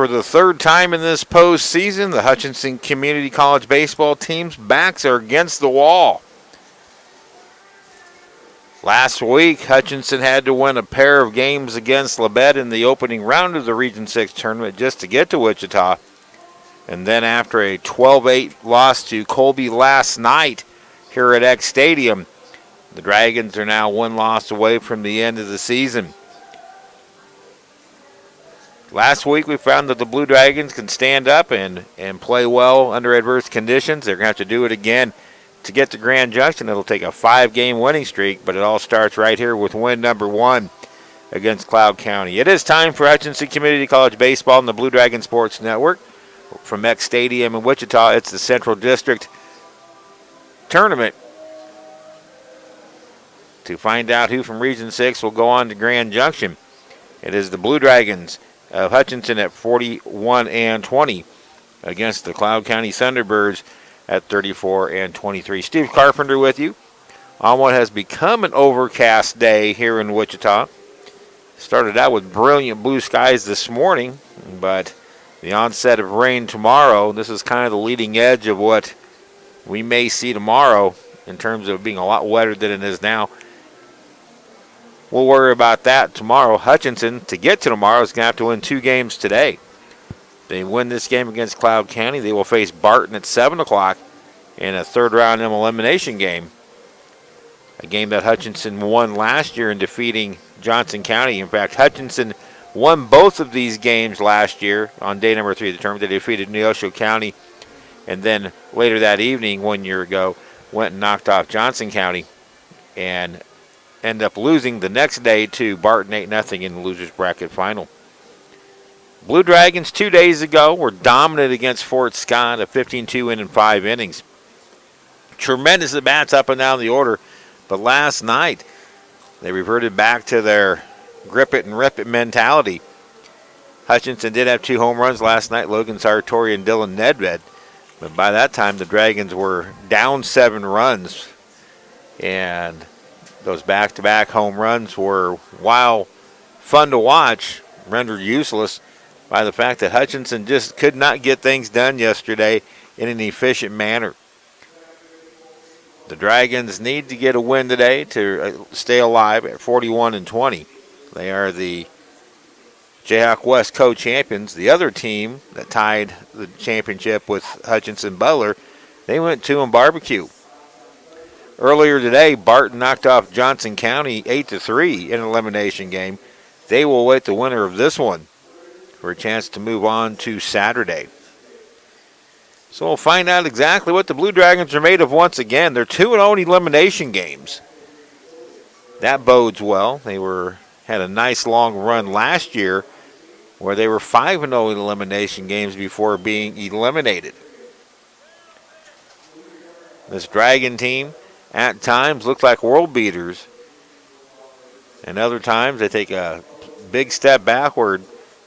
For the third time in this postseason, the Hutchinson Community College Baseball team's backs are against the wall. Last week, Hutchinson had to win a pair of games against Labette in the opening round of the Region 6 tournament just to get to Wichita. And then after a 12-8 loss to Colby last night here at Eck Stadium, the Dragons are now one loss away from the end of the season. Last week we found that the Blue Dragons can stand up and play well under adverse conditions. They're going to have to do it again to get to Grand Junction. It'll take a 5-game winning streak, but it all starts right here with win number 1 against Cloud County. It is time for Hutchinson Community College Baseball and the Blue Dragon Sports Network. From Eck Stadium in Wichita, it's the Central District Tournament. To find out who from Region 6 will go on to Grand Junction, it is the Blue Dragons of Hutchinson at 41-20 against the Cloud County Thunderbirds at 34-23. Steve Carpenter with you on what has become an overcast day here in Wichita. Started out with brilliant blue skies this morning, but the onset of rain tomorrow, this is kind of the leading edge of what we may see tomorrow in terms of being a lot wetter than it is now. We'll worry about that tomorrow. Hutchinson, to get to tomorrow, is going to have to win 2 games today. They win this game against Cloud County. They will face Barton at 7 o'clock in a third-round elimination game, a game that Hutchinson won last year in defeating Johnson County. In fact, Hutchinson won both of these games last year on day number 3 of the tournament. They defeated Neosho County, and then later that evening, 1 year ago, went and knocked off Johnson County and end up losing the next day to Barton 8-0 in the loser's bracket final. Blue Dragons 2 days ago were dominant against Fort Scott, a 15-2 win in 5 innings. Tremendous at-bats up and down the order, but last night they reverted back to their grip it and rip it mentality. Hutchinson did have 2 home runs last night, Logan Sartori and Dylan Nedved, but by that time the Dragons were down 7 runs, and those back-to-back home runs were, while fun to watch, rendered useless by the fact that Hutchinson just could not get things done yesterday in an efficient manner. The Dragons need to get a win today to stay alive at 41-20. They are the Jayhawk West co-champions. The other team that tied the championship with Hutchinson Butler, they went 2 in barbecue. Earlier today, Barton knocked off Johnson County 8-3 in an elimination game. They will await the winner of this one for a chance to move on to Saturday. So we'll find out exactly what the Blue Dragons are made of once again. They're 2-0 in elimination games. That bodes well. They had a nice long run last year where they were 5-0 in elimination games before being eliminated. This Dragon team at times look like world beaters, and other times they take a big step backward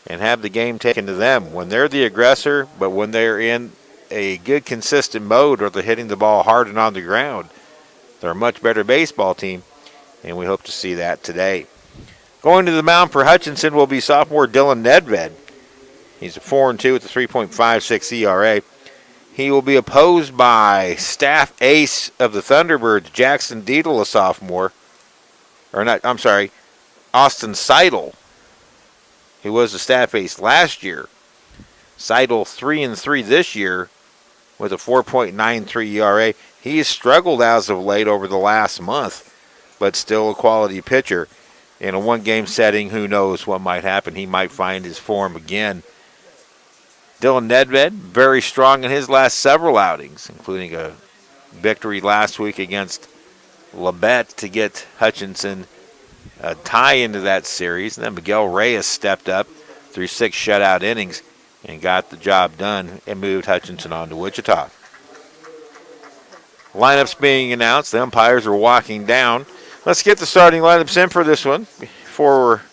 and have the game taken to them. When they're the aggressor, but when they're in a good consistent mode or they're hitting the ball hard and on the ground, they're a much better baseball team, and we hope to see that today. Going to the mound for Hutchinson will be sophomore Dylan Nedved. He's a 4-2 with a 3.56 ERA. He will be opposed by staff ace of the Thunderbirds, Jackson Deedle, a sophomore. Austin Seidel, who was the staff ace last year. Seidel 3-3 this year with a 4.93 ERA. He has struggled as of late over the last month, but still a quality pitcher. In a one-game setting, who knows what might happen. He might find his form again. Dylan Nedved, very strong in his last several outings, including a victory last week against Labette to get Hutchinson a tie into that series. And then Miguel Reyes stepped up through 6 shutout innings and got the job done and moved Hutchinson on to Wichita. Lineups being announced. The umpires are walking down. Let's get the starting lineups in for this one before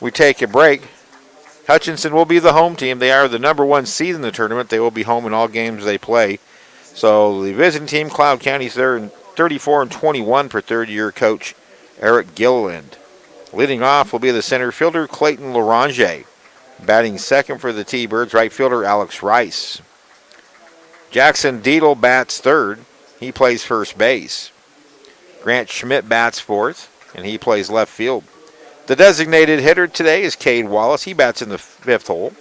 we take a break. Hutchinson will be the home team. They are the number 1 seed in the tournament. They will be home in all games they play. So the visiting team, Cloud County's there in 34-21 for third-year coach Eric Gilliland. Leading off will be the center fielder, Clayton Larange. Batting second for the T-Birds, right fielder Alex Rice. Jackson Deedle bats third. He plays first base. Grant Schmidt bats fourth, and he plays left field. The designated hitter today is Cade Wallace. He bats in the fifth hole.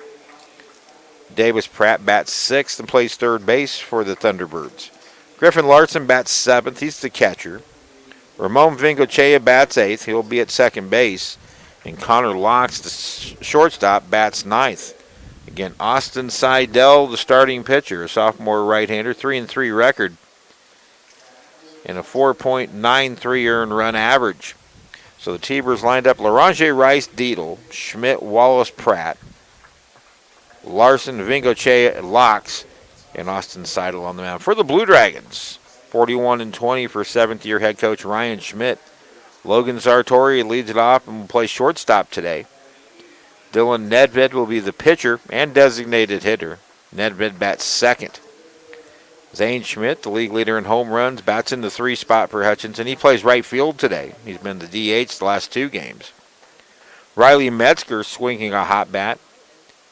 Davis Pratt bats sixth and plays third base for the Thunderbirds. Griffin Larson bats seventh. He's the catcher. Ramon Vingochea bats eighth. He'll be at second base. And Connor Locks, the shortstop, bats ninth. Again, Austin Seidel, the starting pitcher, a sophomore right-hander, 3-3 record, and a 4.93 earned run average. So the T-Birds lined up Larange Rice, Deedle, Schmidt, Wallace, Pratt, Larson, Vingochea, Locks, and Austin Seidel on the mound. For the Blue Dragons, 41-20 for seventh-year head coach Ryan Schmidt. Logan Sartori leads it off and will play shortstop today. Dylan Nedved will be the pitcher and designated hitter. Nedved bats second. Zane Schmidt, the league leader in home runs, bats in the 3 spot for Hutchinson. He plays right field today. He's been the DH the last 2 games. Riley Metzger swinging a hot bat.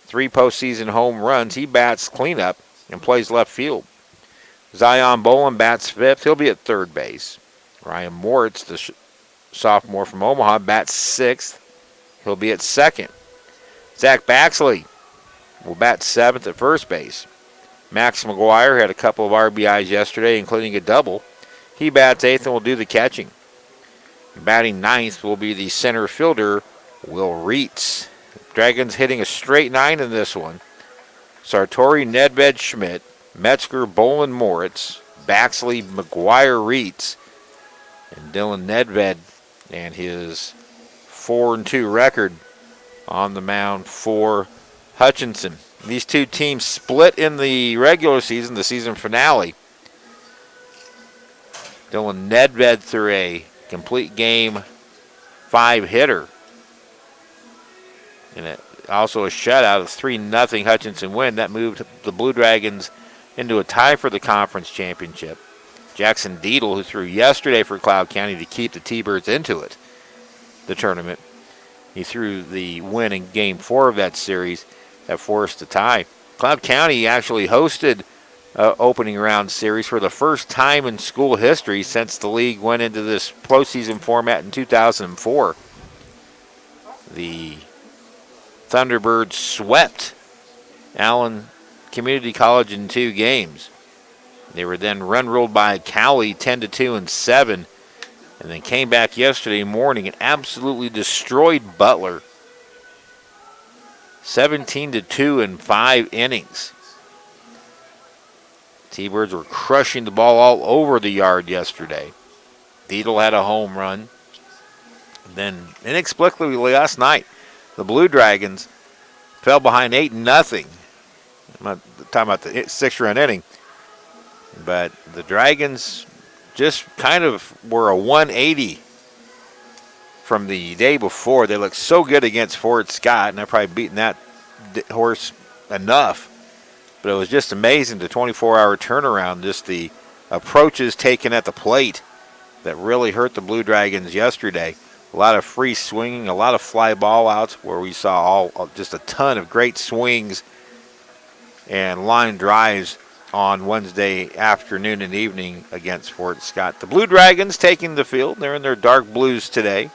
3 postseason home runs. He bats cleanup and plays left field. Zion Bolin bats fifth. He'll be at third base. Ryan Moritz, the sophomore from Omaha, bats sixth. He'll be at second. Zach Baxley will bat seventh at first base. Max McGuire had a couple of RBIs yesterday, including a double. He bats eighth and will do the catching. Batting ninth will be the center fielder, Will Reitz. Dragons hitting a straight 9 in this one. Sartori, Nedved, Schmidt, Metzger, Bolin, Moritz, Baxley, McGuire, Reitz, and Dylan Nedved and his 4-2 record on the mound for Hutchinson. These two teams split in the regular season, the season finale. Dylan Nedved threw a complete game 5 hitter. And it also a shutout, a 3-0 Hutchinson win. That moved the Blue Dragons into a tie for the conference championship. Jackson Deedle, who threw yesterday for Cloud County to keep the T-Birds into it, the tournament, he threw the win in Game 4 of that series that forced a tie. Cloud County actually hosted opening round series for the first time in school history since the league went into this postseason format in 2004. The Thunderbirds swept Allen Community College in 2 games. They were then run-ruled by Cowley 10-2 and 7, and then came back yesterday morning and absolutely destroyed Butler 17-2 in 5 innings. T-Birds were crushing the ball all over the yard yesterday. Deedle had a home run. Then inexplicably last night, the Blue Dragons fell behind 8-0. I'm not talking about the 6-run inning. But the Dragons just kind of were a 180 from the day before. They looked so good against Fort Scott, and I've probably beaten that horse enough. But it was just amazing, the 24-hour turnaround, just the approaches taken at the plate that really hurt the Blue Dragons yesterday. A lot of free swinging, a lot of fly ball outs where we saw just a ton of great swings and line drives on Wednesday afternoon and evening against Fort Scott. The Blue Dragons taking the field. They're in their dark blues today.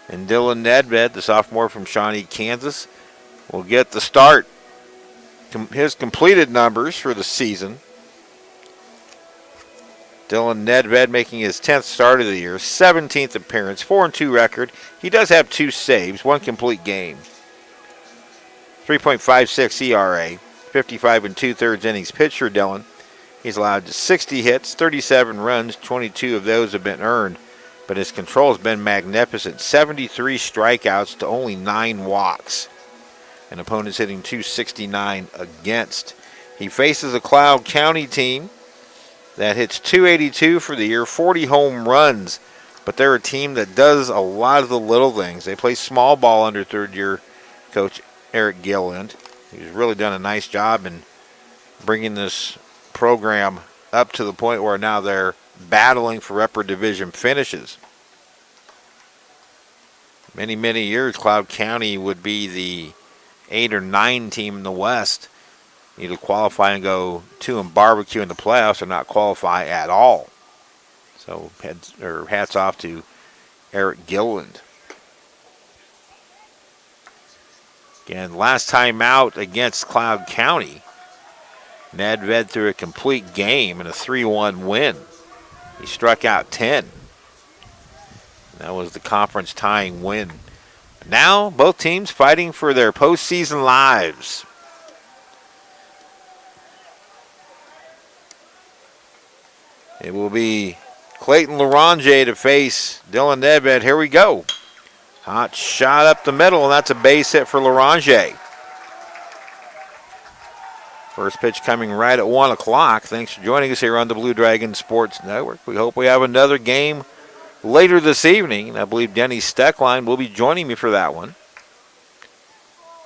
And Dylan Nedved, the sophomore from Shawnee, Kansas, will get the start. His completed numbers for the season. Dylan Nedved making his 10th start of the year, 17th appearance, 4-2 record. He does have 2 saves, 1 complete game. 3.56 ERA. 55 2/3 innings pitched for Dylan. He's allowed 60 hits, 37 runs, 22 of those have been earned, but his control has been magnificent. 73 strikeouts to only 9 walks. An opponent's hitting .269 against. He faces a Cloud County team that hits .282 for the year, 40 home runs, but they're a team that does a lot of the little things. They play small ball under third-year coach Eric Gilland. He's really done a nice job in bringing this program up to the point where now they're battling for upper division finishes. Many, many years, Cloud County would be the 8 or 9 team in the West. Either qualify and go 2 and barbecue in the playoffs or not qualify at all. So hats off to Eric Gilliland. Again, last time out against Cloud County, Nedved threw a complete game and a 3-1 win. He struck out 10. That was the conference tying win. Now, both teams fighting for their postseason lives. It will be Clayton Larange to face Dylan Nedved. Here we go. Hot shot up the middle, and that's a base hit for Larange. First pitch coming right at 1 o'clock. Thanks for joining us here on the Blue Dragon Sports Network. We hope we have another game later this evening, and I believe Denny Steckline will be joining me for that one.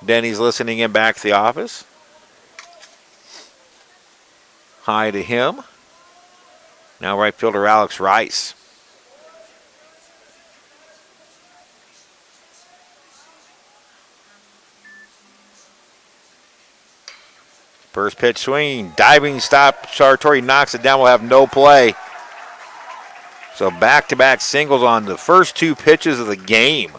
Denny's listening in back to the office. Hi to him. Now right fielder Alex Rice. First pitch swing, diving stop. Sartori knocks it down. Will have no play. So back-to-back singles on the first 2 pitches of the game.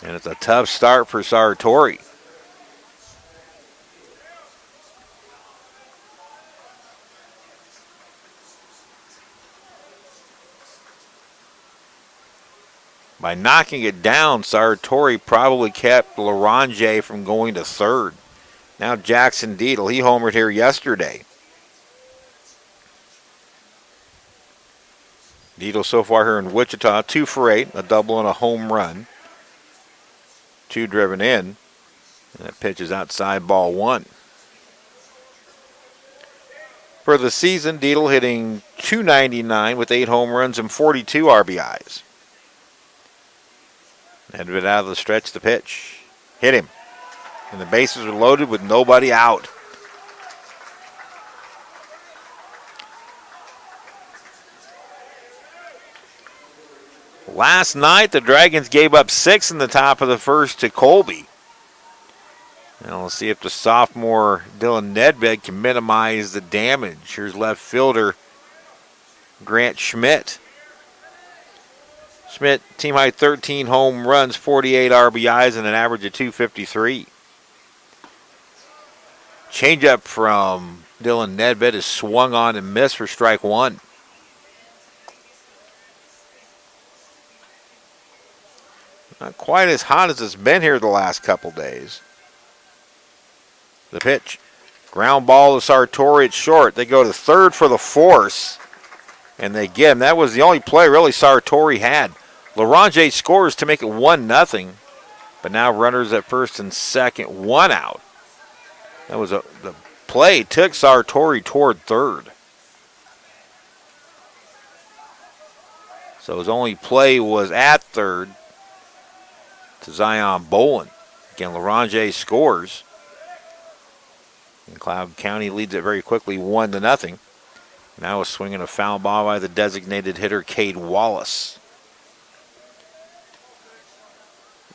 And it's a tough start for Sartori. By knocking it down, Sartori probably kept Larange from going to third. Now Jackson Deedle, he homered here yesterday. Deedle so far here in Wichita, 2 for 8, a double and a home run. 2 driven in. And that pitch is outside, ball 1. For the season, Deedle hitting .299 with 8 home runs and 42 RBIs. Nedved out of the stretch, the pitch. Hit him. And the bases are loaded with nobody out. Last night, the Dragons gave up 6 in the top of the first to Colby. Now we'll see if the sophomore Dylan Nedved can minimize the damage. Here's left fielder Grant Schmidt. Schmidt, team high 13 home runs, 48 RBIs, and an average of .253. Changeup from Dylan Nedved is swung on and missed for strike 1. Not quite as hot as it's been here the last couple days. The pitch. Ground ball to Sartori at short. They go to third for the force, and they get him. That was the only play really Sartori had. Larange scores to make it 1-0, but now runners at first and second, 1 out. That was the play took Sartori toward third. So his only play was at third to Zion Bolin. Again, Larange scores. And Cloud County leads it very quickly, 1-0. Now a swing and a foul ball by the designated hitter, Cade Wallace.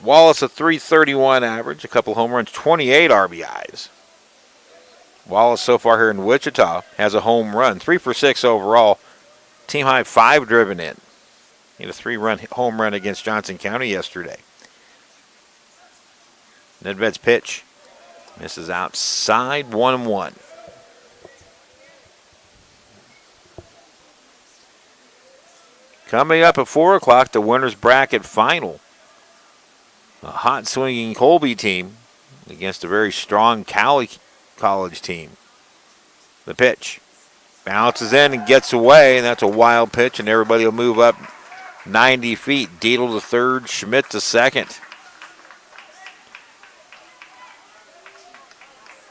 Wallace, a .331 average, a couple home runs, 28 RBIs. Wallace so far here in Wichita has a home run, 3 for 6 overall. Team high 5 driven in. He had a 3-run home run against Johnson County yesterday. Nedved's pitch misses outside, 1-1. Coming up at 4 o'clock, the winner's bracket final. A hot swinging Colby team against a very strong Cali College team. The pitch bounces in and gets away, and that's a wild pitch, and everybody will move up 90 feet. Deedle to third, Schmidt to second.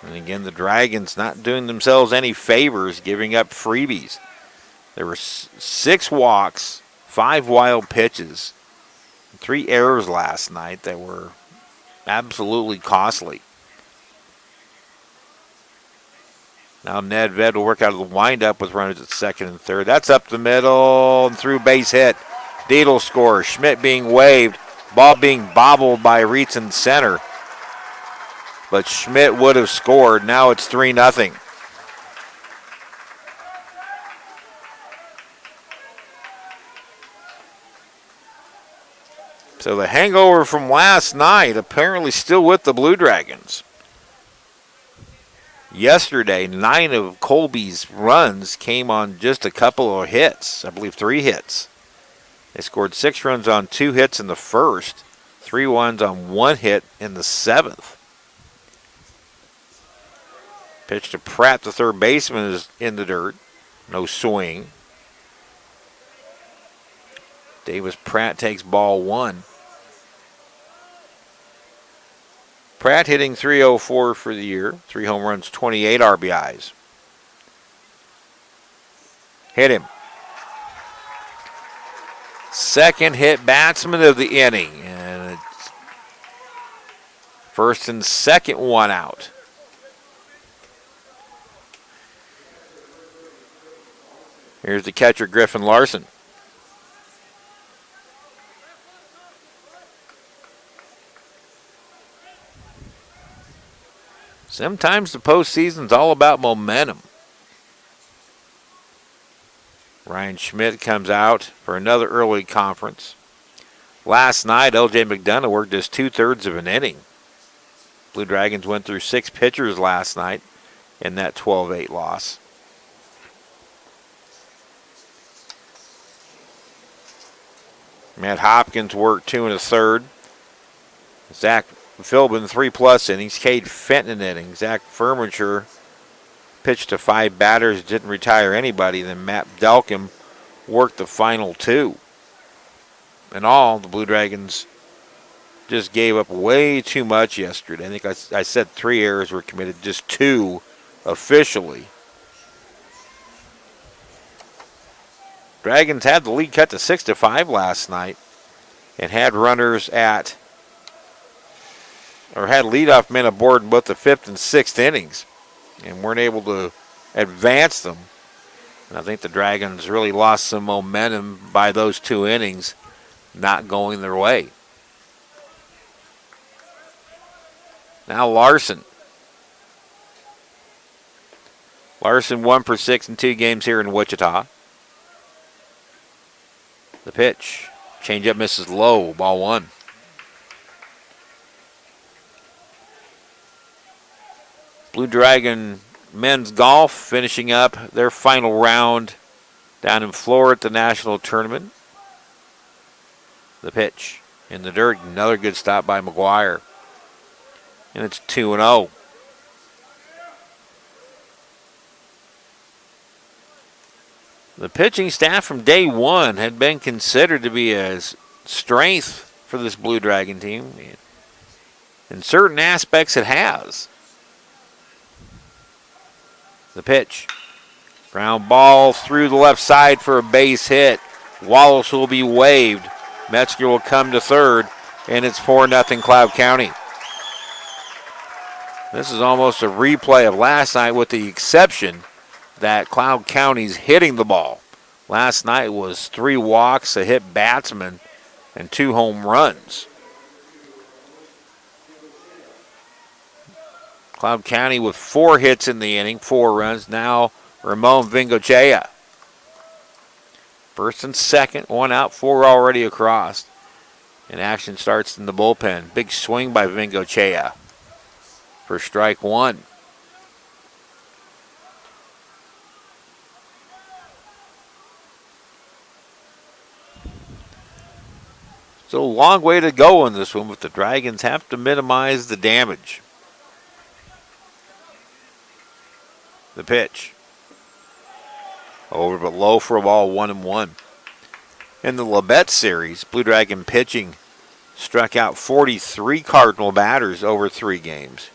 And again, the Dragons not doing themselves any favors, giving up freebies. There were 6 walks, 5 wild pitches, 3 errors last night that were absolutely costly. Now Nedved will work out of the windup with runners at second and third. That's up the middle and through, base hit. Deedle scores. Schmidt being waved. Ball being bobbled by Reitz in center. but Schmidt would have scored. Now it's 3-0. So the hangover from last night apparently still with the Blue Dragons. Yesterday, 9 of Colby's runs came on just a couple of hits. I believe 3 hits. They scored 6 runs on 2 hits in the first, 3 runs on 1 hit in the 7th. Pitch to Pratt, the third baseman, is in the dirt. No swing. Davis Pratt takes ball 1. Pratt hitting .304 for the year. 3 home runs, 28 RBIs. Hit him. Second hit batsman of the inning. And it's first and second, 1 out. Here's the catcher, Griffin Larson. Sometimes the postseason's all about momentum. Ryan Schmidt comes out for another early conference. Last night, L.J. McDonough worked just 2/3 of an inning. Blue Dragons went through 6 pitchers last night in that 12-8 loss. Matt Hopkins worked 2 1/3. Zach Philbin 3+ innings. Cade Fenton an inning. Zach Furniture pitched to 5 batters, didn't retire anybody. Then Matt Delkin worked the final 2. In all, the Blue Dragons just gave up way too much yesterday. I think I said 3 errors were committed, just 2 officially. Dragons had the lead cut to 6-5 last night and had runners at, or had leadoff men aboard in both the 5th and 6th innings and weren't able to advance them. And I think the Dragons really lost some momentum by those 2 innings not going their way. Now Larson. Larson 1 for 6 in 2 games here in Wichita. The pitch. Changeup misses low. Ball 1. Blue Dragon men's golf finishing up their final round down in Florida at the national tournament. The pitch in the dirt. Another good stop by McGuire. And it's 2-0. The pitching staff from day one had been considered to be a strength for this Blue Dragon team. In certain aspects, it has. The pitch. Ground ball through the left side for a base hit. Wallace will be waived. Metzger will come to third, and it's 4-0 Cloud County. This is almost a replay of last night with the exception that Cloud County's hitting the ball. Last night was 3 walks, a hit batsman, and 2 home runs. Cloud County with 4 hits in the inning, 4 runs. Now Ramon Vingochea. First and second, 1 out, 4 already across. And action starts in the bullpen. Big swing by Vingochea for strike 1. So a long way to go in this one, but the Dragons have to minimize the damage. The pitch. Over but low for a ball, 1-1. In the Labette series, Blue Dragon pitching struck out 43 Cardinal batters over 3 games.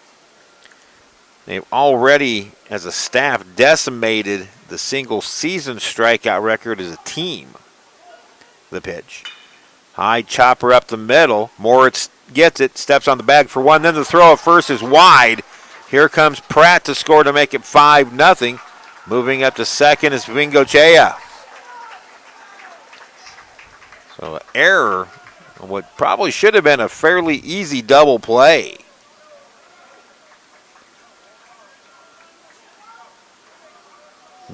They've already, as a staff, decimated the single season strikeout record as a team. The pitch. High chopper up the middle. Moritz gets it, steps on the bag for 1. Then the throw at first is wide. Here comes Pratt to score to make it 5-0. Moving up to second is Vingochea. So error, what probably should have been a fairly easy double play.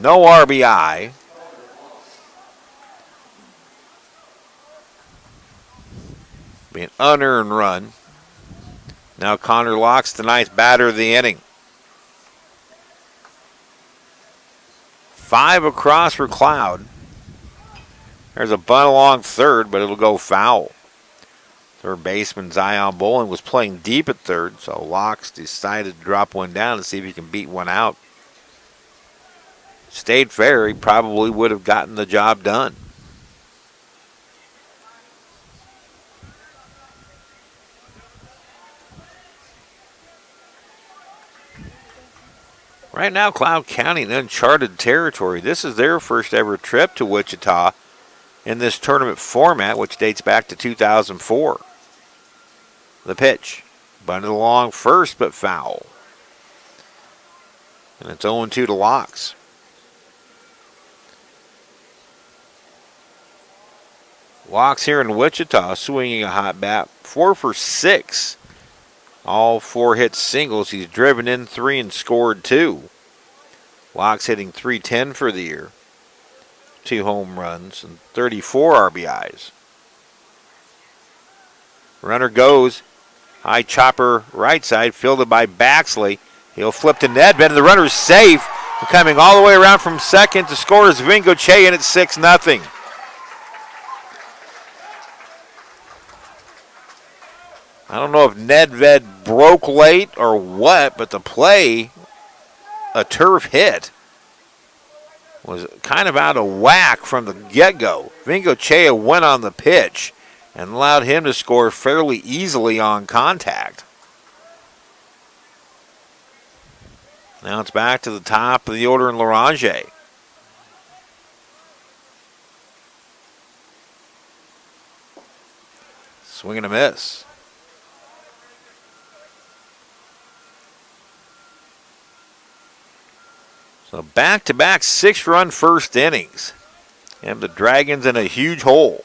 No RBI. Be an unearned run. Now Connor Locks, the ninth batter of the inning. 5 across for Cloud. There's a bunt along third, but it'll go foul. Third baseman Zion Bolin was playing deep at third, so Locks decided to drop one down to see if he can beat one out. Stayed fair, he probably would have gotten the job done. Right now, Cloud County in uncharted territory. This is their first ever trip to Wichita in this tournament format, which dates back to 2004. The pitch. Bunted along first, but foul. And it's 0-2 to Locks. Locks here in Wichita swinging a hot bat. 4 for 6. All 4 hit singles. He's driven in 3 and scored 2. Locks hitting .310 for the year. 2 home runs and 34 RBIs. Runner goes. High chopper right side, fielded by Baxley. He'll flip to Nedved, and the runner's safe. Coming all the way around from second to score is Vingo Che, and it's 6-0. I don't know if Nedved broke late or what, but the play, a turf hit, was kind of out of whack from the get-go. Vingo Che went on the pitch and allowed him to score fairly easily on contact. Now it's back to the top of the order in Larange. Swing and a miss. So back-to-back 6-run first innings. And the Dragons in a huge hole.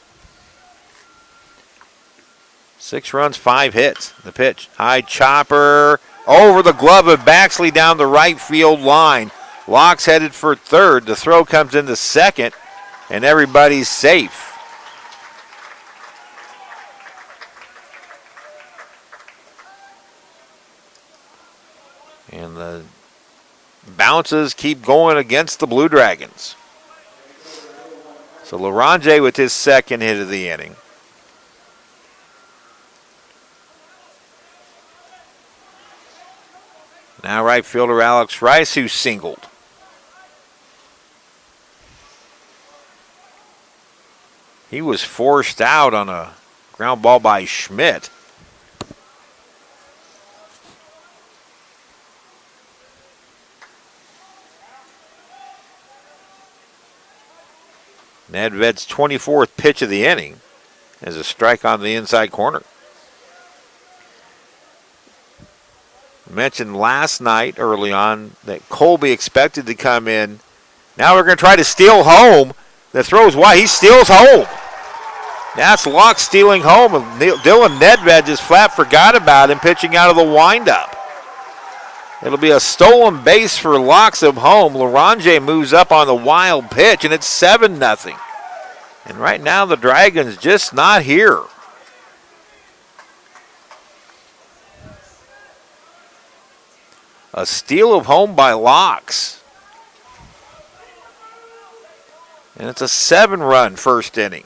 6 runs, 5 hits. The pitch. High chopper over the glove of Baxley down the right field line. Locks headed for third. The throw comes into second, and everybody's safe. And the bounces keep going against the Blue Dragons. So Larange with his second hit of the inning. Now right fielder Alex Rice, who singled. He was forced out on a ground ball by Schmidt. Nedved's 24th pitch of the inning is a strike on the inside corner. Mentioned last night early on that Colby expected to come in. Now we're going to try to steal home. The throw's wide. He steals home. That's Locke stealing home. And Dylan Nedved just flat forgot about him pitching out of the windup. It'll be a stolen base for Locks of home. Larange moves up on the wild pitch, and it's 7-0. And right now the Dragons just not here. A steal of home by Locks. And it's a 7-run first inning.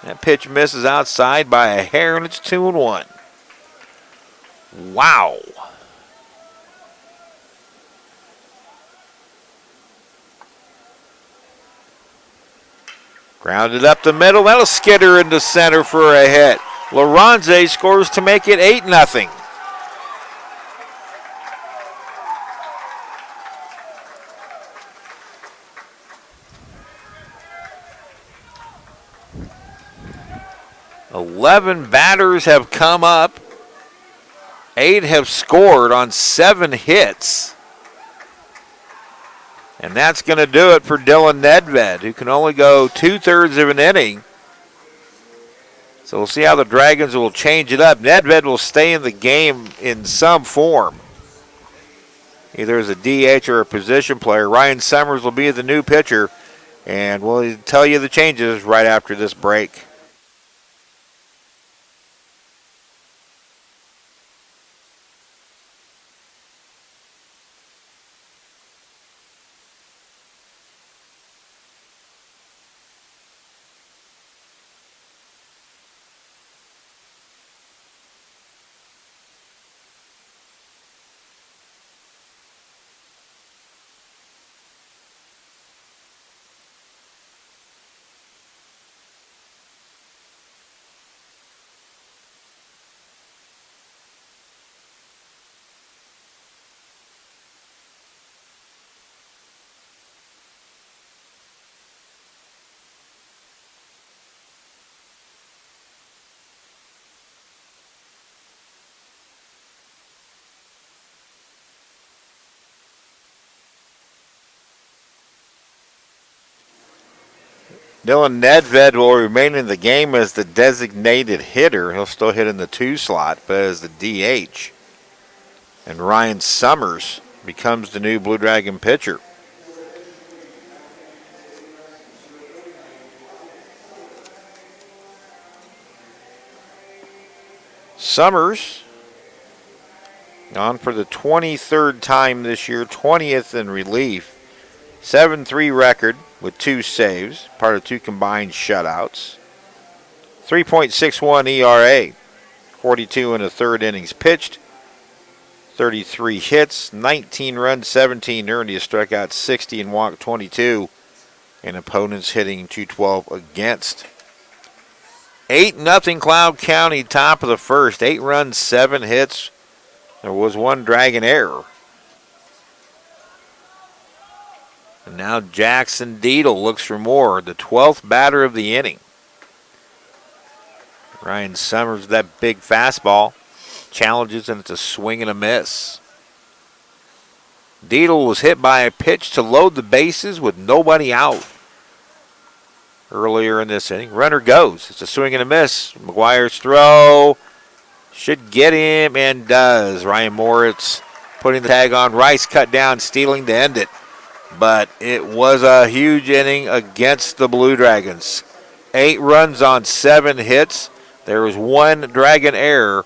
That pitch misses outside by a hair, and it's 2-1. Wow. Grounded up the middle. That'll skitter into center for a hit. Laranze scores to make it 8-0. Eleven batters have come up. 8 have scored on 7 hits. And that's going to do it for Dylan Nedved, who can only go 2/3 of an inning. So we'll see how the Dragons will change it up. Nedved will stay in the game in some form. either as a DH or a position player. Ryan Summers will be the new pitcher, and we'll tell you the changes right after this break. Dylan Nedved will remain in the game as the designated hitter. He'll still hit in the 2 slot, but as the DH. And Ryan Summers becomes the new Blue Dragon pitcher. Summers on for the 23rd time this year, 20th in relief. 7-3 record with 2 saves, part of 2 combined shutouts. 3.61 ERA, 42 in the 3rd innings pitched. 33 hits, 19 runs, 17 earned. He struck out 60 and walked 22. And opponents hitting .212 against. 8-0 Cloud County, top of the 1st. 8 runs, 7 hits. There was 1 Dragon error. And now Jackson Deedle looks for more, the 12th batter of the inning. Ryan Summers, that big fastball, challenges, and it's a swing and a miss. Deedle was hit by a pitch to load the bases with nobody out earlier in this inning. Runner goes. It's a swing and a miss. McGuire's throw should get him and does. Ryan Moritz putting the tag on. Rice cut down, stealing to end it. But it was a huge inning against the Blue Dragons. 8 runs on 7 hits. There was 1 Dragon error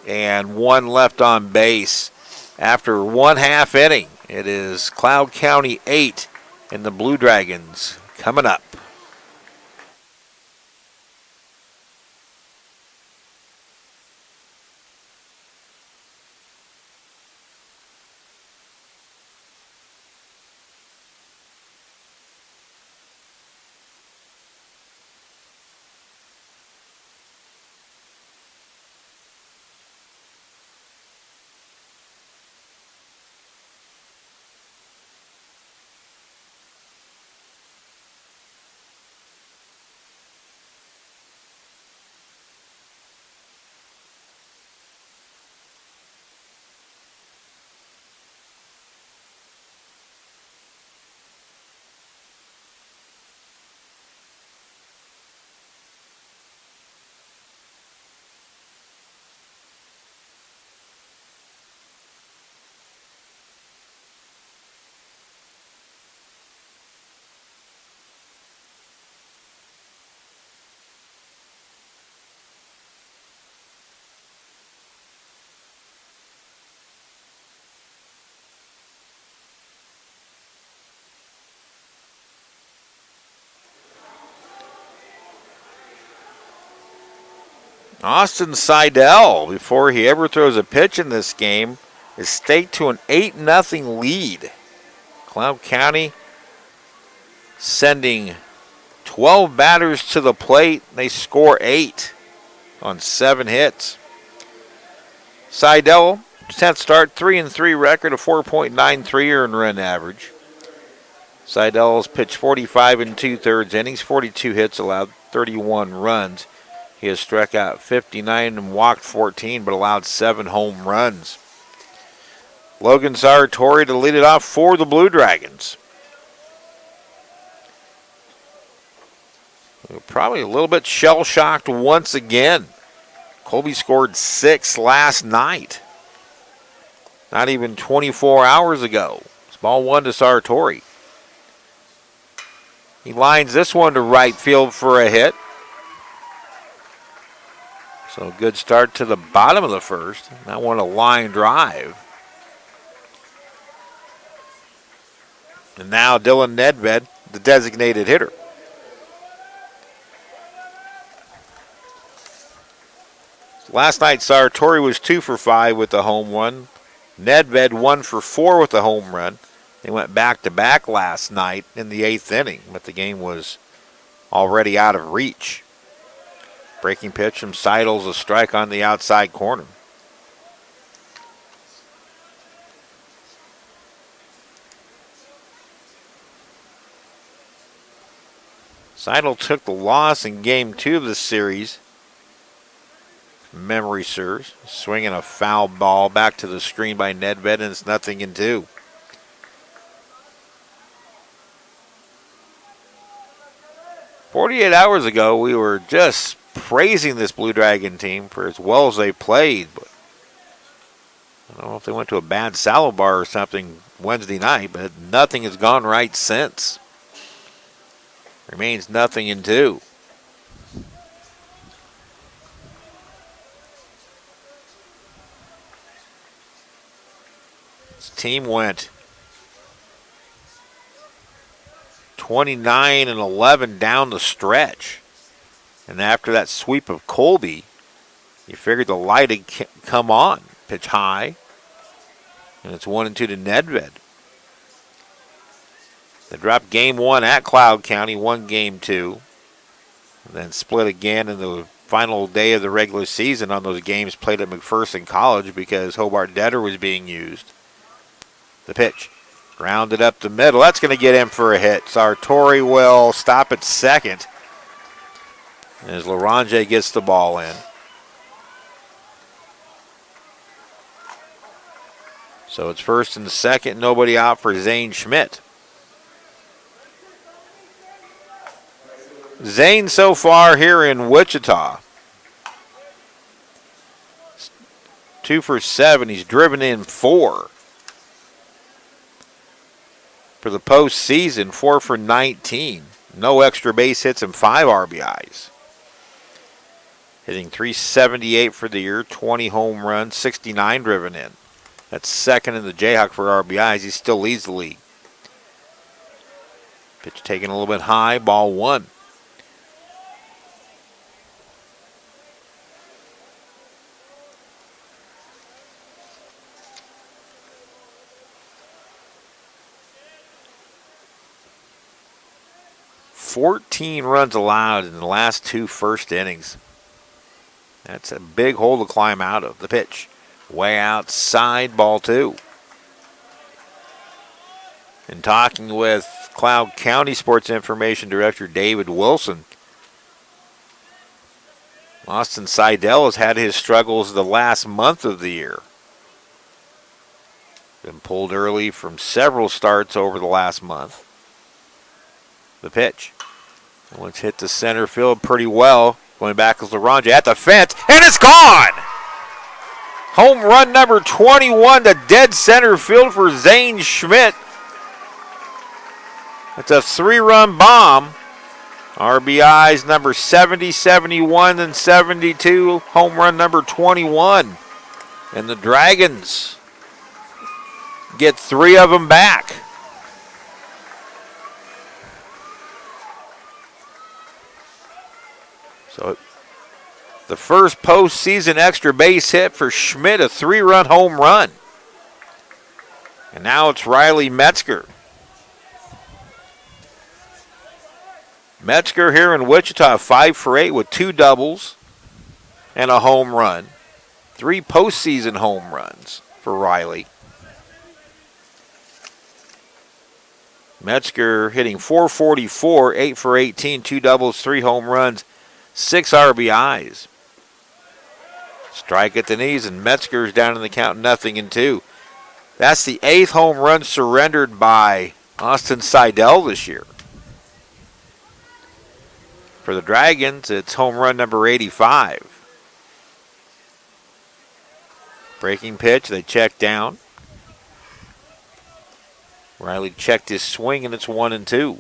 and 1 left on base. After 1/2 inning, it is Cloud County 8 and the Blue Dragons coming up. Austin Seidel, before he ever throws a pitch in this game, is staked to an 8-0 lead. Cloud County sending 12 batters to the plate. They score 8 on 7 hits. Seidel, 10th start, 3-3 record, a 4.93 earned run average. Seidel's pitched 45 2/3 innings, 42 hits, allowed 31 runs. He has struck out 59 and walked 14, but allowed 7 home runs. Logan Sartori to lead it off for the Blue Dragons. Probably a little bit shell-shocked once again. Colby scored 6 last night. not even 24 hours ago. It's ball one to Sartori. He lines this one to right field for a hit. So a good start to the bottom of the first. That one a line drive. And now Dylan Nedved, the designated hitter. Last night, Sartori was 2 for 5 with the home run. Nedved 1 for 4 with the home run. They went back-to-back last night in the 8th inning, but the game was already out of reach. Breaking pitch from Seidel's, a strike on the outside corner. Seidel took the loss in game 2 of the series. Memory serves. Swinging a foul ball back to the screen by Nedved, and it's 0-2. "48 hours ago, we were just praising this Blue Dragon team for as well as they played, but I don't know if they went to a bad salad bar or something Wednesday night, but nothing has gone right since. Remains 0-2. This team went 29-11 down the stretch. And after that sweep of Colby, you figured the light had come on. Pitch high. And it's 1-2 to Nedved. They dropped game 1 at Cloud County, won game 2. And then split again in the final day of the regular season on those games played at McPherson College because Hobart Detter was being used. The pitch. Grounded up the middle. That's going to get him for a hit. Sartori will stop at second as Larange gets the ball in. So it's first and second. Nobody out for Zane Schmidt. Zane so far here in Wichita. 2 for 7. He's driven in 4. For the postseason, 4 for 19. No extra base hits and 5 RBIs. Hitting .378 for the year, 20 home runs, 69 driven in. That's second in the Jayhawk for RBIs. He still leads the league. Pitch taken a little bit high, ball 1. "14 runs allowed in the last 2 first innings. That's a big hole to climb out of. The pitch. Way outside, ball 2. And talking with Cloud County Sports Information Director David Wilson, Austin Seidel has had his struggles the last month of the year. Been pulled early from several starts over the last month. The pitch. Once hit the center field pretty well. Going back is Larange at the fence, and it's gone! Home run number 21 to dead center field for Zane Schmidt. It's a 3-run bomb. RBIs number 70, 71, and 72. Home run number 21. And the Dragons get 3 of them back. So the first postseason extra base hit for Schmidt, a 3-run home run. And now it's Riley Metzger. Metzger here in Wichita, 5 for 8 with 2 doubles and a home run. 3 postseason home runs for Riley. Metzger hitting .444, 8 for 18, 2 doubles, 3 home runs, 6 RBIs. Strike at the knees, and Metzger's down in the count, 0-2. That's the 8th home run surrendered by Austin Seidel this year. For the Dragons, it's home run number 85. Breaking pitch, they check down. Riley checked his swing, and it's 1-2.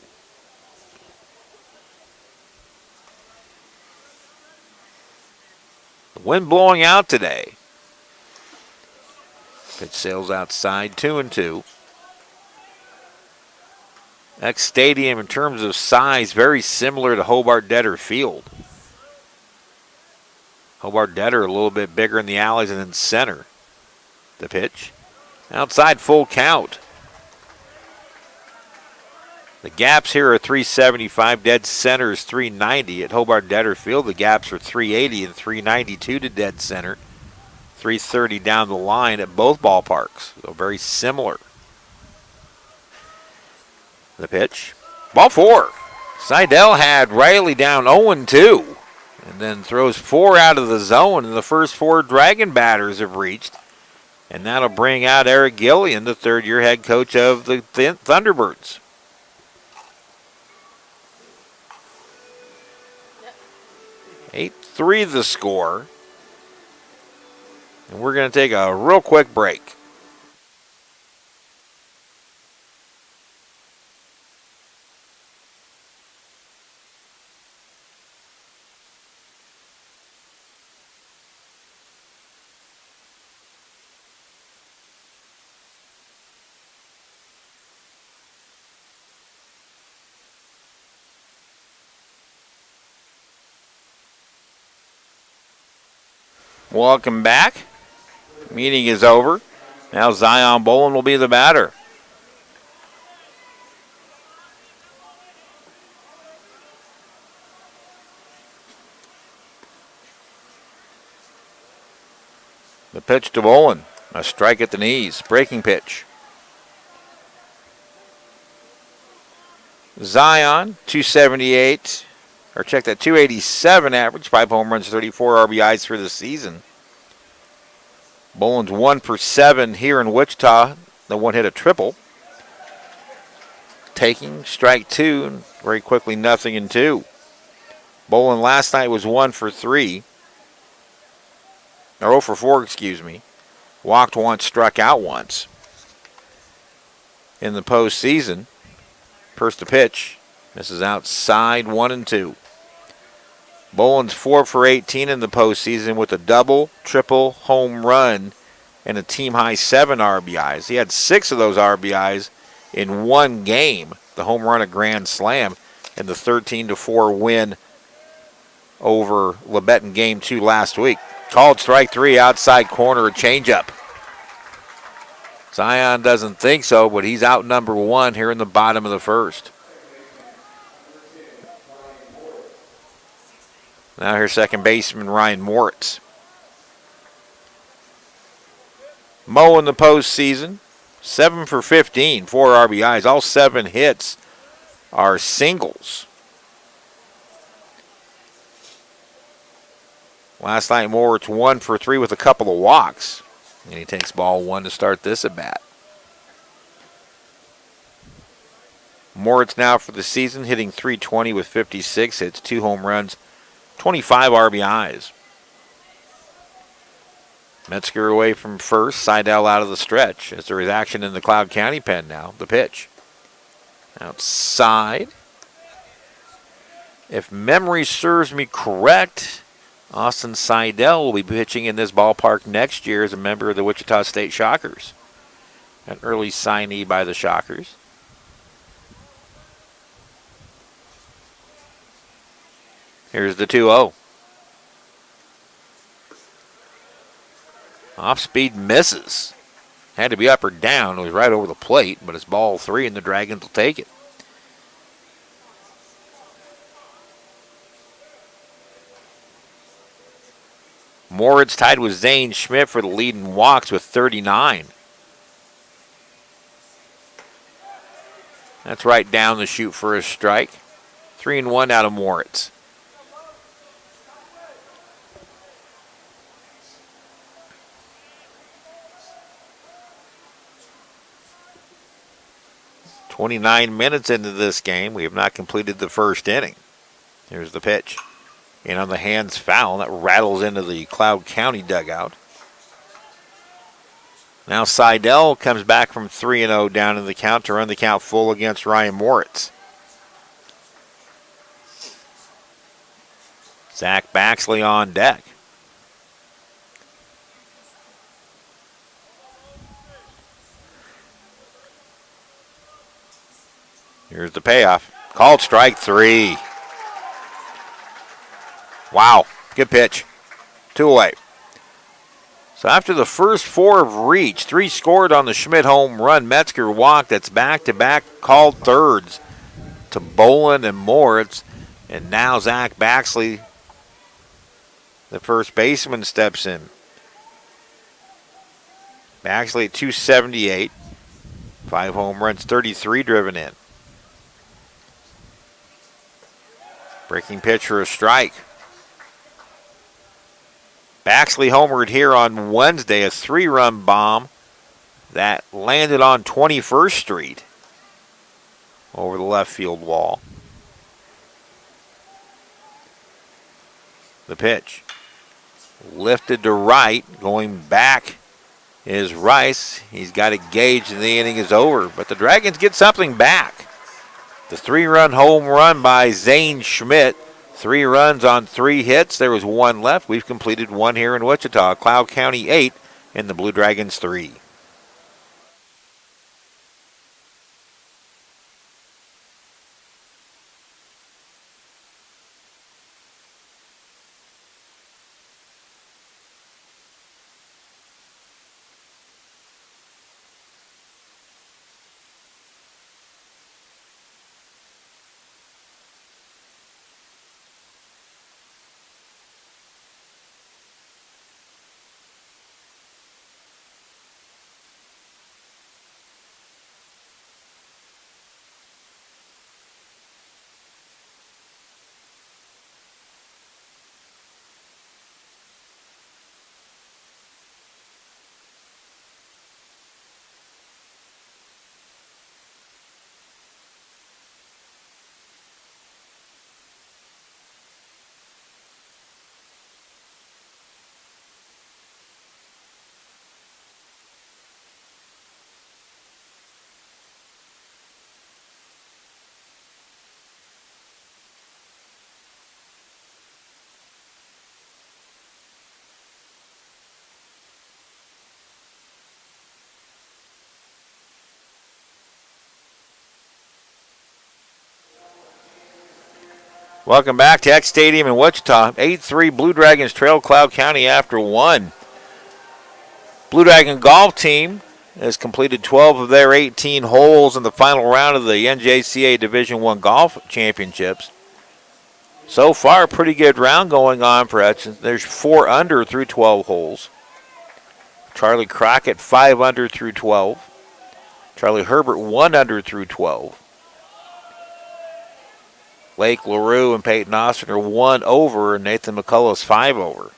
The wind blowing out today. Pitch sails outside, 2-2. Eck Stadium, in terms of size, very similar to Hobart Detter Field. Hobart Detter a little bit bigger in the alleys and then center. The pitch. Outside, full count. The gaps here are 375. Dead center is 390. At Hobart Detter Field, the gaps are 380 and 392 to dead center. 330 down the line at both ballparks. So very similar. The pitch. Ball 4. Seidel had Riley down 0-2. And then throws 4 out of the zone, and the first 4 Dragon batters have reached. And that'll bring out Eric Gillian, the third-year head coach of the Thunderbirds. Yep. 8-3 the score. And we're going to take a real quick break. Welcome back. Meeting is over. Now Zion Bolin will be the batter. The pitch to Bolin. A strike at the knees. Breaking pitch. Zion, 278. Or check that, 287 average, 5 home runs, 34 RBIs for the season. Bolin's 1 for 7 here in Wichita. The one hit a triple. Taking strike 2, and very quickly 0-2. Bolin last night was 1 for 3. Or 0 for 4, excuse me. Walked once, struck out once. In the postseason, first to pitch. Misses outside, 1-2. Bolin's 4 for 18 in the postseason with a double, triple, home run, and a team-high 7 RBIs. He had 6 of those RBIs in one game, the home run, a grand slam, and the 13-4 win over Labette in Game 2 last week. Called strike 3, outside corner, a changeup. Zion doesn't think so, but he's out number 1 here in the bottom of the first. Now here's second baseman Ryan Moritz. Mo in the postseason, 7 for 15, 4 RBIs. All 7 hits are singles. Last night Moritz 1 for 3 with a couple of walks. And he takes ball 1 to start this at bat. Moritz now for the season hitting .320 with 56 hits, 2 home runs, 25 RBIs. Metzger away from first. Seidel out of the stretch as there is action in the Cloud County pen now. The pitch. Outside. If memory serves me correct, Austin Seidel will be pitching in this ballpark next year as a member of the Wichita State Shockers. An early signee by the Shockers. Here's the 2-0. Off speed misses. Had to be up or down. It was right over the plate, but it's ball 3 and the Dragons will take it. Moritz tied with Zane Schmidt for the lead in walks with 39. That's right down the chute for a strike. 3-1 out of Moritz. "29 minutes into this game. We have not completed the first inning." Here's the pitch. And on the hands foul, that rattles into the Cloud County dugout. Now Seidel comes back from 3-0 down in the count to run the count full against Ryan Moritz. Zach Baxley on deck. Here's the payoff. Called strike 3. Wow, good pitch. 2 away. So after the first 4 have reached, 3 scored on the Schmidt home run. Metzger walked. That's back-to-back called thirds to Bolin and Moritz. And now Zach Baxley, the first baseman, steps in. Baxley at 278. 5 home runs, 33 driven in. Breaking pitch for a strike. Baxley homered here on Wednesday, a 3-run bomb that landed on 21st Street over the left field wall. The pitch. Lifted to right, going back is Rice. He's got a gauge and the inning is over, but the Dragons get something back. The 3-run home run by Zane Schmidt. 3 runs on 3 hits. There was 1 left. We've completed 1 here in Wichita. Cloud County 8 and the Blue Dragons 3. Welcome back to Eck Stadium in Wichita. 8-3 Blue Dragons trail Cloud County after 1. Blue Dragon golf team has completed 12 of their 18 holes in the final round of the NJCAA Division I Golf Championships. So far, a pretty good round going on for Hutchinson. There's 4 under through 12 holes. Charlie Crockett 5 under through 12. Charlie Herbert 1 under through 12. Blake LaRue and Peyton Austin are 1 over, and Nathan McCullough's 5 over.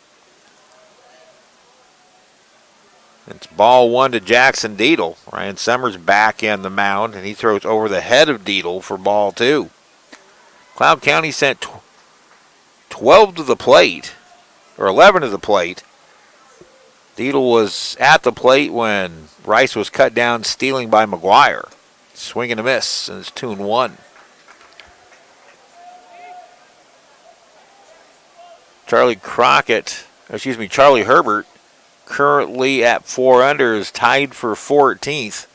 It's ball 1 to Jackson Deedle. Ryan Summers back in the mound, and he throws over the head of Deedle for ball 2. Cloud County sent 12 to the plate, or 11 to the plate. Deedle was at the plate when Rice was cut down stealing by McGuire. Swing and a miss, and it's 2-1. Charlie Herbert, currently at 4 under, is tied for 14th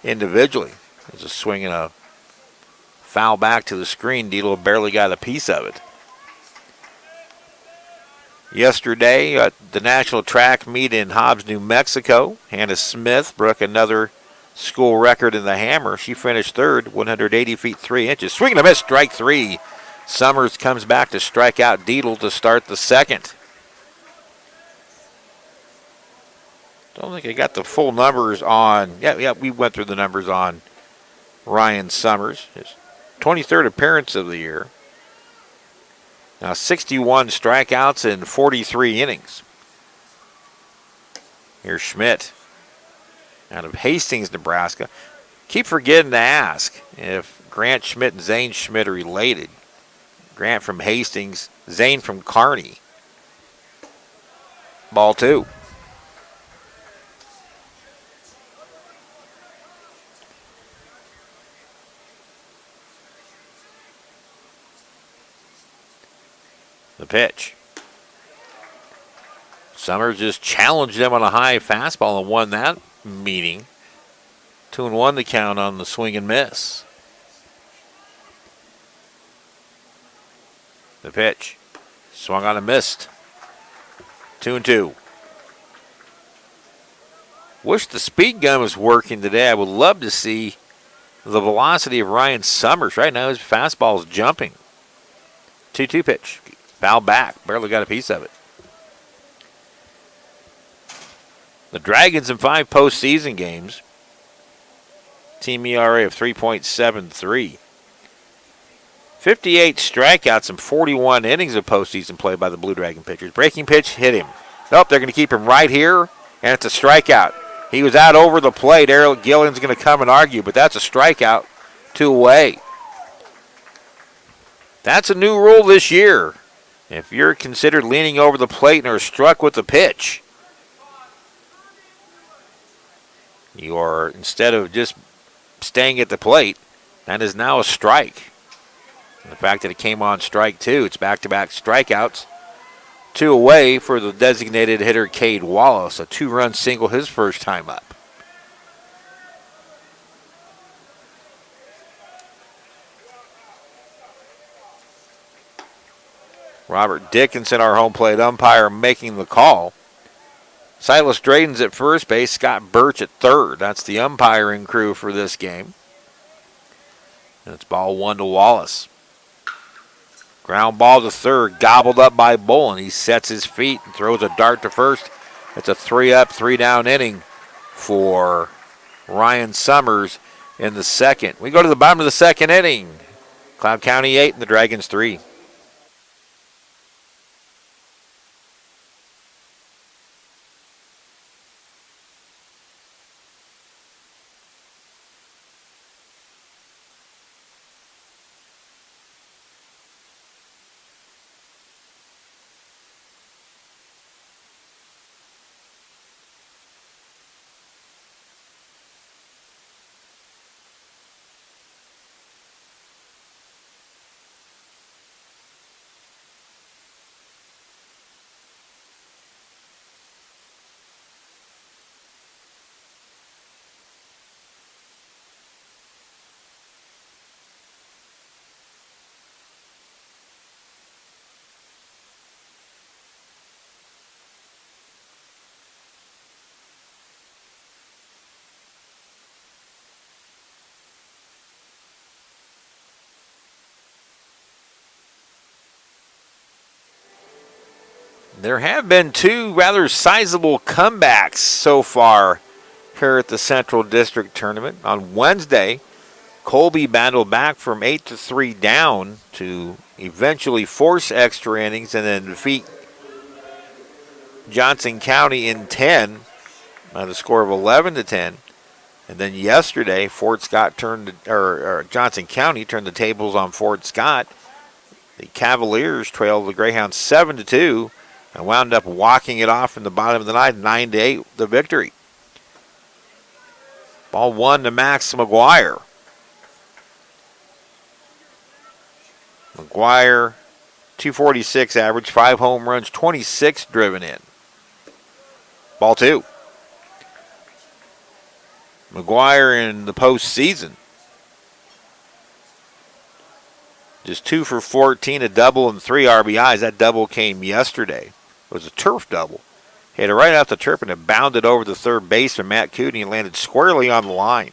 individually. There's a swing and a foul back to the screen. Deedle barely got a piece of it. Yesterday, at the national track meet in Hobbs, New Mexico, Hannah Smith broke another school record in the hammer. She finished 3rd, 180 feet 3 inches. Swing and a miss, strike 3. Summers comes back to strike out Deedle to start the 2nd. Don't think I got the full numbers on. Yeah, we went through the numbers on Ryan Summers. His 23rd appearance of the year. Now 61 strikeouts in 43 innings. Here's Schmidt out of Hastings, Nebraska. Keep forgetting to ask if Grant Schmidt and Zane Schmidt are related. Grant from Hastings, Zane from Kearney. Ball 2. The pitch. Summers just challenged them on a high fastball and won that meeting. 2-1 the count on the swing and miss. The pitch. Swung on and missed. 2-2. Wish the speed gun was working today. I would love to see the velocity of Ryan Summers. Right now his fastball is jumping. 2-2 pitch. Foul back. Barely got a piece of it. The Dragons in 5 postseason games. Team ERA of 3.73. 58 strikeouts in 41 innings of postseason play by the Blue Dragon pitchers. Breaking pitch hit him. Nope, they're going to keep him right here, and it's a strikeout. He was out over the plate. Eric Gillian's going to come and argue, but that's a strikeout. 2 away. That's a new rule this year. If you're considered leaning over the plate and are struck with a pitch, you are, instead of just staying at the plate, that is now a strike. And the fact that it came on strike 2, it's back-to-back strikeouts. 2 away for the designated hitter, Cade Wallace. A 2-run single his first time up. Robert Dickinson, our home plate umpire, making the call. Silas Drayden's at first base, Scott Birch at third. That's the umpiring crew for this game. And it's ball 1 to Wallace. Ground ball to third, gobbled up by Bolin. He sets his feet and throws a dart to first. It's a 3-up, 3-down inning for Ryan Summers in the second. We go to the bottom of the second inning. Cloud County 8 and the Dragons 3. There have been 2 rather sizable comebacks so far here at the Central District Tournament. On Wednesday, Colby battled back from 8-3 down to eventually force extra innings and then defeat Johnson County in 10 by the score of 11-10. And then yesterday, Johnson County turned the tables on Fort Scott. The Cavaliers trailed the Greyhounds 7-2. And wound up walking it off in the bottom of the ninth, 9-8, the victory. Ball 1 to Max McGuire. McGuire, 246 average, 5 home runs, 26 driven in. Ball 2. McGuire in the postseason. Just 2 for 14, a double and 3 RBIs. That double came yesterday. It was a turf double. He had it right out the turf and it bounded over the third baseman, Matt Cooney, and landed squarely on the line.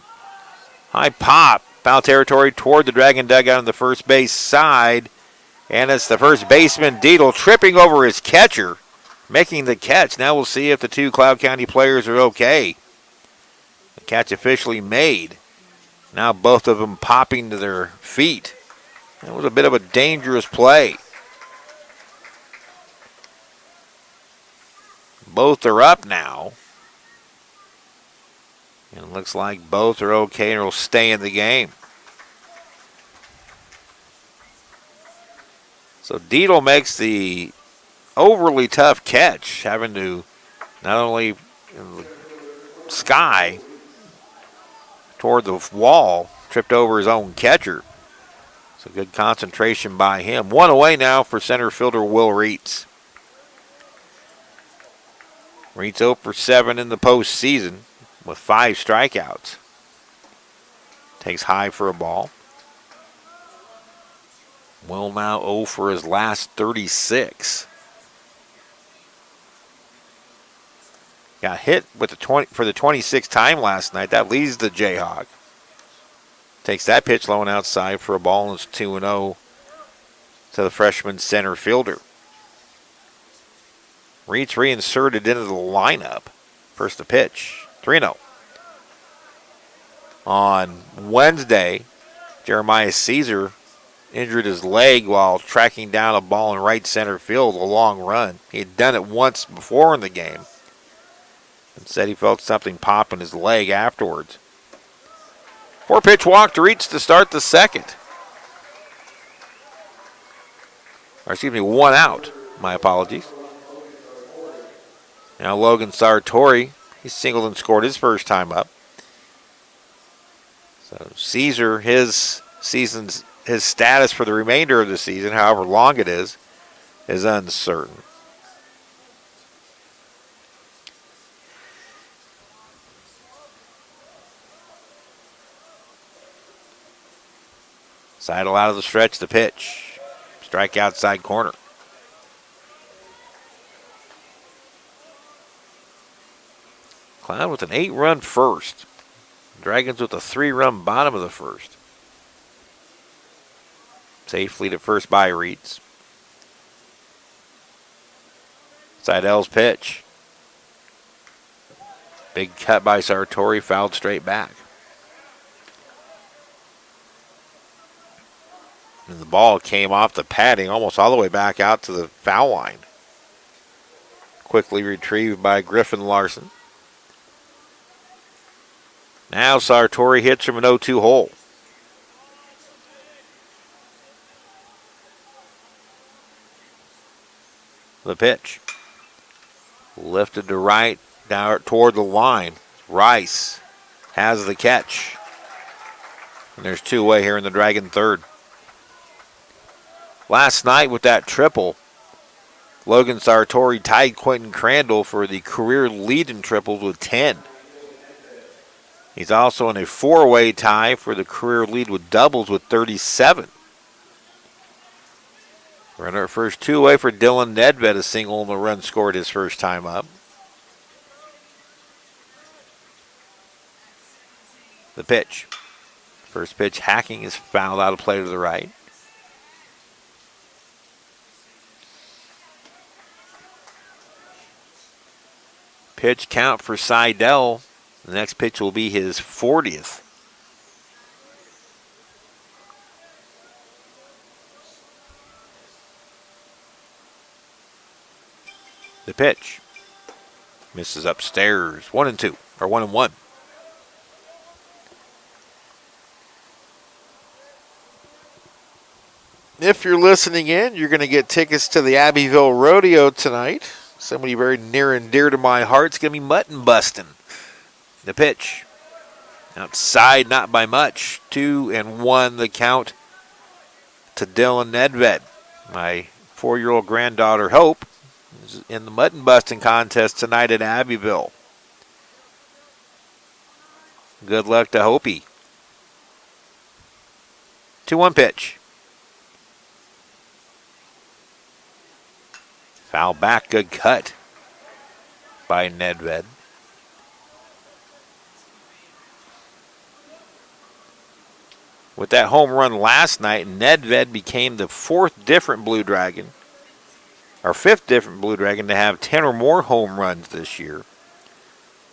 High pop, foul territory toward the Dragon dugout on the first base side. And it's the first baseman, Deedle, tripping over his catcher, making the catch. Now we'll see if the 2 Cloud County players are okay. The catch officially made. Now both of them popping to their feet. That was a bit of a dangerous play. Both are up now. And it looks like both are okay and will stay in the game. So Deedle makes the overly tough catch, having to not only in the sky toward the wall, tripped over his own catcher. So good concentration by him. One away now for center fielder Will Reitz. Reitz 0 for 7 in the postseason with 5 strikeouts. Takes high for a ball. Will now 0 for his last 36. Got hit with for the 26th time last night. That leads the Jayhawk. Takes that pitch low and outside for a ball, and it's 2-0 to the freshman center fielder. Reitz reinserted into the lineup. First the pitch, 3-0. On Wednesday, Jeremiah Caesar injured his leg while tracking down a ball in right center field, a long run. He had done it once before in the game and said he felt something pop in his leg afterwards. 4-pitch walk to Reitz to start the second. Or excuse me, 1 out. My apologies. Now Logan Sartori, he singled and scored his first time up. So Caesar, his status for the remainder of the season, however long it is uncertain. Seidel out of the stretch, the pitch. Strike outside corner. Cloud with an 8-run first. Dragons with a 3-run bottom of the first. Safely to first by Reitz. Seidel's pitch. Big cut by Sartori, fouled straight back. And the ball came off the padding almost all the way back out to the foul line. Quickly retrieved by Griffin Larson. Now Sartori hits from an 0-2 hole. The pitch. Lifted to right, down toward the line. Rice has the catch. And there's 2 away here in the Dragon third. Last night with that triple, Logan Sartori tied Quentin Crandall for the career lead in triples with 10. He's also in a 4-way tie for the career lead with doubles with 37. Runner at first, 2 away for Dylan Nedved, a single and a run scored his first time up. The pitch. First pitch hacking is fouled out of play to the right. Pitch count for Seidel. The next pitch will be his 40th. The pitch. Misses upstairs. 1-2, or 1-1. If you're listening in, you're going to get tickets to the Abbeville Rodeo tonight. Somebody very near and dear to my heart is going to be mutton busting. The pitch. Outside, not by much. 2-1 the count to Dylan Nedved. My 4-year-old granddaughter, Hope, is in the mutton busting contest tonight at Abbeville. Good luck to Hopi. 2-1 pitch. Foul back, good cut by Nedved. With that home run last night, Nedved became the 4th different Blue Dragon, or 5th different Blue Dragon to have 10 or more home runs this year.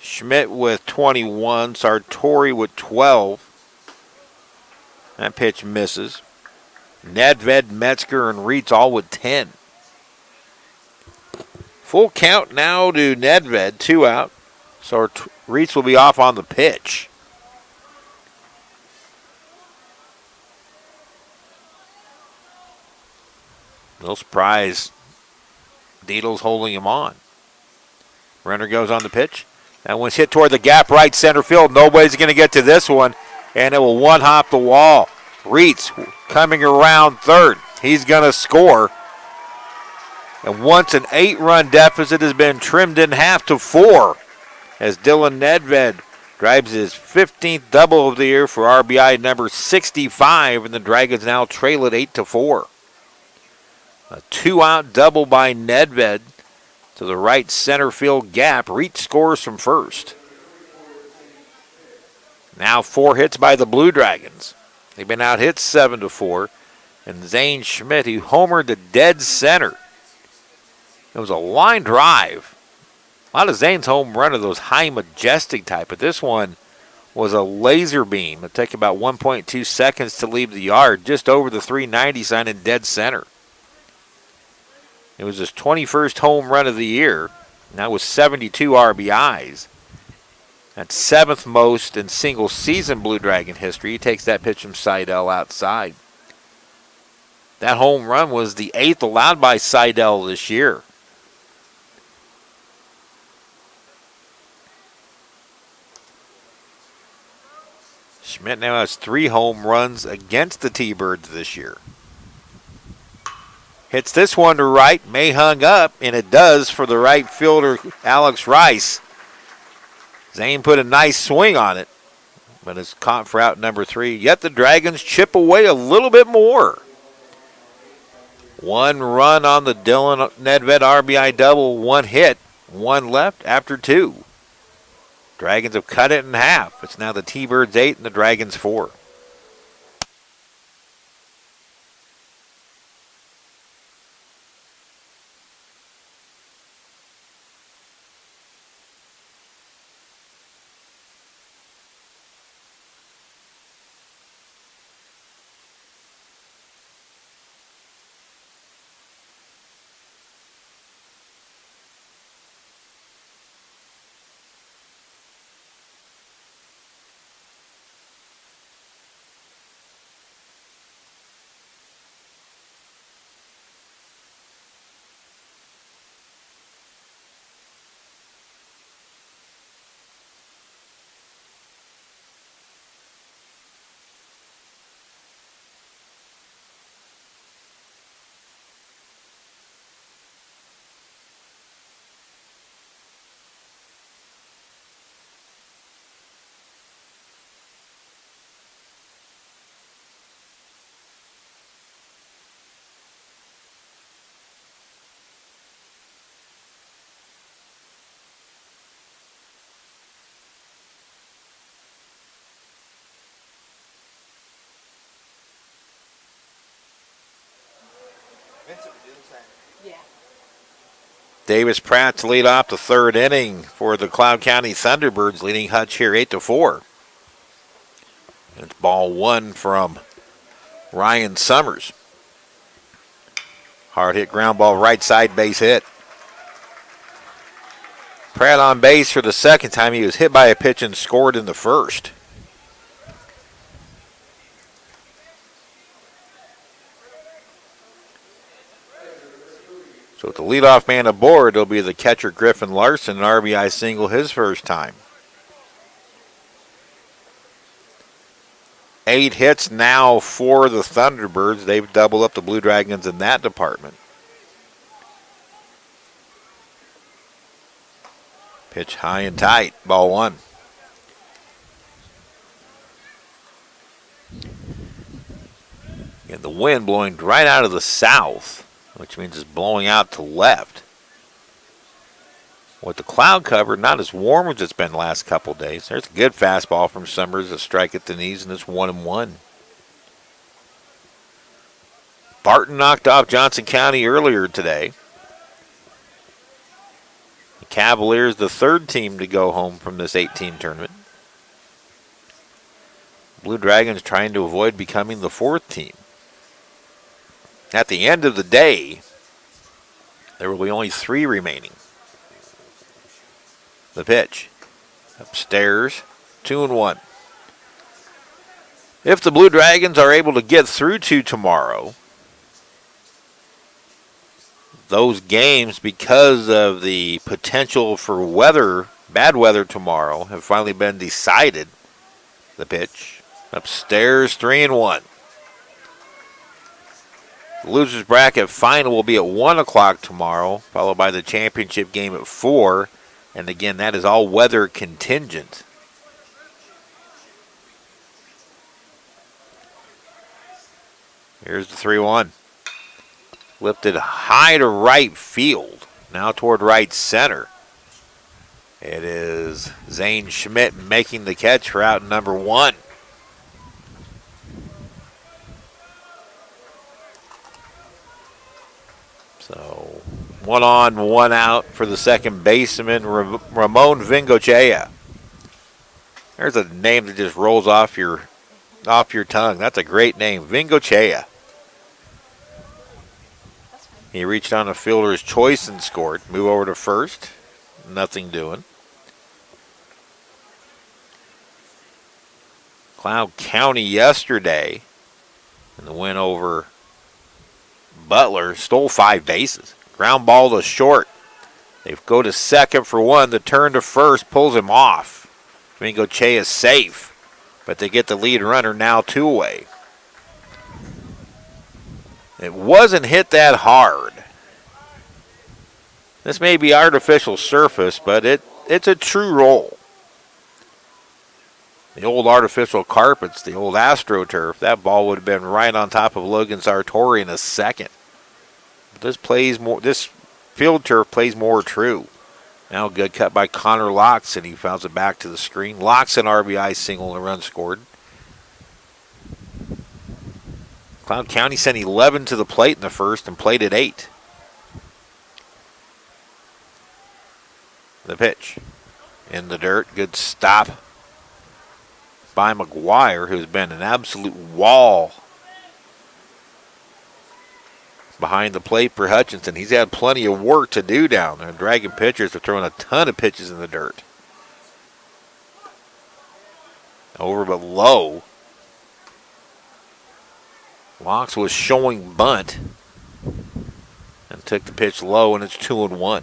Schmidt with 21, Sartori with 12. That pitch misses. Nedved, Metzger, and Reitz all with 10. Full count now to Nedved, 2 out. So Reitz will be off on the pitch. No surprise, Dietl's holding him on. Runner goes on the pitch. That one's hit toward the gap right center field. Nobody's going to get to this one, and it will one-hop the wall. Reitz coming around third. He's going to score. And once an 8-run deficit has been trimmed in half to 4 as Dylan Nedved drives his 15th double of the year for RBI number 65, and the Dragons now trail it 8-4. A 2-out double by Nedved to the right center field gap. Reitz scores from first. Now 4 hits by the Blue Dragons. They've been out hit 7-4. And Zane Schmidt, who homered to dead center. It was a line drive. A lot of Zane's home run are those high majestic type, but this one was a laser beam. It took about 1.2 seconds to leave the yard, just over the 390 sign in dead center. It was his 21st home run of the year. That was 72 RBIs. That's 7th most in single-season Blue Dragon history. He takes that pitch from Seidel outside. That home run was the 8th allowed by Seidel this year. Schmidt now has 3 home runs against the T-Birds this year. Hits this one to right, may hung up, and it does for the right fielder, Alex Rice. Zane put a nice swing on it, but it's caught for out number 3. Yet the Dragons chip away a little bit more. 1 run on the Dylan Nedved RBI double, 1 hit, 1 left after 2. Dragons have cut it in half. It's now the T-Birds 8 and the Dragons 4. Davis Pratt to lead off the 3rd inning for the Cloud County Thunderbirds, leading Hutch here 8-4. It's ball 1 from Ryan Summers. Hard hit ground ball, right side base hit. Pratt on base for the 2nd time. He was hit by a pitch and scored in the 1st. So with the leadoff man aboard, it'll be the catcher Griffin Larson, an RBI single his first time. 8 hits now for the Thunderbirds. They've doubled up the Blue Dragons in that department. Pitch high and tight, ball 1. And the wind blowing right out of the south, which means it's blowing out to left. With the cloud cover, not as warm as it's been the last couple days. There's a good fastball from Summers, a strike at the knees, and it's 1-1. Barton knocked off Johnson County earlier today. The Cavaliers, the 3rd team to go home from this 8-team tournament. Blue Dragons trying to avoid becoming the 4th team. At the end of the day, there will be only 3 remaining. The pitch. Upstairs, 2-1. If the Blue Dragons are able to get through to tomorrow, those games, because of the potential for weather, bad weather tomorrow, have finally been decided. The pitch. Upstairs, 3-1. The losers bracket final will be at 1 o'clock tomorrow, followed by the championship game at 4. And again, that is all weather contingent. Here's the 3-1. Lifted high to right field. Now toward right center. It is Zane Schmidt making the catch for out number 1. So 1 on, 1 out for the second baseman, Ramon Vingochea. There's a name that just rolls off your tongue. That's a great name, Vingochea. He reached on a fielder's choice and scored. Move over to first. Nothing doing. Cloud County yesterday in the win over Butler stole 5 bases. Ground ball to short. They go to second for 1. The turn to first pulls him off. Vingochea is safe, but they get the lead runner now 2 away. It wasn't hit that hard. This may be artificial surface, but it's a true roll. The old artificial carpets, the old AstroTurf, that ball would have been right on top of Logan Sartori in a second. But this field turf plays more true. Now good cut by Connor Locks, and he fouls it back to the screen. Locks an RBI single and a run scored. Cloud County sent 11 to the plate in the first and played at 8. The pitch in the dirt. Good stop by McGuire, who's been an absolute wall behind the plate for Hutchinson. He's had plenty of work to do down there. Dragon pitchers have thrown a ton of pitches in the dirt. Over but low. Locks was showing bunt and took the pitch low, and it's 2-1.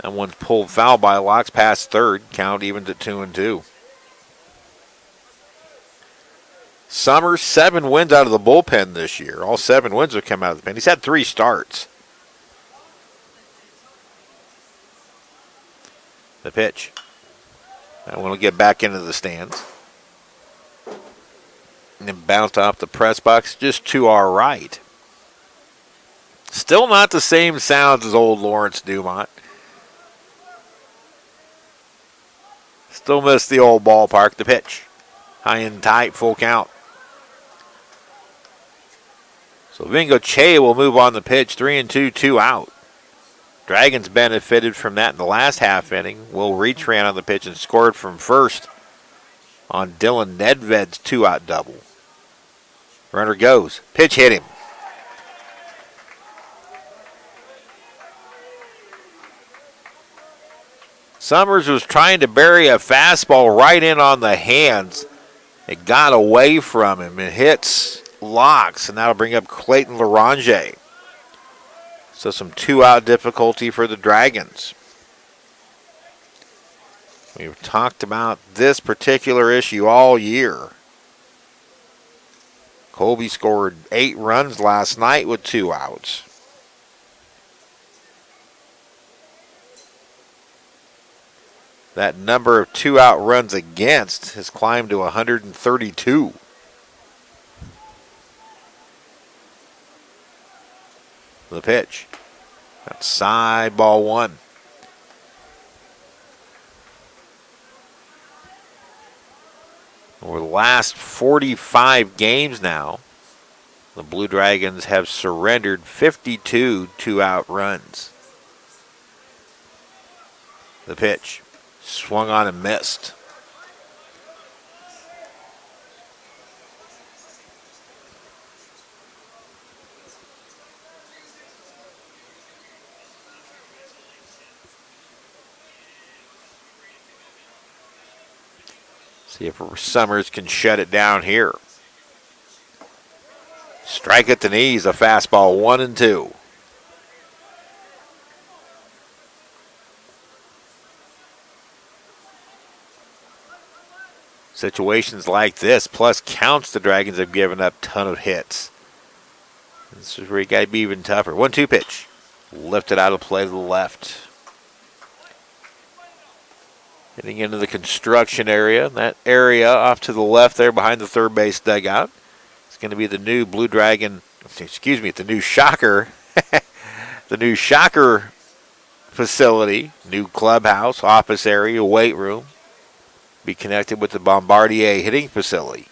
That one's pulled foul by Locks past third. Count evens at 2-2. Summers, 7 wins out of the bullpen this year. All 7 wins have come out of the pen. He's had 3 starts. The pitch. That one will get back into the stands. And then bounce off the press box just to our right. Still not the same sounds as old Lawrence Dumont. Still miss the old ballpark. The pitch. High and tight, full count. So Vingochea will move on the pitch. 3-2, 2 out. Dragons benefited from that in the last half inning. Will Reach ran on the pitch and scored from first on Dylan Nedved's 2-out double. Runner goes. Pitch hit him. Summers was trying to bury a fastball right in on the hands. It got away from him. It hits Locks, and that'll bring up Clayton Larange. So some 2-out difficulty for the Dragons. We've talked about this particular issue all year. Colby scored 8 runs last night with 2 outs. That number of 2-out runs against has climbed to 132. The pitch. Outside, ball 1. Over the last 45 games now, the Blue Dragons have surrendered 52 2-out runs. The pitch. Swung on and missed. See if Summers can shut it down here. Strike at the knees, a fastball, 1-2. situations like this, plus counts, the Dragons have given up a ton of hits. This is where you got to be even tougher. 1-2 pitch. Lifted out of play to the left. Getting into the construction area. That area off to the left there behind the third base dugout. It's going to be the new Blue Dragon, the new Shocker. The new Shocker facility, new clubhouse, office area, weight room. Be connected with the Bombardier hitting facility.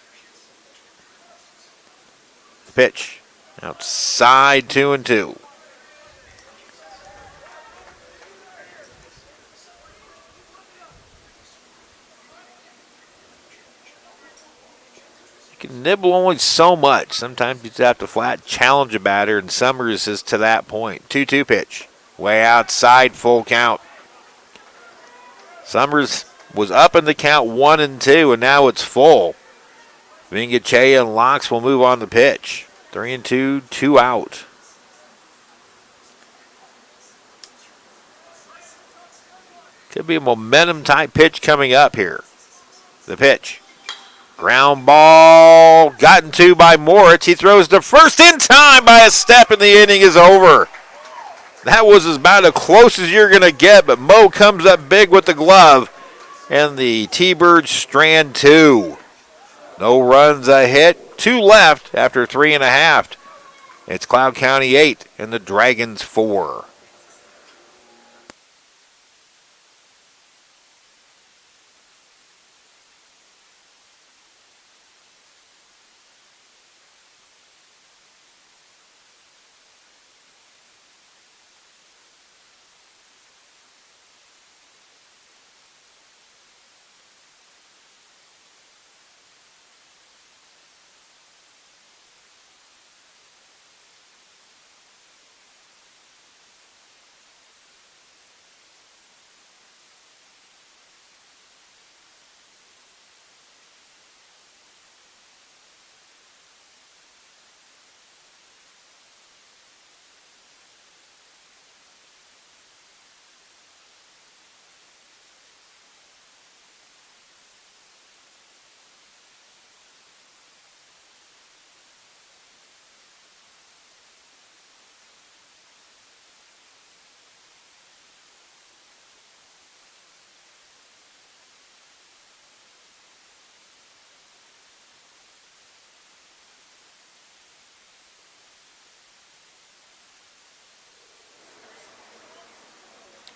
The pitch. Outside 2-2. You can nibble only so much. Sometimes you just have to flat challenge a batter, and Summers is to that point. 2-2 pitch. Way outside, full count. Summers was up in the count 1-2, and now it's full. Vingachea and Locks will move on the pitch. 3-2, 2 out. Could be a momentum-type pitch coming up here. The pitch. Ground ball gotten to by Moritz. He throws the first in time by a step, and the inning is over. That was about as close as you're going to get, but Mo comes up big with the glove, and the T-Birds strand 2. No runs, a hit, 2 left after 3.5. It's Cloud County 8 and the Dragons 4.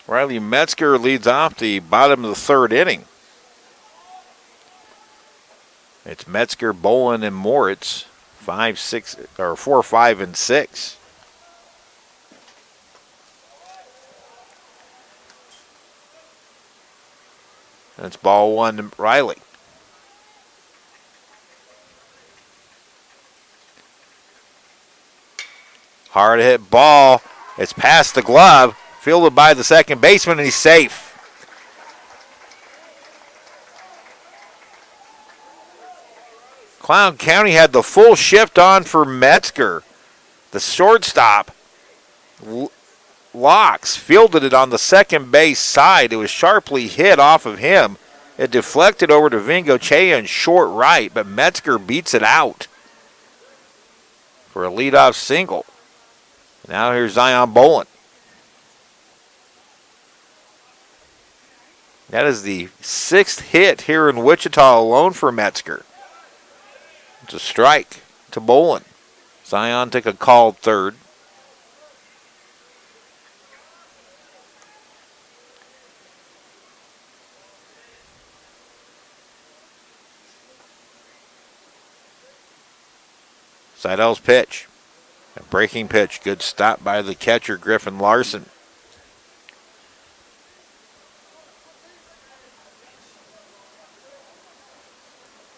Riley Metzger leads off the bottom of the third inning. It's Metzger, Bolin, and Moritz, 4, 5, and 6. That's ball 1 to Riley. Hard hit ball. It's past the glove. Fielded by the second baseman, and he's safe. Cloud County had the full shift on for Metzger. The shortstop, Locks, fielded it on the second base side. It was sharply hit off of him. It deflected over to Vingachea in short right, but Metzger beats it out for a leadoff single. Now here's Zion Bolin. That is the 6th hit here in Wichita alone for Metzger. It's a strike to Bolin. Zion took a called third. Seidel's pitch. A breaking pitch. Good stop by the catcher, Griffin Larson.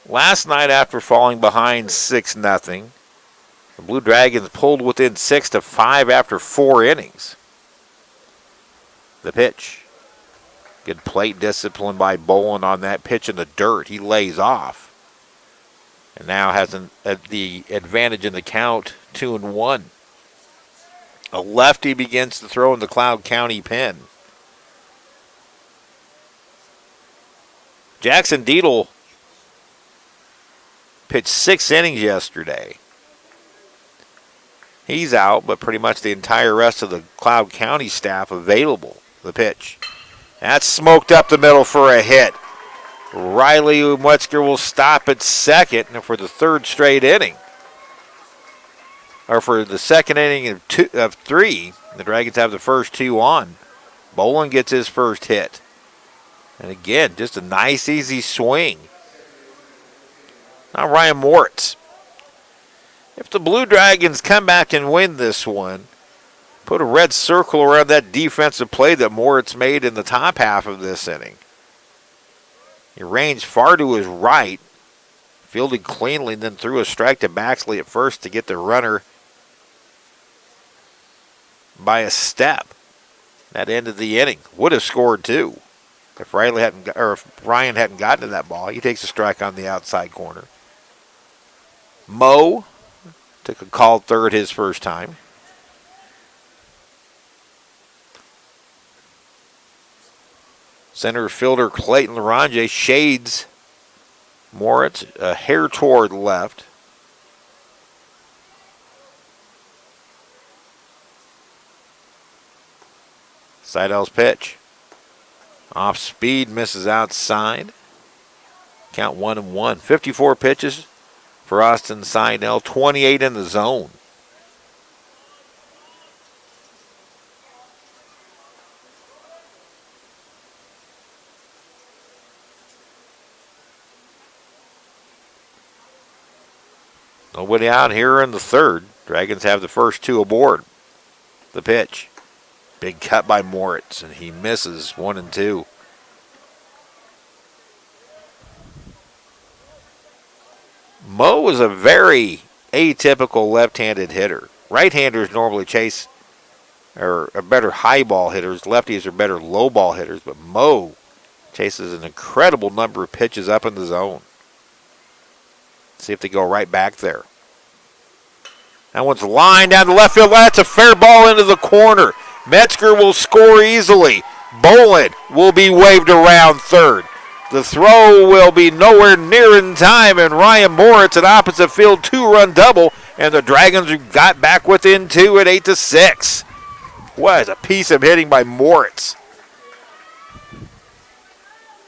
Last night, after falling behind 6-0, the Blue Dragons pulled within 6-5 after 4 innings. The pitch. Good plate discipline by Bolin on that pitch in the dirt. He lays off. And now has the advantage in the count, 2-1. A lefty begins to throw in the Cloud County pen. Jackson Deedle pitched 6 innings yesterday. He's out, but pretty much the entire rest of the Cloud County staff available. The pitch. That's smoked up the middle for a hit. Riley Metzger will stop at second for the third straight inning. Or for the second inning of 3. The Dragons have the first 2 on. Bolin gets his first hit. And again, just a nice, easy swing. Now Ryan Moritz. If the Blue Dragons come back and win this one, put a red circle around that defensive play that Moritz made in the top half of this inning. He ranged far to his right, fielded cleanly, then threw a strike to Baxley at first to get the runner by a step. That ended the inning. Would have scored 2 if Ryan hadn't gotten to that ball. He takes a strike on the outside corner. Moe took a called third his first time. Center fielder Clayton Larange shades Moritz a hair toward left. Seidel's pitch. Off speed, misses outside. Count 1-1. 54 pitches for Austin Seidel, 28 in the zone. Nobody out here in the third. Dragons have the first 2 aboard. The pitch. Big cut by Moritz, and he misses 1-2. Moe is a very atypical left-handed hitter. Right-handers normally chase are better high ball hitters. Lefties are better low ball hitters, but Moe chases an incredible number of pitches up in the zone. See if they go right back there. That one's lined down the left field. That's a fair ball into the corner. Metzger will score easily. Bolin will be waved around third. The throw will be nowhere near in time, and Ryan Moritz at opposite field 2-run double, and the Dragons got back within 2 at 8-6. What a piece of hitting by Moritz.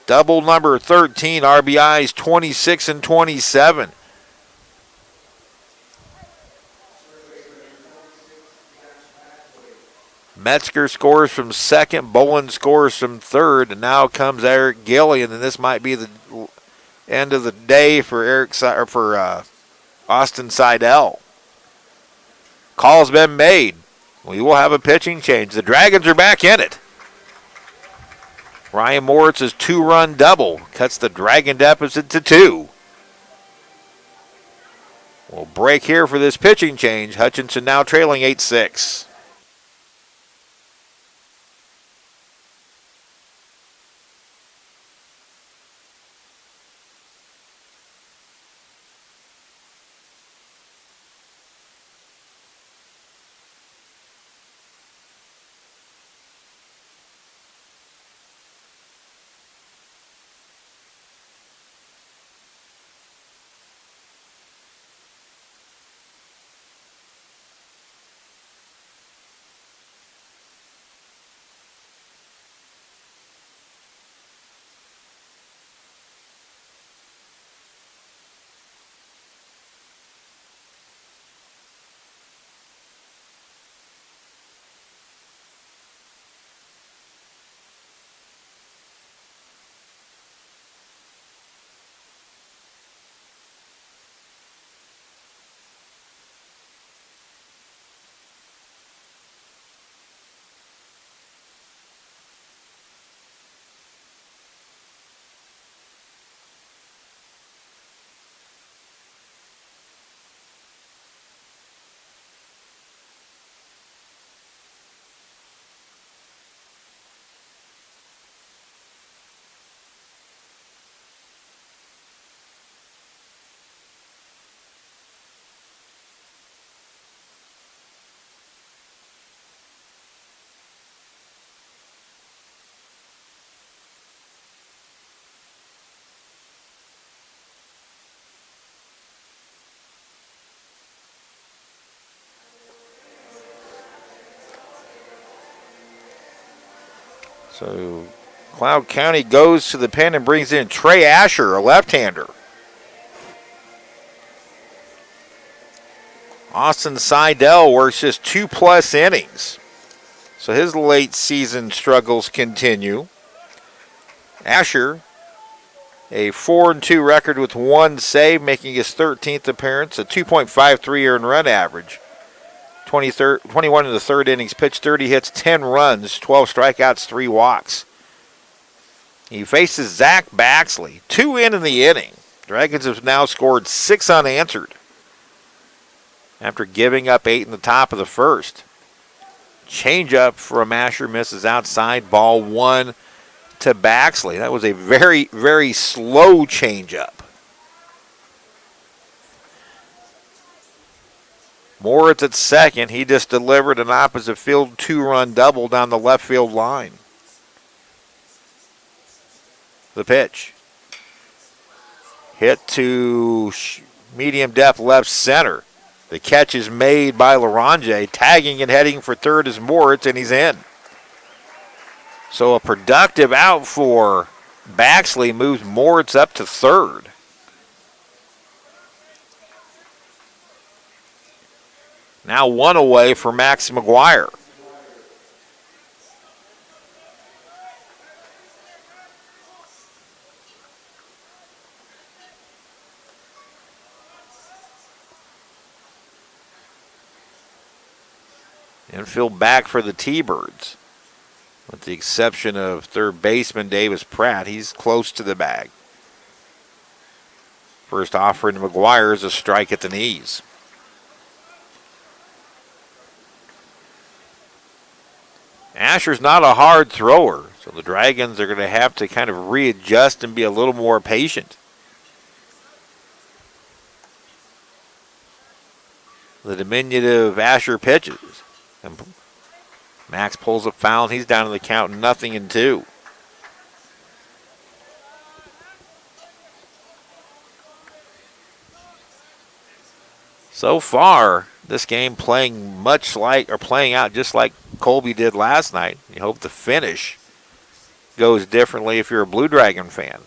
Double number 13, RBIs 26 and 27. Metzger scores from second, Bolin scores from third, and now comes Eric Gillian, and this might be the end of the day for Austin Seidel. Call's been made. We will have a pitching change. The Dragons are back in it. Ryan Moritz's 2-run double cuts the Dragon deficit to 2. We'll break here for this pitching change. Hutchinson now trailing 8-6. So Cloud County goes to the pen and brings in Trey Asher, a left-hander. Austin Seidel works just 2+ innings. So his late season struggles continue. Asher, a 4-2 record with 1 save, making his 13th appearance, a 2.53 earned run average. 21 in the third innings, pitched 30 hits, 10 runs, 12 strikeouts, 3 walks. He faces Zach Baxley, 2 in the inning. Dragons have now scored 6 unanswered after giving up 8 in the top of the first. Changeup from Asher misses outside, ball 1 to Baxley. That was a very, very slow changeup. Moritz at second. He just delivered an opposite field 2-run double down the left field line. The pitch. Hit to medium depth left center. The catch is made by Larange. Tagging and heading for third is Moritz, and he's in. So a productive out for Baxley moves Moritz up to third. Now 1 away for Max McGuire. Infield back for the T-Birds. With the exception of third baseman Davis Pratt, he's close to the bag. First offering to McGuire is a strike at the knees. Asher's not a hard thrower, so the Dragons are going to have to kind of readjust and be a little more patient. The diminutive Asher pitches. And Max pulls a foul, and he's down to the count 0-2. So far, this game playing out just like Colby did last night. You hope the finish goes differently if you're a Blue Dragon fan.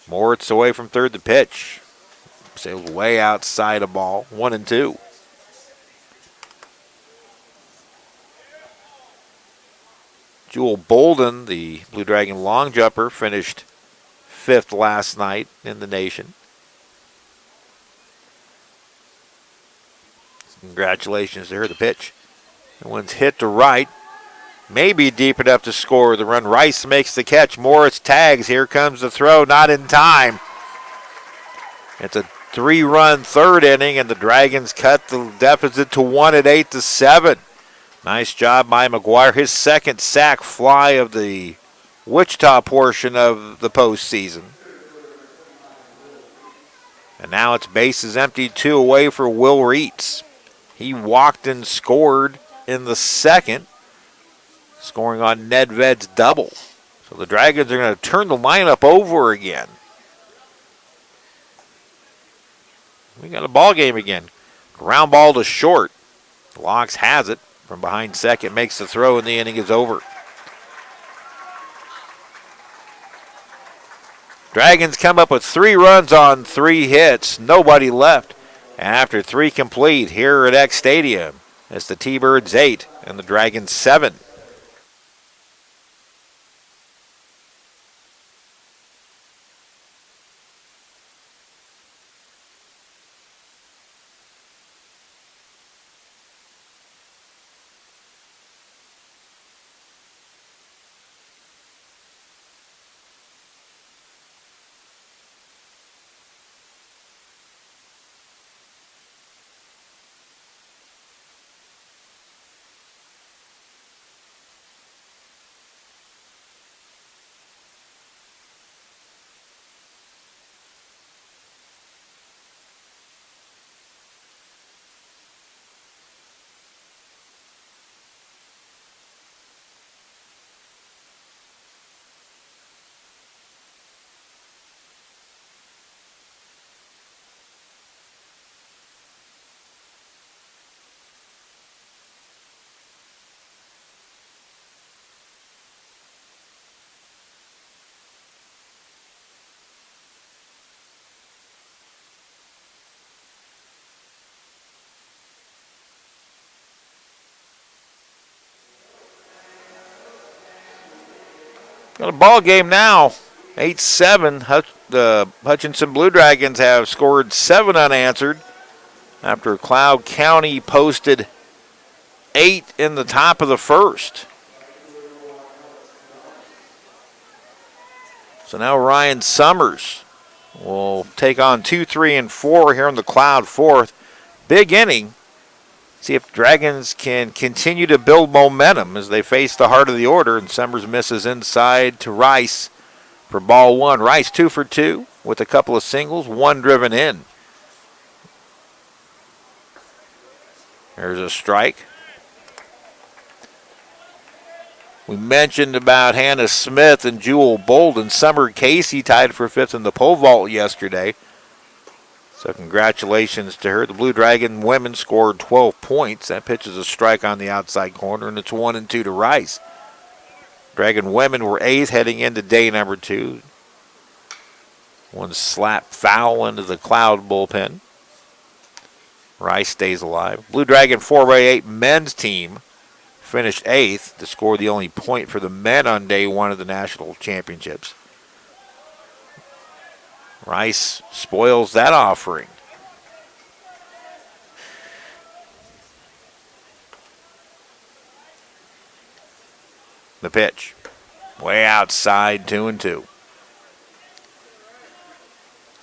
Moritz away from third to pitch. Sails way outside a ball, 1-2. Jewel Bolden, the Blue Dragon long jumper, finished 5th last night in the nation. Congratulations there, the pitch. The one's hit to right. Maybe deep enough to score the run. Rice makes the catch. Moritz tags. Here comes the throw. Not in time. It's a 3-run third inning, and the Dragons cut the deficit to 1 at 8-7. Nice job by McGuire. His second sack fly of the Wichita portion of the postseason. And now it's bases empty, 2 away for Will Reitz. He walked and scored in the second, scoring on Nedved's double. So the Dragons are going to turn the lineup over again. We got a ball game again. Ground ball to short. Locks has it from behind second, makes the throw, and the inning is over. Dragons come up with 3 runs on 3 hits. Nobody left. And after 3 complete here at Eck Stadium, it's the T-Birds 8 and the Dragons 7. Got a ball game now. 8-7. The Hutchinson Blue Dragons have scored 7 unanswered after Cloud County posted 8 in the top of the first. So now Ryan Summers will take on 2, 3, and 4 here in the Cloud fourth. Big inning. See if Dragons can continue to build momentum as they face the heart of the order. And Summers misses inside to Rice for ball one. Rice 2 for 2 with a couple of singles, 1 driven in. There's a strike. We mentioned about Hannah Smith and Jewel Bolden. Summer Casey tied for 5th in the pole vault yesterday. So congratulations to her. The Blue Dragon women scored 12 points. That pitch is a strike on the outside corner, and it's 1-2 to Rice. Dragon women were A's heading into day number 2. One slap foul into the Cloud bullpen. Rice stays alive. Blue Dragon 4x8 men's team finished 8th to score the only point for the men on day 1 of the national championships. Rice spoils that offering. The pitch. Way outside, 2-2.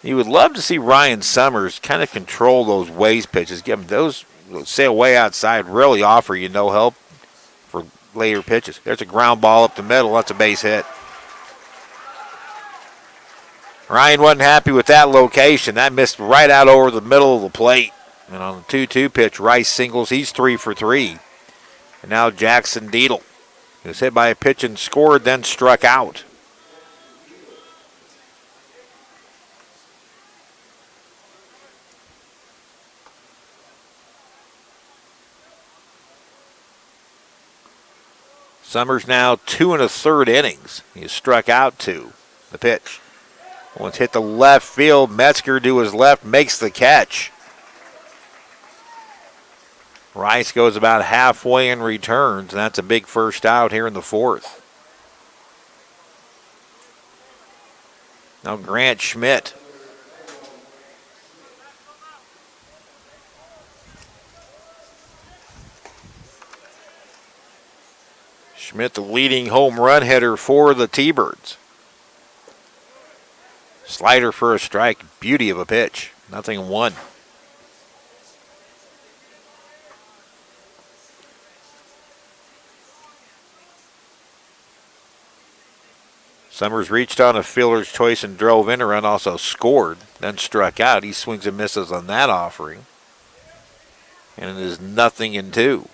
You would love to see Ryan Summers kind of control those ways pitches. Give him those, say, way outside, really offer you no help for later pitches. There's a ground ball up the middle. That's a base hit. Ryan wasn't happy with that location. That missed right out over the middle of the plate. And on the 2-2 pitch, Rice singles. He's 3 for 3. And now Jackson Deedle. He was hit by a pitch and scored, then struck out. Summers now 2 1/3 innings. He has struck out 2. The pitch. Once hit the left field, Metzger to his left makes the catch. Rice goes about halfway and returns, and that's a big first out here in the fourth. Now Grant Schmidt. Schmidt, the leading home run hitter for the T-Birds. Slider for a strike. Beauty of a pitch. 0-1. Summers reached on a fielder's choice and drove in a run, also scored, then struck out. He swings and misses on that offering. And it is 0-2.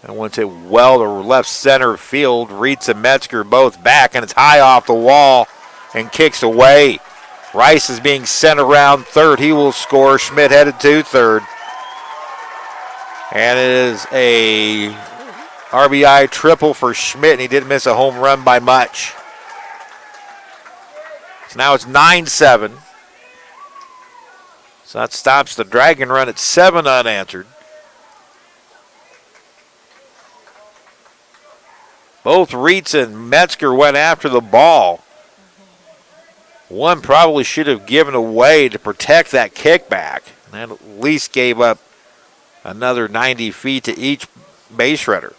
And once it well to left center field, Reitz and Metzger both back, and it's high off the wall and kicks away. Rice is being sent around third. He will score. Schmidt headed to third. And it is a RBI triple for Schmidt, and he didn't miss a home run by much. So now it's 9-7. So that stops the Dragon run at 7 unanswered. Both Reitz and Metzger went after the ball. One probably should have given away to protect that kickback. That at least gave up another 90 feet to each base runner.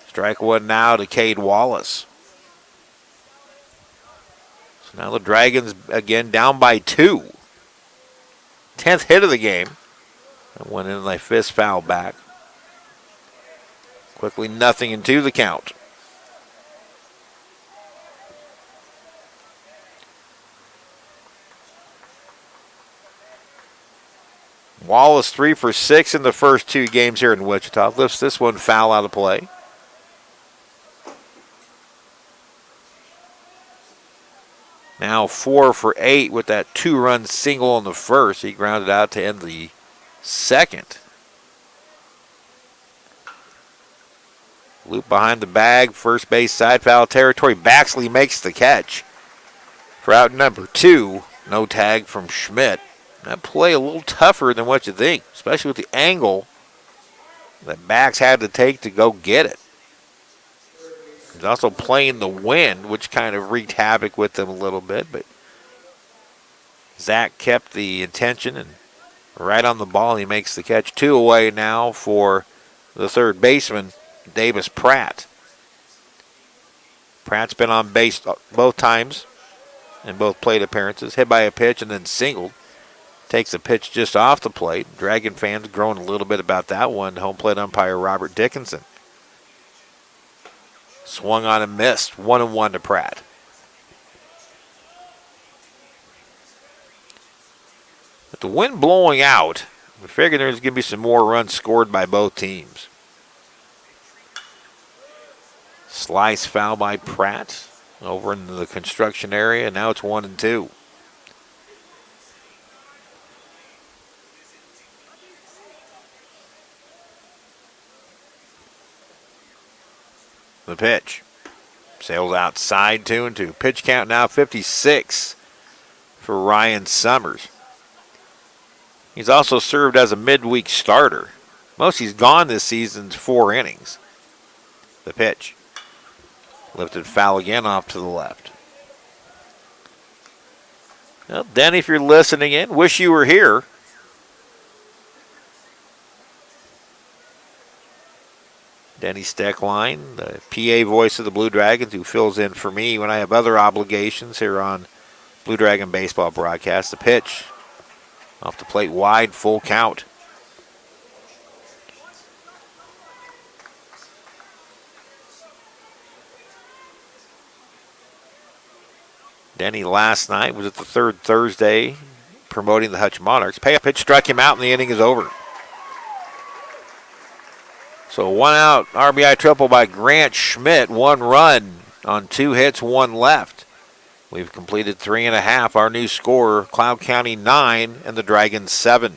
Strike one now to Cade Wallace. So now the Dragons again down by 2. 10th hit of the game. And went in and they fist foul back. Quickly 0-2 the count. Wallace 3 for 6 in the first 2 games here in Wichita. Lifts this one foul out of play. Now 4 for 8 with that 2-run single in the first. He grounded out to end the second. Loop behind the bag, first base side foul territory. Baxley makes the catch for out number 2. No tag from Schmidt. That play a little tougher than what you think, especially with the angle that backs had to take to go get it. He's also playing the wind, which kind of wreaked havoc with them a little bit, but Zach kept the attention and right on the ball. He makes the catch. 2 away now for the third baseman, Davis Pratt. Pratt's been on base both times in both plate appearances. Hit by a pitch and then singled. Takes a pitch just off the plate. Dragon fans growing a little bit about that one. Home plate umpire Robert Dickinson. Swung on and missed. 1-1 to Pratt. With the wind blowing out, we figured there's going to be some more runs scored by both teams. Slice foul by Pratt over in the construction area. Now it's 1-2. The pitch. Sails outside, 2-2. Pitch count now 56 for Ryan Summers. He's also served as a midweek starter. Most he's gone this season's 4 innings. The pitch. Lifted foul again off to the left. Well, Denny, if you're listening in, wish you were here. Denny Steckline, the PA voice of the Blue Dragons, who fills in for me when I have other obligations here on Blue Dragon Baseball broadcast. The pitch off the plate wide, full count. Denny last night was at the third Thursday promoting the Hutch Monarchs. Payoff pitch struck him out and the inning is over. So 1 out, RBI triple by Grant Schmidt. 1 run on 2 hits, 1 left. We've completed 3.5. Our new score, Cloud County 9 and the Dragons 7.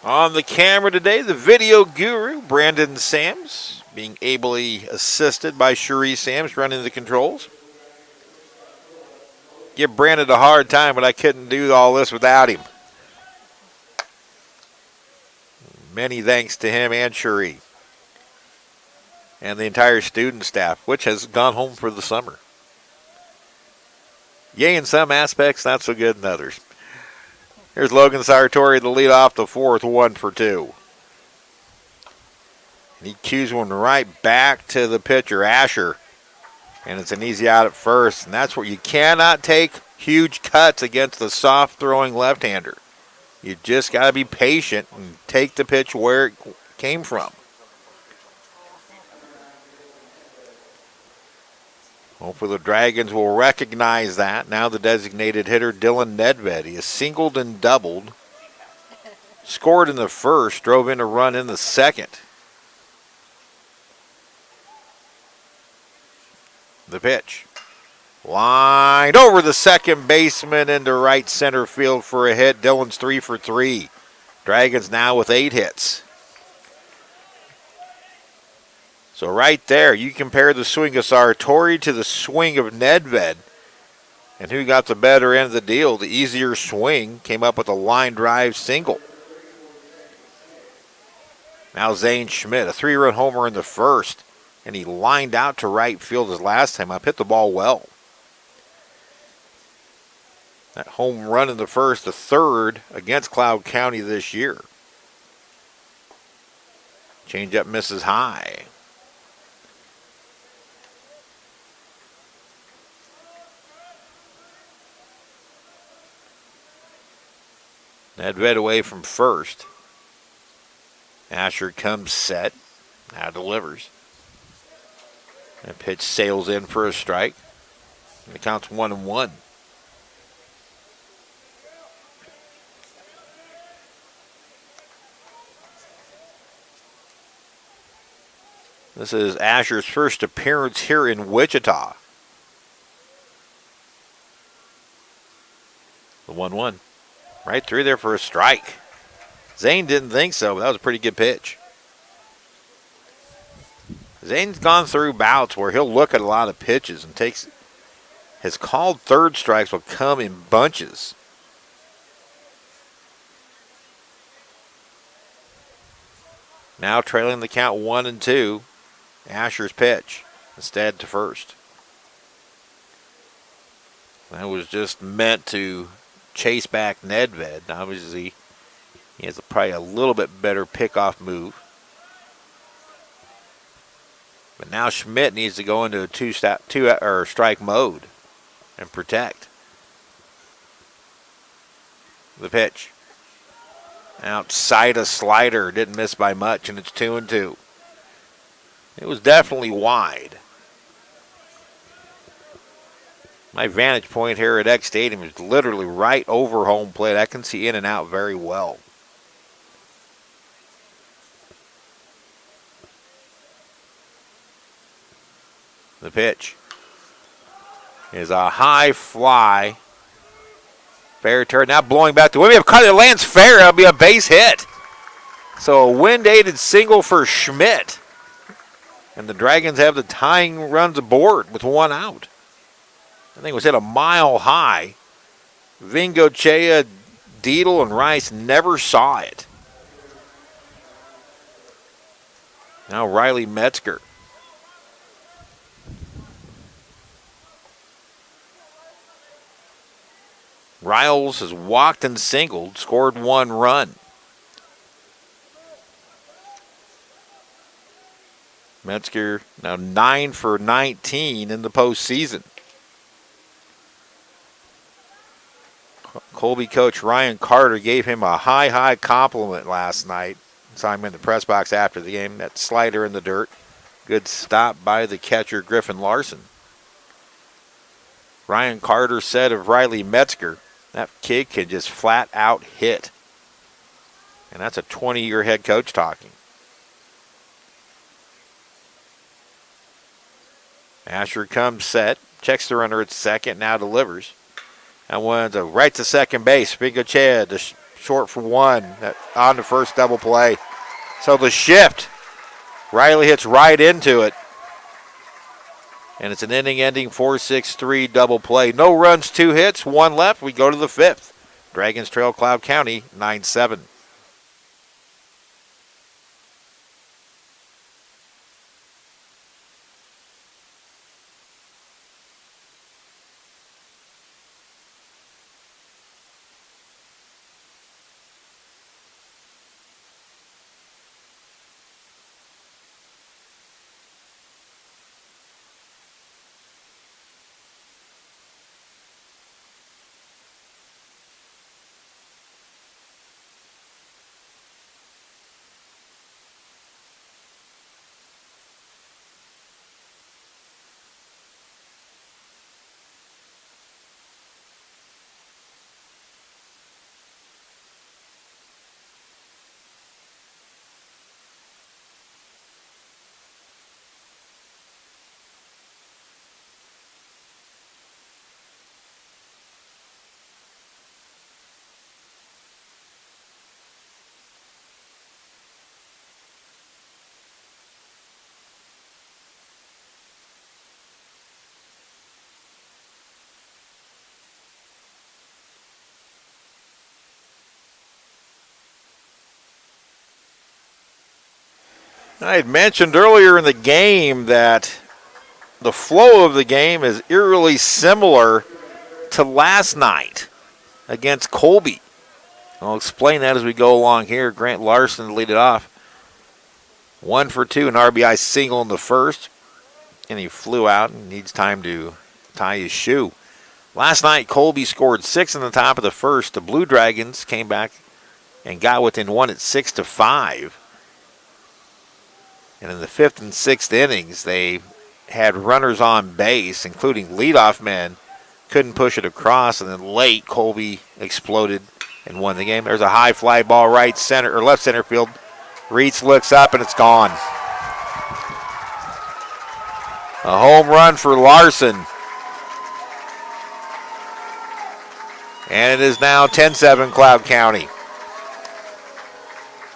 On the camera today, the video guru, Brandon Sams, being ably assisted by Cherie Sams running the controls. Give Brandon a hard time, but I couldn't do all this without him. Many thanks to him and Cherie. And the entire student staff, which has gone home for the summer. Yay in some aspects, not so good in others. Here's Logan Sartori to lead off the 4th, 1 for 2. And he cues one right back to the pitcher, Asher. And it's an easy out at first. And that's where you cannot take huge cuts against the soft-throwing left-hander. You just got to be patient and take the pitch where it came from. Hopefully the Dragons will recognize that. Now the designated hitter, Dylan Nedved. He has singled and doubled. Scored in the first, drove in a run in the second. The pitch. Lined over the second baseman into right center field for a hit. Dylan's 3 for 3. Dragons now with 8 hits. So right there, you compare the swing of Sartori to the swing of Nedved. And who got the better end of the deal? The easier swing came up with a line drive single. Now Zane Schmidt, a 3-run homer in the first. And he lined out to right field his last time up, hit the ball well. That home run in the first, the third against Cloud County this year. Changeup misses high. Nedved away from first. Asher comes set. Now delivers. And pitch sails in for a strike. And the count's 1-1. This is Asher's first appearance here in Wichita. The 1-1. Right through there for a strike. Zane didn't think so, but that was a pretty good pitch. Zane's gone through bouts where he'll look at a lot of pitches and his called third strikes will come in bunches. Now trailing the count 1-2. Asher's pitch instead to first. That was just meant to chase back Nedved. Obviously, he has probably a little bit better pickoff move. But now Schmidt needs to go into a two-strike mode and protect. The pitch. Outside a slider, didn't miss by much, and it's 2-2. It was definitely wide. My vantage point here at Eck Stadium is literally right over home plate. I can see in and out very well. The pitch is a high fly. Fair turn, now blowing back to Wimby. It lands fair, it'll be a base hit. So a wind-aided single for Schmidt. And the Dragons have the tying runs aboard with 1 out. I think it was hit a mile high. Vingochea, Deedle, and Rice never saw it. Now Riley Metzger. Riles has walked and singled, scored 1 run. Metzger now 9 for 19 in the postseason. Colby coach Ryan Carter gave him a high compliment last night. Saw him in the press box after the game. That slider in the dirt. Good stop by the catcher Griffin Larson. Ryan Carter said of Riley Metzger, that kid can just flat out hit. And that's a 20-year head coach talking. Asher comes set, checks the runner at second, now delivers. And one to right to second base. Vingochea to short for 1 on the first double play. So the shift, Riley hits right into it. And it's an inning-ending 4-6-3 double play. No runs, 2 hits, 1 left. We go to the 5th. Dragons trail Cloud County 9-7. I had mentioned earlier in the game that the flow of the game is eerily similar to last night against Colby. I'll explain that as we go along here. Grant Larson to lead it off. 1 for 2, an RBI single in the first. And he flew out and needs time to tie his shoe. Last night, Colby scored 6 in the top of the first. The Blue Dragons came back and got within 1 at 6-5. And in the 5th and 6th innings, they had runners on base, including leadoff men. Couldn't push it across, and then late, Colby exploded and won the game. There's a high fly ball right center or left center field. Reitz looks up and it's gone. A home run for Larson. And it is now 10-7 Cloud County.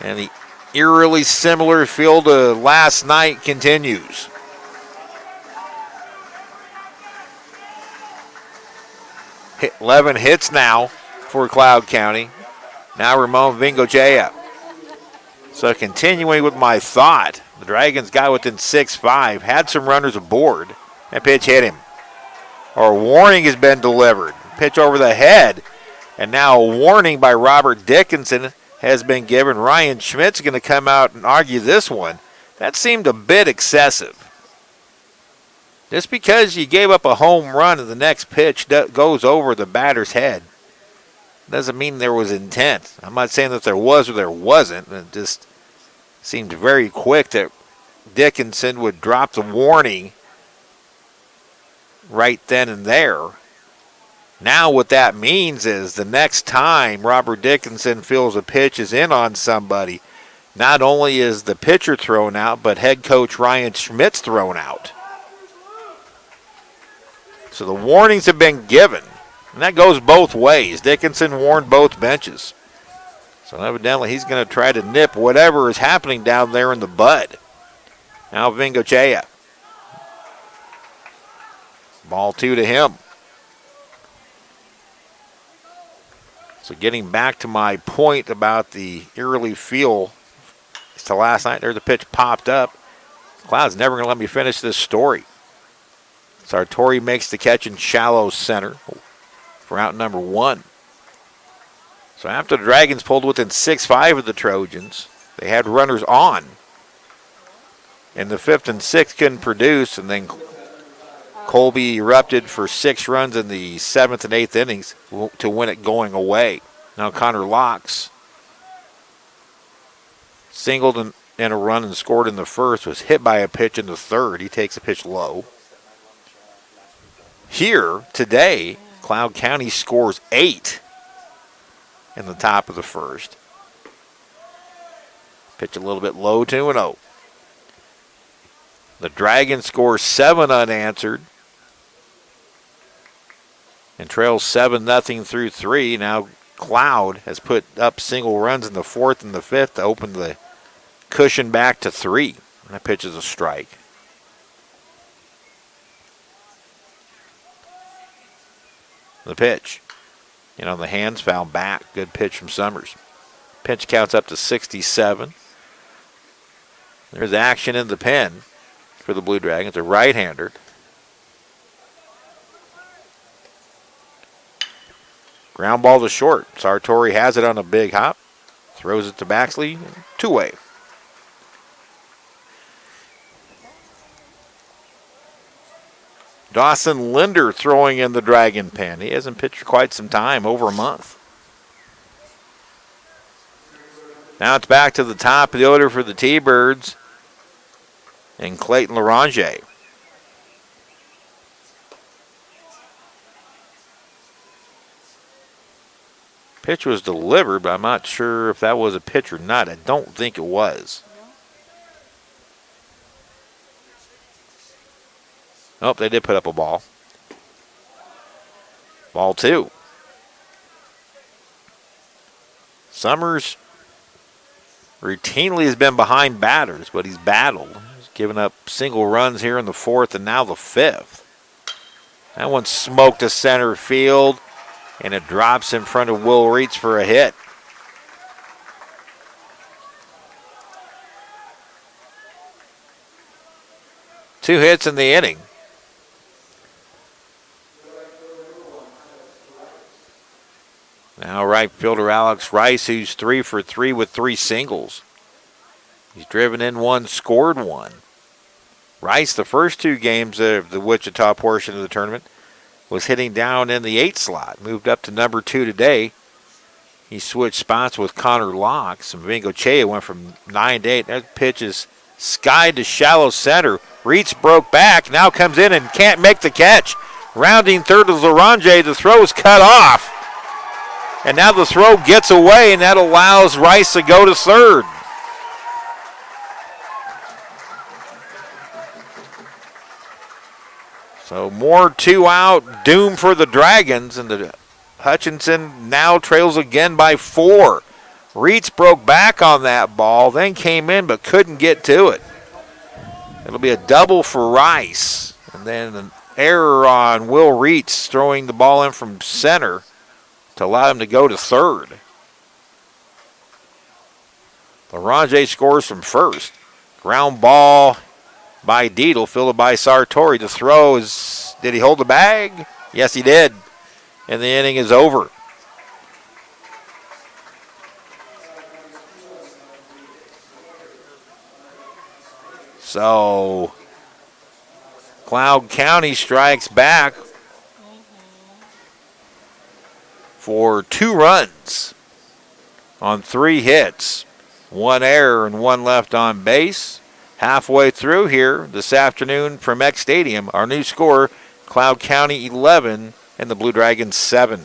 And the eerily similar feel to last night continues. Hit 11 hits now for Cloud County. Now Ramon Vingochea. So continuing with my thought, the Dragons got within 6-5, had some runners aboard. That pitch hit him. Or a warning has been delivered. Pitch over the head. And now a warning by Robert Dickinson has been given. Ryan Schmidt's going to come out and argue this one. That seemed a bit excessive. Just because you gave up a home run and the next pitch goes over the batter's head doesn't mean there was intent. I'm not saying that there was or there wasn't. It just seemed very quick that Dickinson would drop the warning right then and there. Now what that means is the next time Robert Dickinson feels a pitch is in on somebody, not only is the pitcher thrown out, but head coach Ryan Schmidt's thrown out. So the warnings have been given, and that goes both ways. Dickinson warned both benches. So evidently he's going to try to nip whatever is happening down there in the bud. Now Vingochea. Ball 2 to him. So getting back to my point about the eerily feel to last night, there's a pitch popped up. Cloud's never going to let me finish this story. Sartori makes the catch in shallow center for out number 1. So after the Dragons pulled within 6-5 of the Trojans, they had runners on. In the 5th and 6th couldn't produce, and then Colby erupted for 6 runs in the 7th and 8th innings to win it going away. Now Connor Locks singled in a run and scored in the first, was hit by a pitch in the third. He takes a pitch low. Here, today, Cloud County scores 8 in the top of the first. Pitch a little bit low, 2-0. The Dragons score 7 unanswered and trails 7-0 through 3. Now Cloud has put up single runs in the 4th and the 5th to open the cushion back to 3. And that pitch is a strike. The pitch. The hands foul back. Good pitch from Summers. Pitch counts up to 67. There's action in the pen for the Blue Dragons. A right-hander. Ground ball to short. Sartori has it on a big hop. Throws it to Baxley. 2-way. Dawson Linder throwing in the Dragon pen. He hasn't pitched for quite some time, over a month. Now it's back to the top of the order for the T-Birds and Clayton Larange. Pitch was delivered, but I'm not sure if that was a pitch or not. I don't think it was. Oh, they did put up a ball. Ball 2. Summers routinely has been behind batters, but he's battled. He's given up single runs here in the 4th and now the 5th. That one smoked to center field, and it drops in front of Will Reitz for a hit. 2 hits in the inning. Now right fielder Alex Rice, who's 3 for 3 with 3 singles. He's driven in 1, scored 1. Rice, the first 2 games of the Wichita portion of the tournament, was hitting down in the 8 slot. Moved up to number 2 today. He switched spots with Connor Locke. Vingochea went from 9 to 8. That pitch is skied to shallow center. Reitz broke back, now comes in and can't make the catch. Rounding third is Larange. The throw is cut off. And now the throw gets away, and that allows Rice to go to third. So more 2 out, doom for the Dragons, and the Hutchinson now trails again by 4. Reitz broke back on that ball, then came in but couldn't get to it. It'll be a double for Rice, and then an error on Will Reitz throwing the ball in from center to allow him to go to third. Larange scores from first. Ground ball by Deedle, fielded by Sartori. The throw is, did he hold the bag? Yes, he did. And the inning is over. So, Cloud County strikes back for 2 runs on 3 hits. 1 error and 1 left on base. Halfway through here this afternoon from Eck Stadium, our new score, Cloud County 11 and the Blue Dragons 7.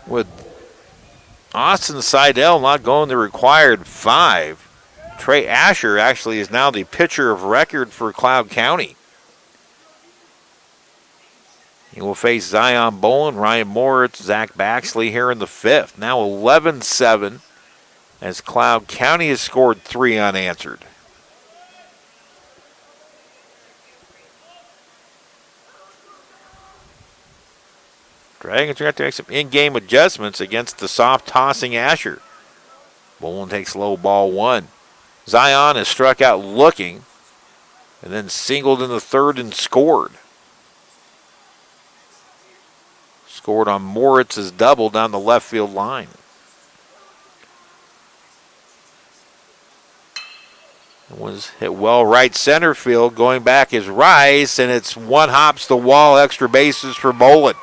With Austin Seidel not going the required 5, Trey Asher actually is now the pitcher of record for Cloud County. He will face Zion Bolin, Ryan Moritz, Zach Baxley here in the 5th. Now 11-7 as Cloud County has scored 3 unanswered. Dragons are going to have to make some in-game adjustments against the soft-tossing Asher. Bolin takes low ball 1. Zion is struck out looking and then singled in the 3rd and scored. Scored on Moritz's double down the left field line. It was hit well right center field. Going back is Rice, and it's 1 hops the wall, extra bases for Bolin.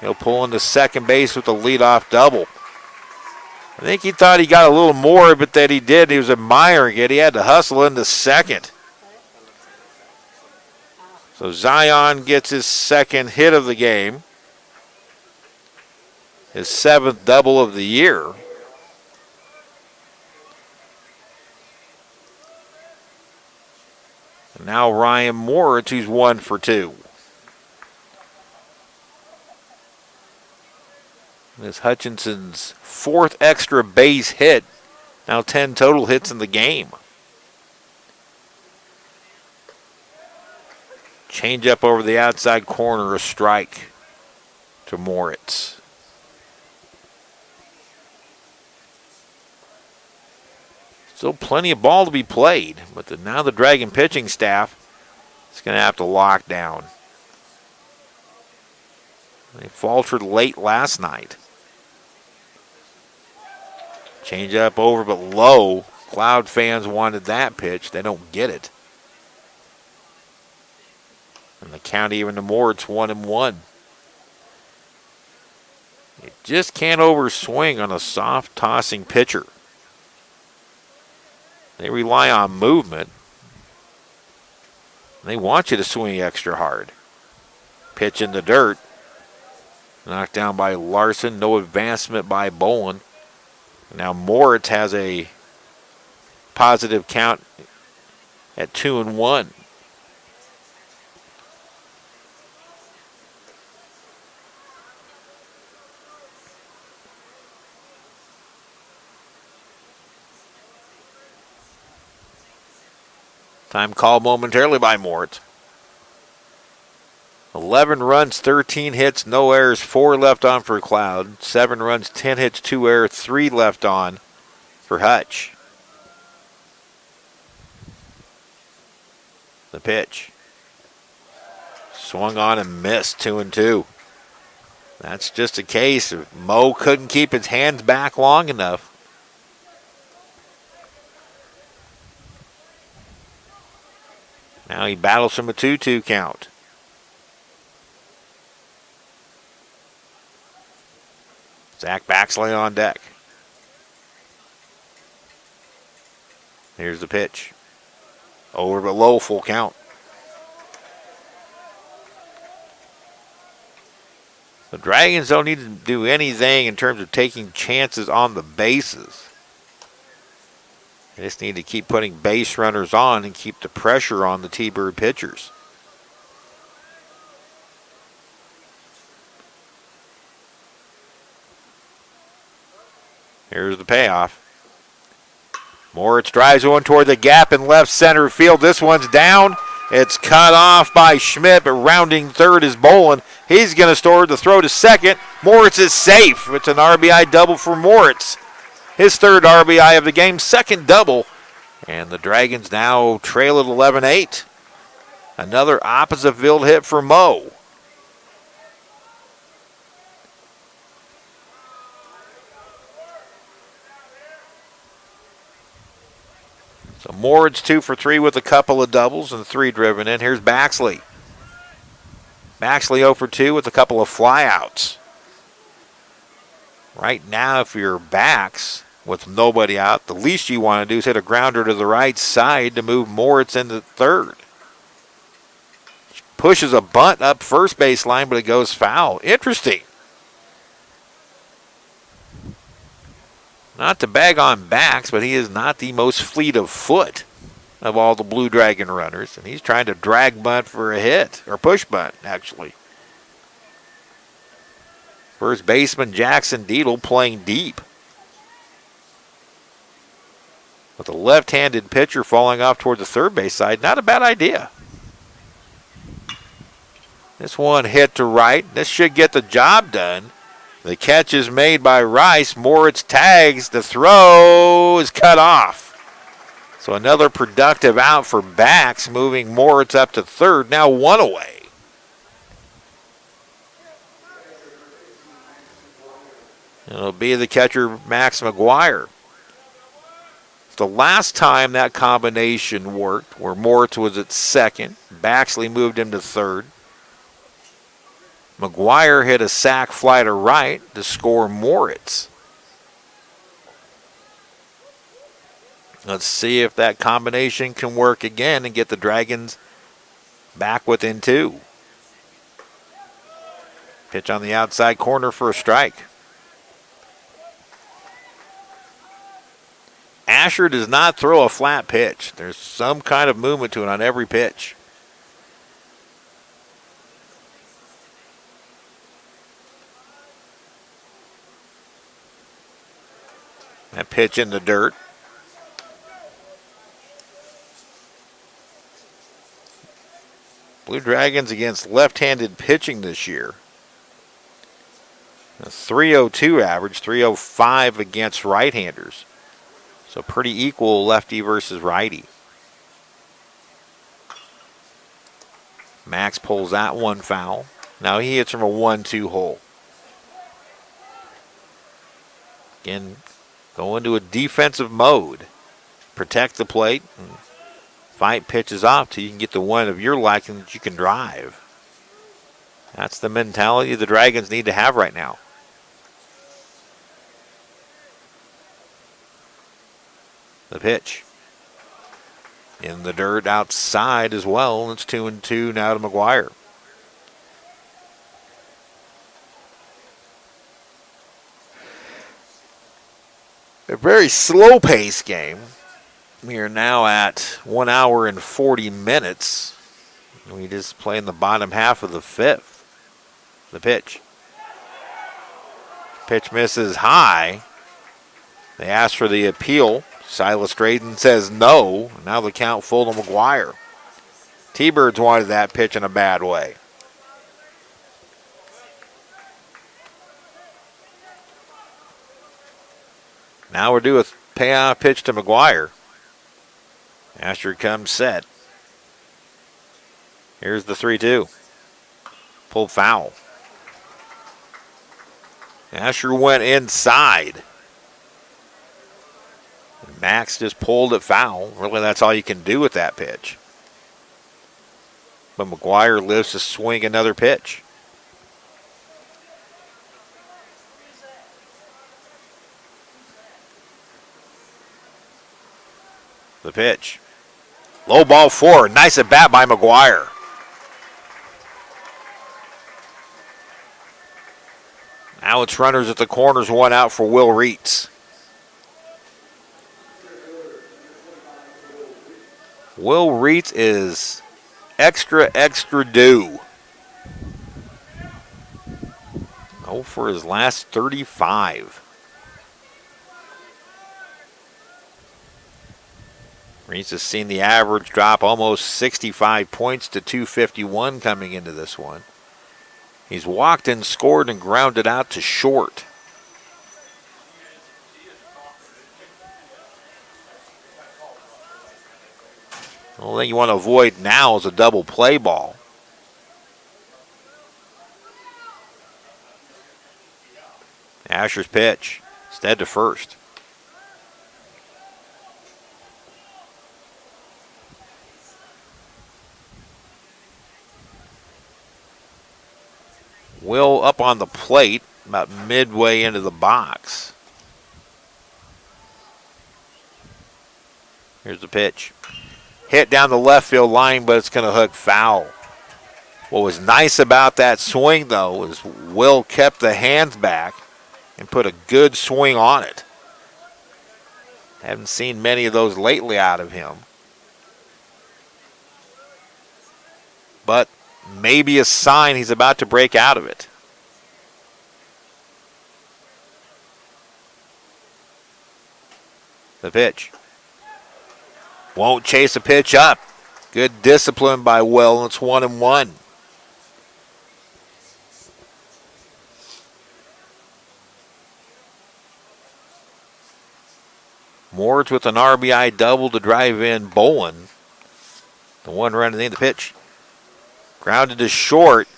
He'll pull into second base with a leadoff double. I think he thought he got a little more, but that he did. He was admiring it. He had to hustle into second. So Zion gets his 2nd hit of the game. His 7th double of the year. And now Ryan Moritz, who's 1 for 2. This Hutchinson's 4th extra base hit. Now 10 total hits in the game. Change up over the outside corner, a strike to Moritz. Still plenty of ball to be played, but now the Dragon pitching staff is going to have to lock down. They faltered late last night. Change up over but low. Cloud fans wanted that pitch. They don't get it. And the count even to more, it's 1-1. You just can't overswing on a soft tossing pitcher. They rely on movement. They want you to swing extra hard. Pitch in the dirt. Knocked down by Larson. No advancement by Bolin. Now Moritz has a positive count at 2-1. Time called momentarily by Moritz. 11 runs, 13 hits, no errors, 4 left on for Cloud. 7 runs, 10 hits, 2 errors, 3 left on for Hutch. The pitch. Swung on and missed, 2-2. That's just a case of Mo couldn't keep his hands back long enough. Now he battles from a 2-2 count. Zach Baxley on deck. Here's the pitch. Over but low, full count. The Dragons don't need to do anything in terms of taking chances on the bases. They just need to keep putting base runners on and keep the pressure on the T-Bird pitchers. Here's the payoff. Moritz drives one toward the gap in left center field. This one's down. It's cut off by Schmidt, but rounding third is Bolin. He's going to store the throw to second. Moritz is safe. It's an RBI double for Moritz. His third RBI of the game, second double. And the Dragons now trail at 11-8. Another opposite field hit for Mo. So Moritz 2 for 3 with a couple of doubles and 3 driven in. Here's Baxley. Baxley 0 for 2 with a couple of flyouts. Right now, if you're backs with nobody out, the least you want to do is hit a grounder to the right side to move Moritz into third. Pushes a bunt up first base line, but it goes foul. Interesting. Not to bag on backs, but he is not the most fleet of foot of all the Blue Dragon runners. And he's trying to drag bunt for a hit, or push bunt, actually. First baseman Jackson Deedle playing deep. With a left-handed pitcher falling off toward the third base side, not a bad idea. This one hit to right. This should get the job done. The catch is made by Rice. Moritz tags. The throw is cut off. So another productive out for backs, moving Moritz up to third. Now 1 away. It'll be the catcher, Max McGuire. The last time that combination worked, where Moritz was at second, Baxley moved him to third. McGuire hit a sac fly to right to score Moritz. Let's see if that combination can work again and get the Dragons back within 2. Pitch on the outside corner for a strike. Asher does not throw a flat pitch. There's some kind of movement to it on every pitch. That pitch in the dirt. Blue Dragons against left-handed pitching this year. A 302 average, 305 against right-handers. So pretty equal lefty versus righty. Max pulls that one foul. Now he hits from a 1-2 hole. Again, Go into a defensive mode. Protect the plate. And fight pitches off till you can get the one of your liking that you can drive. That's the mentality the Dragons need to have right now. The pitch. In the dirt outside as well. It's 2-2 now to McGuire. A very slow-paced game. We are now at 1 hour and 40 minutes. We just play in the bottom half of the fifth. The pitch. Pitch misses high. They ask for the appeal. Silas Drayton says no. Now the count full to McGuire. T-Birds wanted that pitch in a bad way. Now we're due a payoff pitch to McGuire. Asher comes set. Here's the 3-2. Pulled foul. Asher went inside. Max just pulled it foul. Really, that's all you can do with that pitch. But McGuire lives to swing another pitch. The pitch. Low ball forward. Nice at bat by McGuire. Now it's runners at the corners, one out for Will Reitz. Will Reitz is extra due. Oh, for his last 35. Reitz has seen the average drop almost 65 points to 251 coming into this one. He's walked and scored and grounded out to short. The only thing you want to avoid now is a double play ball. Asher's pitch. Instead to first. Will up on the plate, about midway into the box. Here's the pitch. Hit down the left field line, but it's going to hook foul. What was nice about that swing, though, is Will kept the hands back and put a good swing on it. Haven't seen many of those lately out of him. But maybe a sign he's about to break out of it. The pitch. Won't chase a pitch up. Good discipline by Will, and it's 1-1. Moores with an RBI double to drive in Bowen. The one run at the end of the pitch. Grounded to short.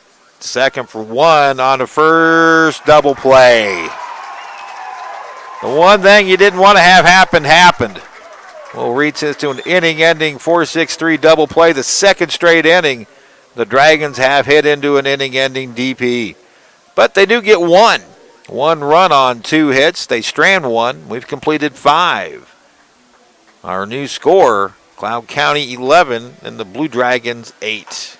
Second for one on the first. Double play. The one thing you didn't want to have happen happened. Will Reitz is to an inning-ending 4-6-3 double play. The second straight inning the Dragons have hit into an inning-ending DP. But they do get one. One run on 2 hits. They strand one. We've completed 5. Our new score, Cloud County 11 and the Blue Dragons 8.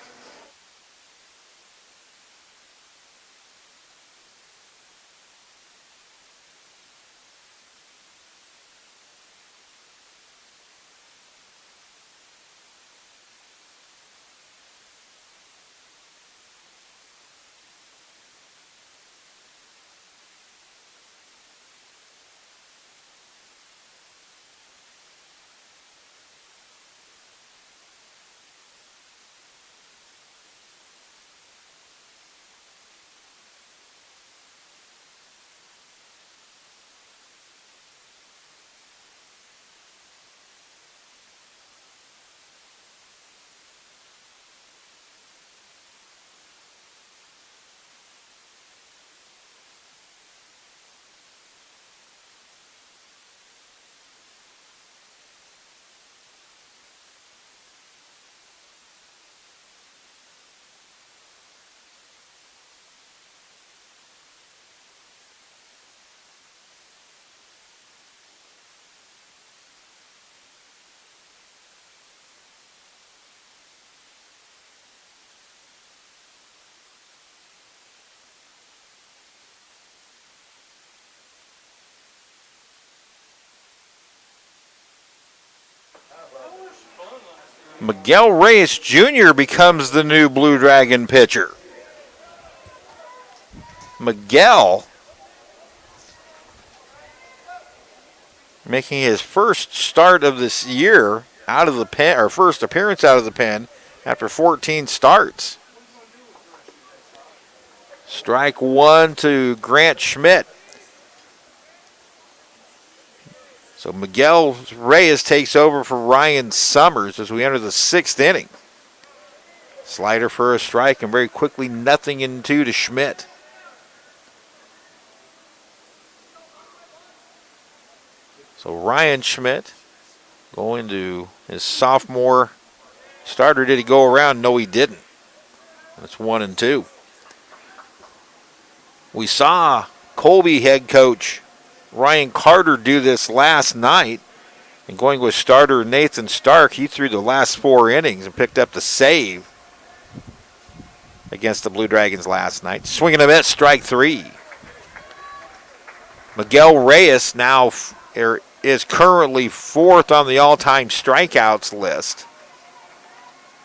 Miguel Reyes Jr. becomes the new Blue Dragon pitcher. Miguel making his first start of this year out of the pen, or first appearance out of the pen after 14 starts. Strike one to Grant Schmidt. So Miguel Reyes takes over for Ryan Summers as we enter the 6th inning. Slider for a strike, and very quickly 0-2 to Schmidt. So Ryan Schmidt going to his sophomore starter. Did he go around? No, he didn't. That's 1-2. We saw Colby head coach Ryan Carter do this last night, and going with starter Nathan Stark, he threw the last 4 innings and picked up the save against the Blue Dragons last night. Swinging a miss, strike 3. Miguel Reyes now is currently 4th on the all-time strikeouts list.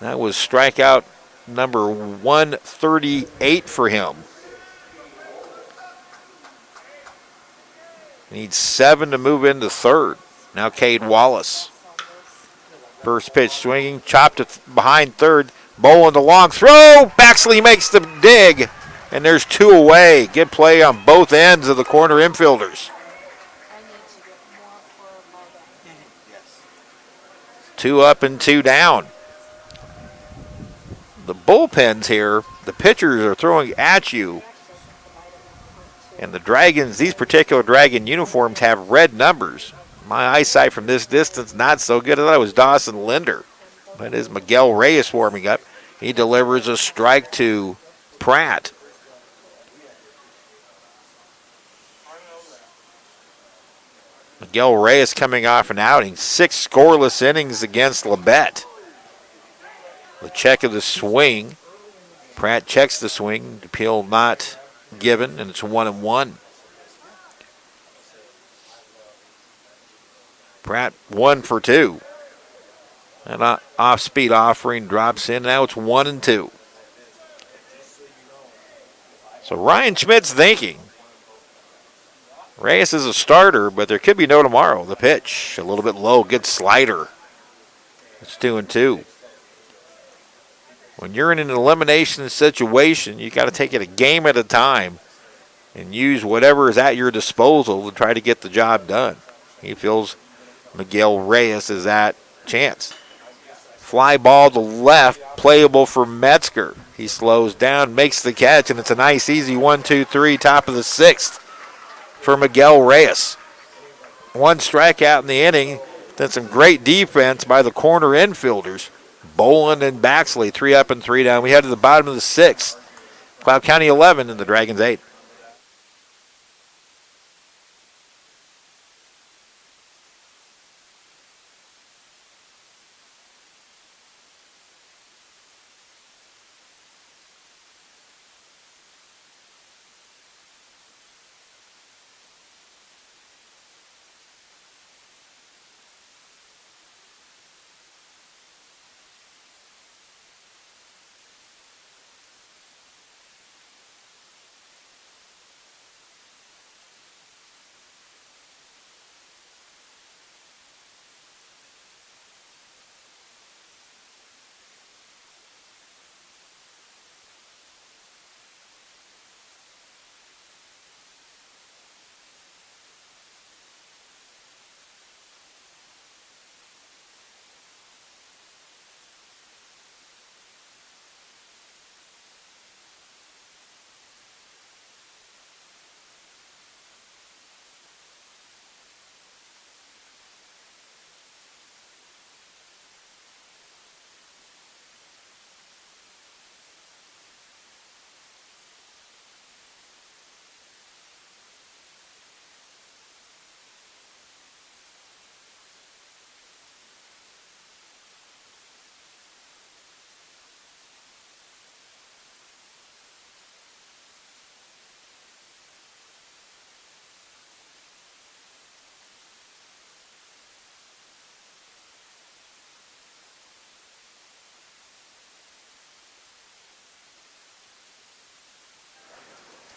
That was strikeout number 138 for him. Needs 7 to move into 3rd. Now Cade Wallace. First pitch swinging, chopped it behind 3rd. Bowling the long throw. Baxley makes the dig, and there's 2 away. Good play on both ends of the corner infielders. 2 up and 2 down. The bullpens here, the pitchers are throwing at you. And the Dragons, these particular Dragon uniforms have red numbers. My eyesight from this distance, not so good. I thought it was Dawson Linder. But it is Miguel Reyes warming up. He delivers a strike to Pratt. Miguel Reyes coming off an outing. 6 scoreless innings against Labette. The check of the swing. Pratt checks the swing. Appeal not given, and it's 1-1. Pratt 1 for 2. An off-speed offering drops in. Now it's 1-2. So Ryan Schmidt's thinking. Reyes is a starter, but there could be no tomorrow. The pitch, a little bit low, good slider. It's 2-2. When you're in an elimination situation, you got to take it a game at a time and use whatever is at your disposal to try to get the job done. He feels Miguel Reyes is that chance. Fly ball to left, playable for Metzger. He slows down, makes the catch, and it's a nice, easy 1-2-3, top of the 6th for Miguel Reyes. 1 strikeout in the inning, then some great defense by the corner infielders. Boland and Baxley, 3 up and 3 down. We head to the bottom of the 6th. Cloud County 11 and the Dragons 8.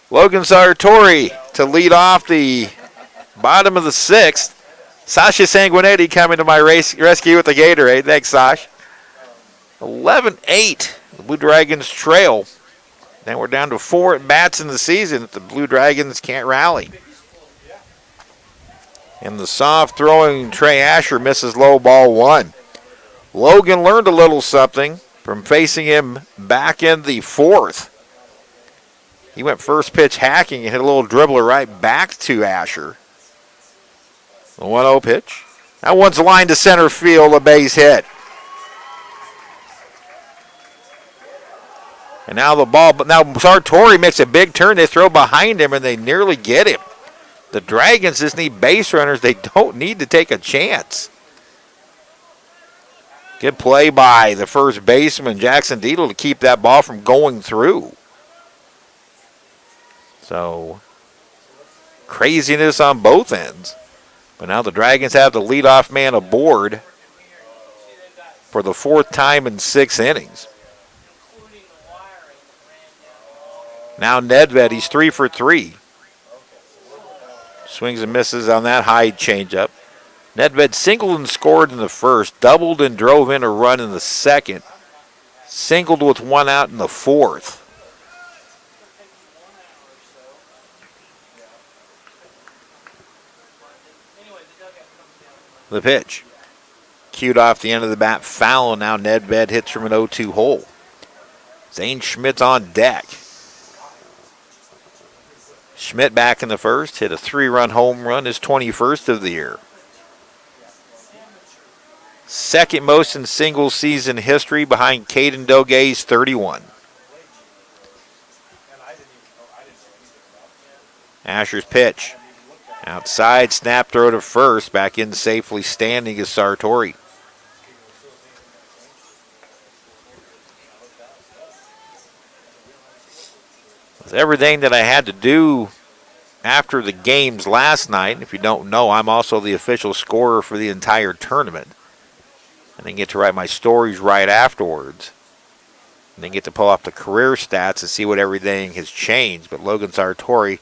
Logan Sartori to lead off the bottom of the 6th. Sasha Sanguinetti coming to my rescue with the Gatorade. Thanks, Sash. 11-8. The Blue Dragons trail. Now we're down to 4 at-bats in the season if the Blue Dragons can't rally. And the soft throwing Trey Asher misses low ball 1. Logan learned a little something from facing him back in the 4th. He went first pitch hacking and hit a little dribbler right back to Asher. The 1-0 pitch. That one's lined to center field, a base hit. And now the ball, but now Sartori makes a big turn. They throw behind him and they nearly get him. The Dragons just need base runners. They don't need to take a chance. Good play by the first baseman, Jackson Deedle, to keep that ball from going through. So, craziness on both ends. But now the Dragons have the leadoff man aboard for the 4th time in 6 innings. Now Nedved, he's 3 for 3. Swings and misses on that high changeup. Nedved singled and scored in the 1st, doubled and drove in a run in the 2nd, singled with 1 out in the 4th. The pitch. Cued off the end of the bat, foul, and now Nedved hits from an 0-2 hole. Zane Schmidt's on deck. Schmidt back in the 1st, hit a 3-run home run, his 21st of the year. Second most in single season history behind Caden Doge's 31. Asher's pitch. Outside, snap throw to first. Back in safely standing is Sartori. With everything that I had to do after the games last night, if you don't know, I'm also the official scorer for the entire tournament. And then get to write my stories right afterwards. And then get to pull off the career stats and see what everything has changed. But Logan Sartori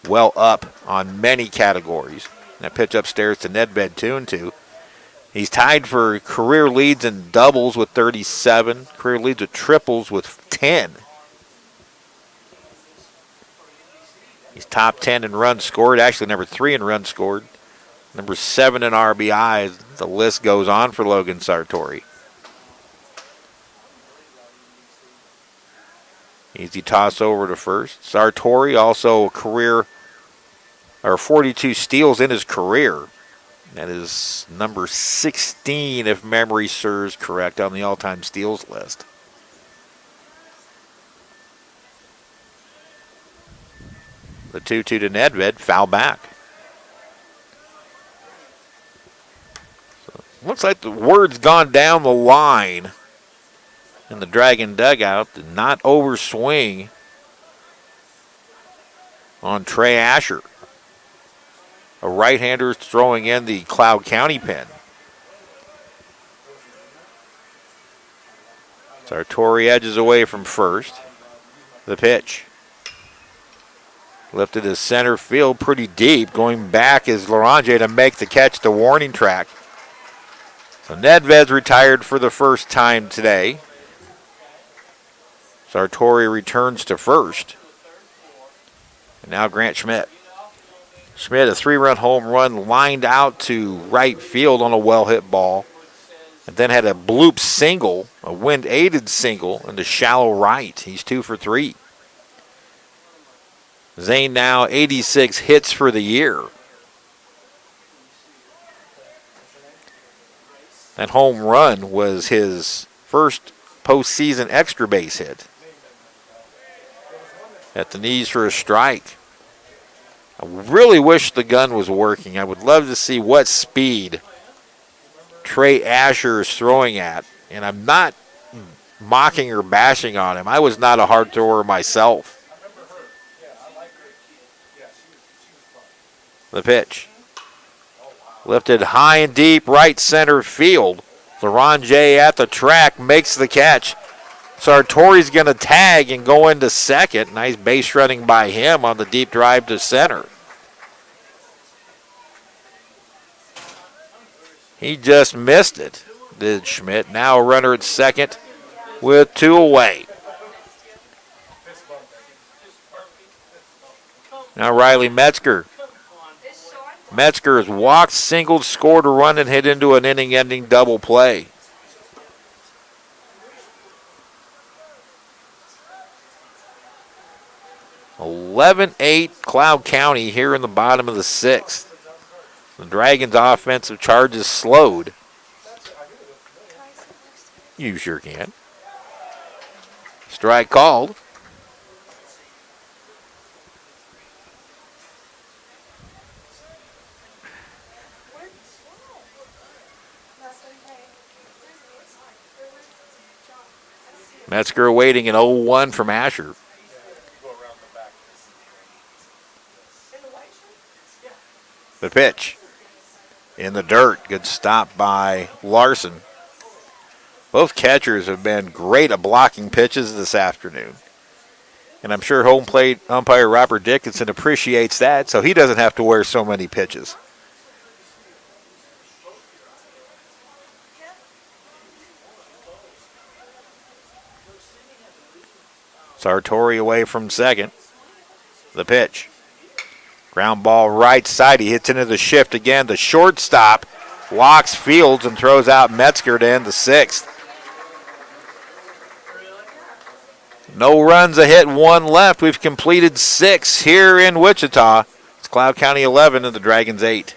well up on many categories. That pitch upstairs to Nedved, 2-2. He's tied for career leads in doubles with 37, career leads with triples with 10. He's top 10 in runs scored, actually number 3 in runs scored, number 7 in RBIs. The list goes on for Logan Sartori. Easy toss over to first. Sartori also a career, or 42 steals in his career. That is number 16, if memory serves correct, on the all-time steals list. The 2-2 to Nedved, foul back. So looks like the word's gone down the line in the Dragon dugout to not overswing on Trey Asher. A right-hander is throwing in the Cloud County pen. Sartori edges away from first. The pitch. Lifted to center field pretty deep. Going back is Larange to make the catch to warning track. So Nedved's retired for the first time today. Sartori returns to first. And now Grant Schmidt. Schmidt, a 3-run home run, lined out to right field on a well-hit ball. And then had a bloop single, a wind-aided single, into shallow right. He's 2 for 3. Zane now 86 hits for the year. That home run was his first postseason extra base hit. At the knees for a strike. I really wish the gun was working. I would love to see what speed Trey Asher is throwing at. And I'm not mocking or bashing on him. I was not a hard thrower myself. The pitch. Lifted high and deep right center field. Larange at the track makes the catch. Sartori's going to tag and go into second. Nice base running by him on the deep drive to center. He just missed it, did Schmidt. Now a runner at second with 2 away. Now Riley Metzger. Metzger has walked, singled, scored a run, and hit into an inning-ending double play. (11-8) Cloud County here in the bottom of the 6th. The Dragons' offensive charge is slowed. You sure can. Strike called. Metzger awaiting an 0-1 from Asher. The pitch in the dirt. Good stop by Larson. Both catchers have been great at blocking pitches this afternoon. And I'm sure home plate umpire Robert Dickinson appreciates that, so he doesn't have to wear so many pitches. Sartori away from second. The pitch. Ground ball right side. He hits into the shift again. The shortstop walks Fields and throws out Metzger to end the 6th. No runs, a hit, 1 left. We've completed 6 here in Wichita. It's Cloud County 11 and the Dragons 8.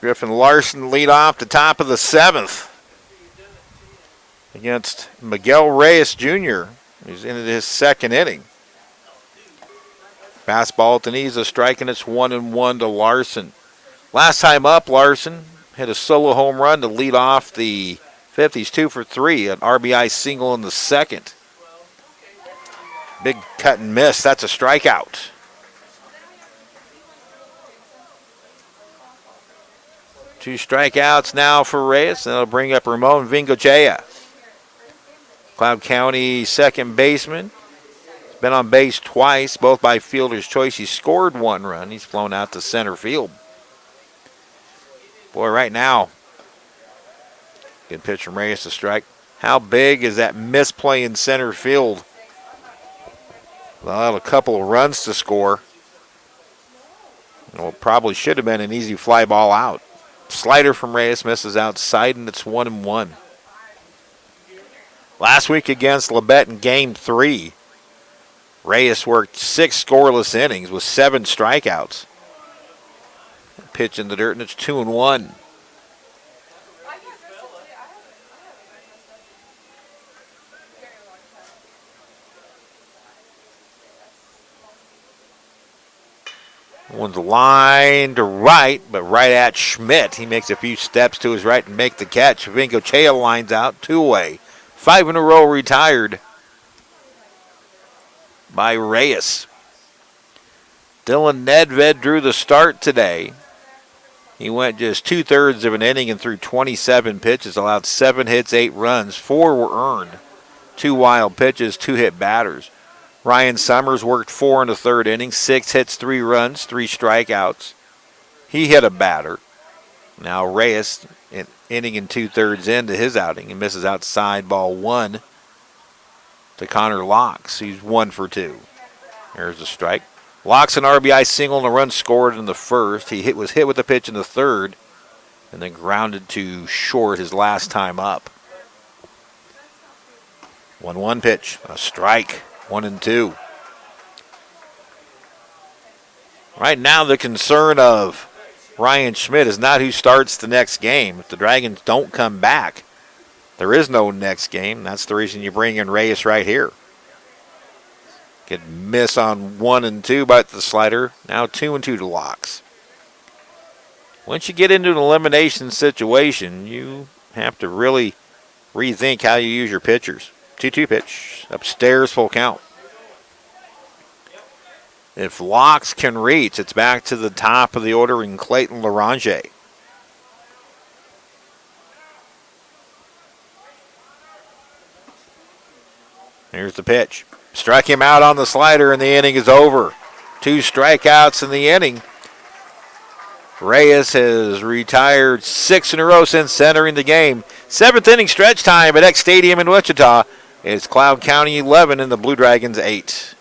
Griffin Larson lead off the top of the 7th against Miguel Reyes Jr., who's into his 2nd inning. Fastball to Niza, striking. It's 1-1 to Larson. Last time up, Larson hit a solo home run to lead off the 5th. He's 2 for 3, an RBI single in the 2nd. Big cut and miss. That's a strikeout. Two strikeouts now for Reyes. That'll bring up Ramon Vingochea. Cloud County 2nd baseman. He's been on base twice, both by fielder's choice. He scored 1 run. He's flown out to center field. Boy, right now, good pitch from Reyes to strike. How big is that misplay in center field? Well, a couple of runs to score. Well, probably should have been an easy fly ball out. Slider from Reyes misses outside, and it's 1-1. Last week against Labette in Game 3, Reyes worked 6 scoreless innings with 7 strikeouts. Pitch in the dirt, and it's 2-1. One's line to right, but right at Schmidt. He makes a few steps to his right and make the catch. Vincochea lines out, 2 away. 5 in a row retired by Reyes. Dylan Nedved drew the start today. He went just 2/3 of an inning and threw 27 pitches, allowed 7 hits, 8 runs. 4 were earned. 2 wild pitches, 2 hit batters. Ryan Summers worked 4 in the 3rd inning, 6 hits, 3 runs, 3 strikeouts. He hit a batter. Now Reyes, an inning and 2/3 into his outing, and misses outside ball 1 to Connor Locks. He's 1 for 2. There's a strike. Locks an RBI single and a run scored in the 1st. He was hit with a pitch in the 3rd and then grounded to short his last time up. 1-1 pitch, a strike, 1-2. Right now the concern of Ryan Schmidt is not who starts the next game. If the Dragons don't come back, there is no next game. That's the reason you bring in Reyes right here. Could miss on 1 and 2 by the slider. Now 2 and 2 to Locks. Once you get into an elimination situation, you have to really rethink how you use your pitchers. 2-2 pitch. Upstairs, full count. If Locks can reach, it's back to the top of the order in Clayton Larange. Here's the pitch. Struck him out on the slider, and the inning is over. 2 strikeouts in the inning. Reyes has retired 6 in a row since entering the game. 7th inning stretch time at Eck Stadium in Wichita. It's Cloud County 11 and the Blue Dragons 8.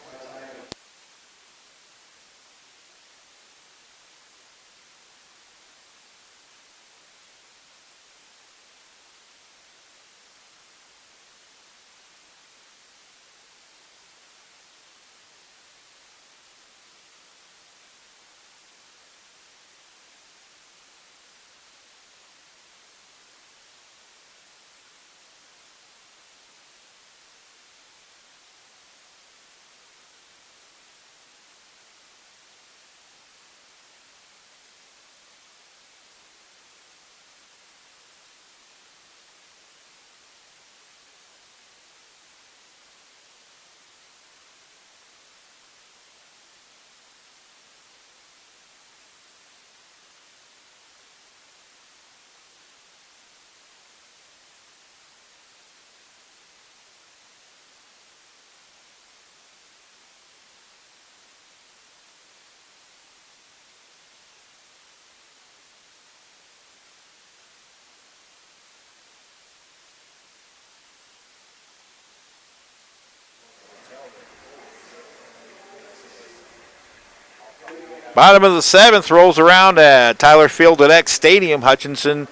Bottom of the 7th rolls around at Tyler Field at Eck Stadium. Hutchinson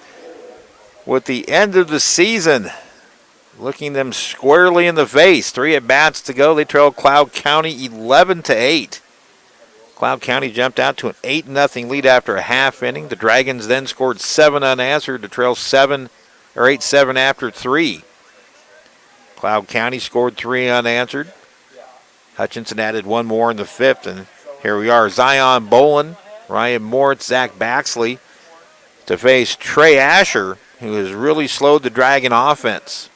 with the end of the season looking them squarely in the face. 3 at bats to go. They trailed Cloud County 11-8. Cloud County jumped out to an 8-0 lead after a half inning. The Dragons then scored 7 unanswered to trail 8-7 after 3. Cloud County scored 3 unanswered. Hutchinson added 1 more in the 5th, and here we are. Zion Bolin, Ryan Moritz, Zach Baxley to face Trey Asher, who has really slowed the Dragon offense.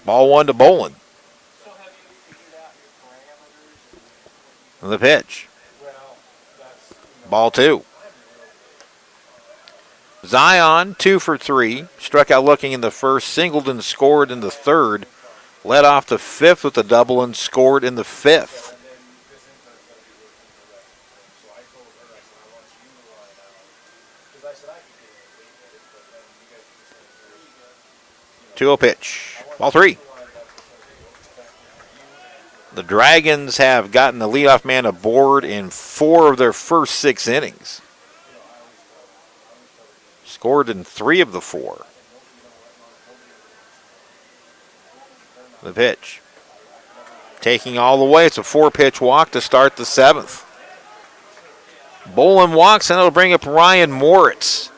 Ball 1 to Bolin. The pitch. Ball 2. Zion, 2 for 3. Struck out looking in the 1st, singled and scored in the 3rd. Led off the 5th with a double and scored in the 5th. 2-0 pitch. Ball 3. The Dragons have gotten the leadoff man aboard in 4 of their first 6 innings. Scored in 3 of the 4. The pitch. Taking all the way. It's a 4-pitch walk to start the 7th. Bolin walks, and it'll bring up Ryan Moritz.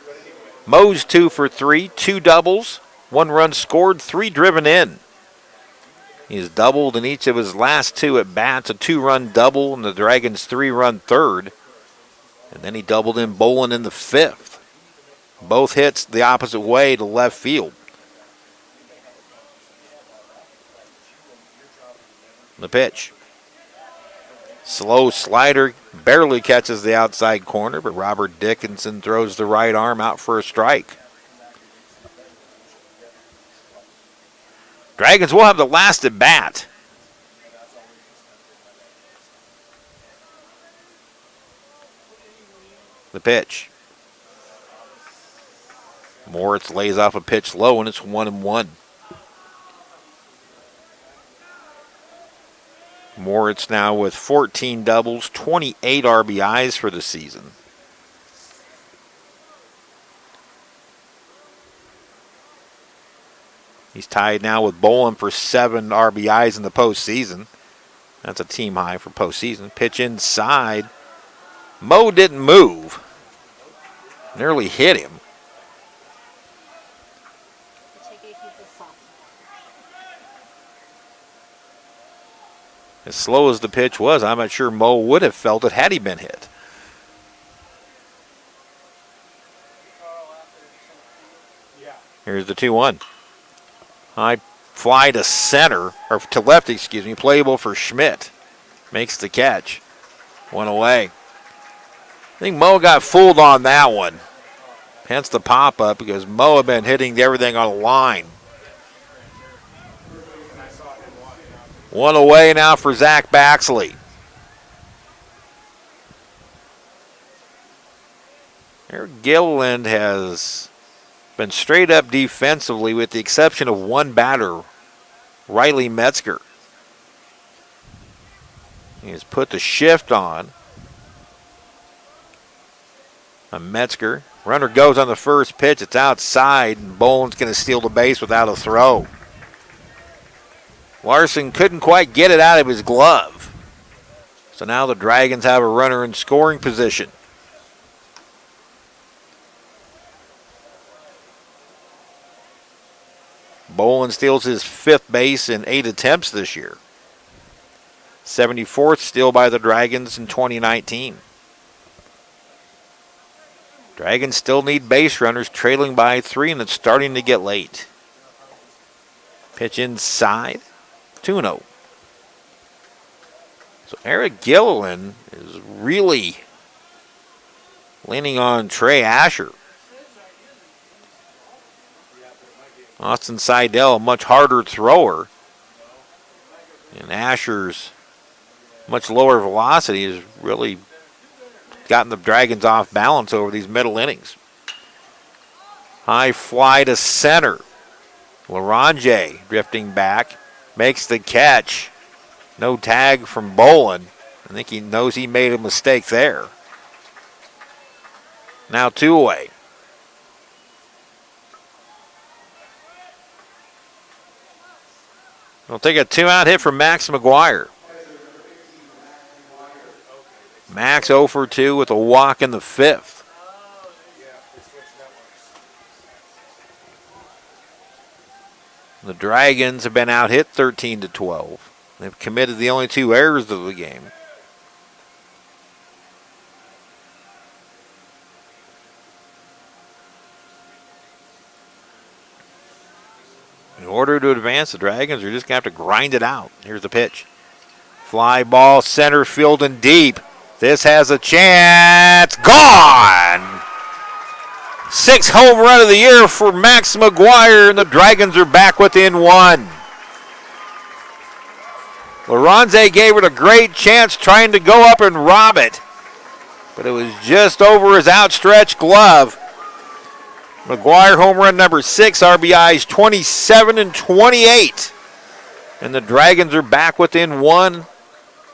Moe's 2 for 3, 2 doubles, 1 run scored, 3 driven in. He's doubled in each of his last 2 at bats, a 2-run double and the Dragons' 3-run third. And then he doubled in Bolin in the 5th. Both hits the opposite way to left field. The pitch. Slow slider, barely catches the outside corner, but Robert Dickinson throws the right arm out for a strike. Dragons will have the last at bat. The pitch. Moritz lays off a pitch low, and it's 1-1. Moritz now with 14 doubles, 28 RBIs for the season. He's tied now with Bolin for 7 RBIs in the postseason. That's a team high for postseason. Pitch inside. Mo didn't move. Nearly hit him. As slow as the pitch was, I'm not sure Mo would have felt it had he been hit. Here's the 2-1. High fly to center, or to left, excuse me, playable for Schmidt. Makes the catch. 1 away. I think Mo got fooled on that one. Hence the pop-up because Mo had been hitting everything on a line. 1 away now for Zach Baxley. Eric Gilliland has been straight up defensively with the exception of one batter, Riley Metzger. He has put the shift on. Metzger. Runner goes on the first pitch. It's outside, and Bolin's going to steal the base without a throw. Larson couldn't quite get it out of his glove. So now the Dragons have a runner in scoring position. Bolin steals his 5th base in 8 attempts this year. 74th steal by the Dragons in 2019. Dragons still need base runners, trailing by 3, and it's starting to get late. Pitch inside. 2-0. So Eric Gilliland is really leaning on Trey Asher. Austin Seidel, a much harder thrower. And Asher's much lower velocity has really gotten the Dragons off balance over these middle innings. High fly to center. Larange drifting back. Makes the catch. No tag from Bolin. I think he knows he made a mistake there. Now 2 away. We'll take a 2-out hit from Max McGuire. Max 0 for 2 with a walk in the 5th. The Dragons have been out hit 13-12. They've committed the only 2 errors of the game. In order to advance, the Dragons are just going to have to grind it out. Here's the pitch. Fly ball, center field and deep. This has a chance. Gone! 6th home run of the year for Max McGuire, and the Dragons are back within 1. Laranze gave it a great chance trying to go up and rob it, but it was just over his outstretched glove. McGuire home run number 6, RBIs 27 and 28. And the Dragons are back within 1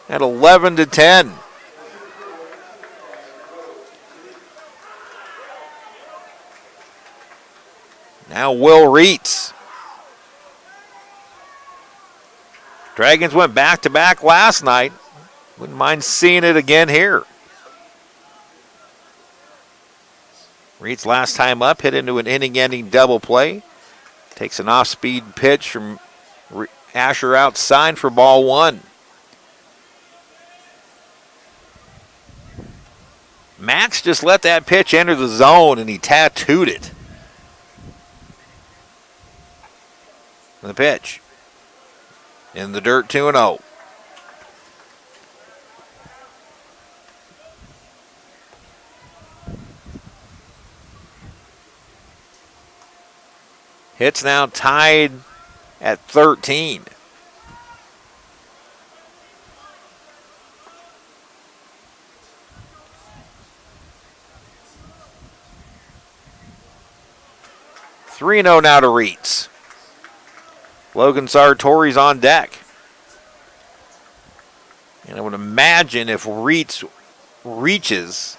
at 11-10. Now Will Reitz. Dragons went back-to-back last night. Wouldn't mind seeing it again here. Reitz last time up hit into an inning-ending double play. Takes an off-speed pitch from Asher outside for ball one. Max just let that pitch enter the zone, and he tattooed it. The pitch. In the dirt, 2-0. Hits now tied at 13. (3-0) now to Reitz. Logan Sartori's on deck. And I would imagine if Reitz reaches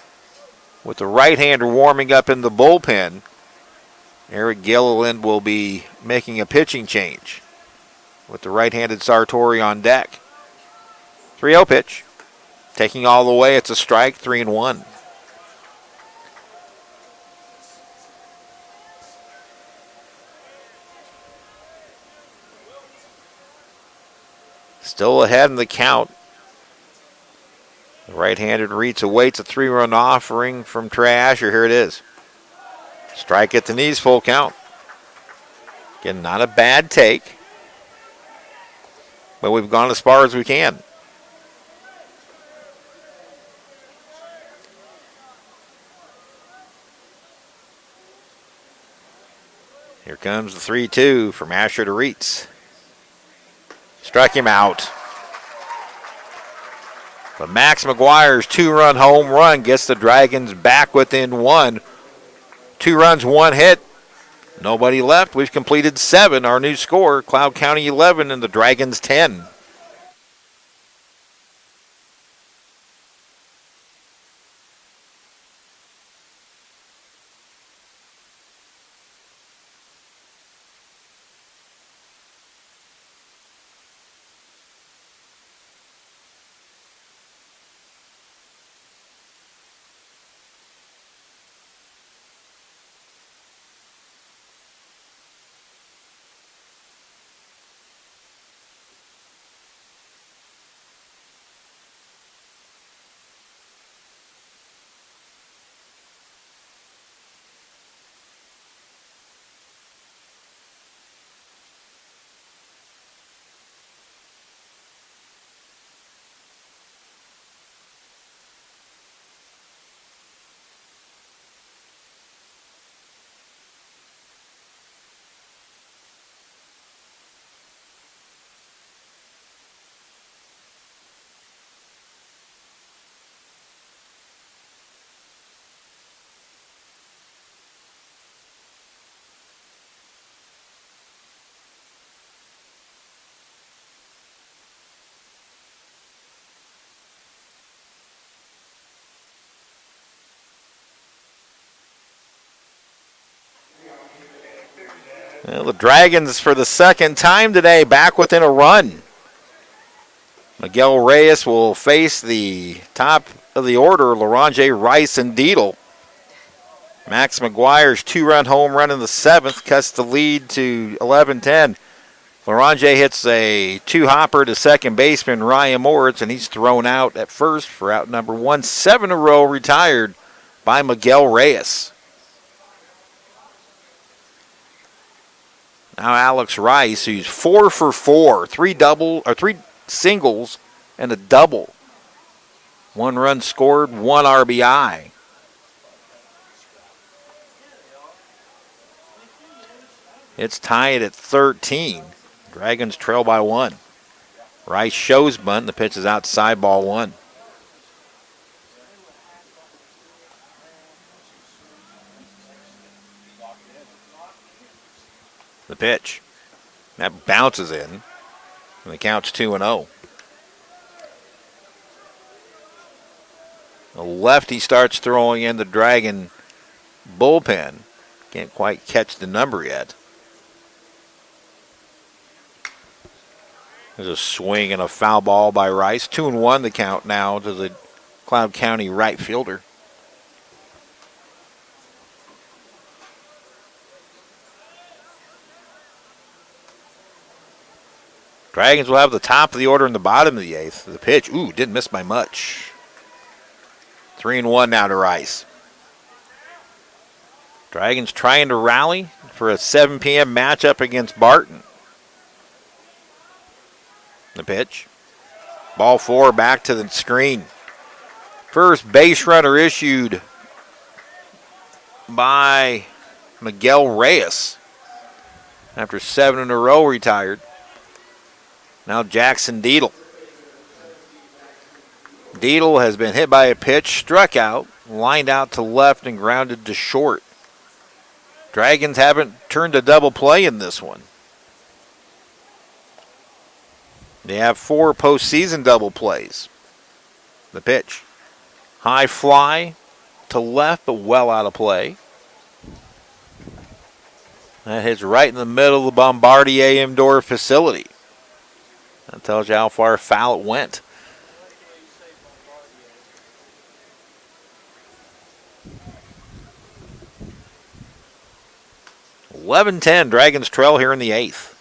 with the right-hander warming up in the bullpen, Eric Gilliland will be making a pitching change with the right-handed Sartori on deck. 3-0 pitch. Taking all the way, it's a strike, 3-1. Still ahead in the count. The right-handed Reitz awaits a 3-run offering from Trey Asher. Here it is. Strike at the knees, full count. Again, not a bad take, but we've gone as far as we can. Here comes the 3-2 from Asher to Reitz. Struck him out. But Max McGuire's 2-run home run gets the Dragons back within one. 2 runs, 1 hit. Nobody left. We've completed 7. Our new score, Cloud County 11 and the Dragons 10. Well, the Dragons, for the second time today, back within a run. Miguel Reyes will face the top of the order, Laronje Rice and Deedle. Max McGuire's 2-run home run in the 7th cuts the lead to 11-10. Laronje hits a 2-hopper to second baseman Ryan Moritz, and he's thrown out at first for out number 1. 7 in a row retired by Miguel Reyes. Now Alex Rice, who's 4 for 4, 3 singles and a double. 1 run scored, 1 RBI. It's tied at 13. Dragons trail by 1. Rice shows bunt. The pitch is outside, ball 1. The pitch. That bounces in. And the count's 2-0. The lefty starts throwing in the Dragon bullpen. Can't quite catch the number yet. There's a swing and a foul ball by Rice. 2-1 the count now to the Cloud County right fielder. Dragons will have the top of the order and the bottom of the eighth. The pitch, didn't miss by much. 3-1 now to Rice. Dragons trying to rally for a 7 p.m. matchup against Barton. The pitch. Ball 4 back to the screen. First base runner issued by Miguel Reyes. After 7 in a row retired. Now Jackson Deedle. Deedle has been hit by a pitch, struck out, lined out to left and grounded to short. Dragons haven't turned a double play in this one. They have 4 postseason double plays. The pitch. High fly to left, but well out of play. That hits right in the middle of the Bombardier indoor facility. That tells you how far foul it went. (11-10) Dragons trail here in the 8th.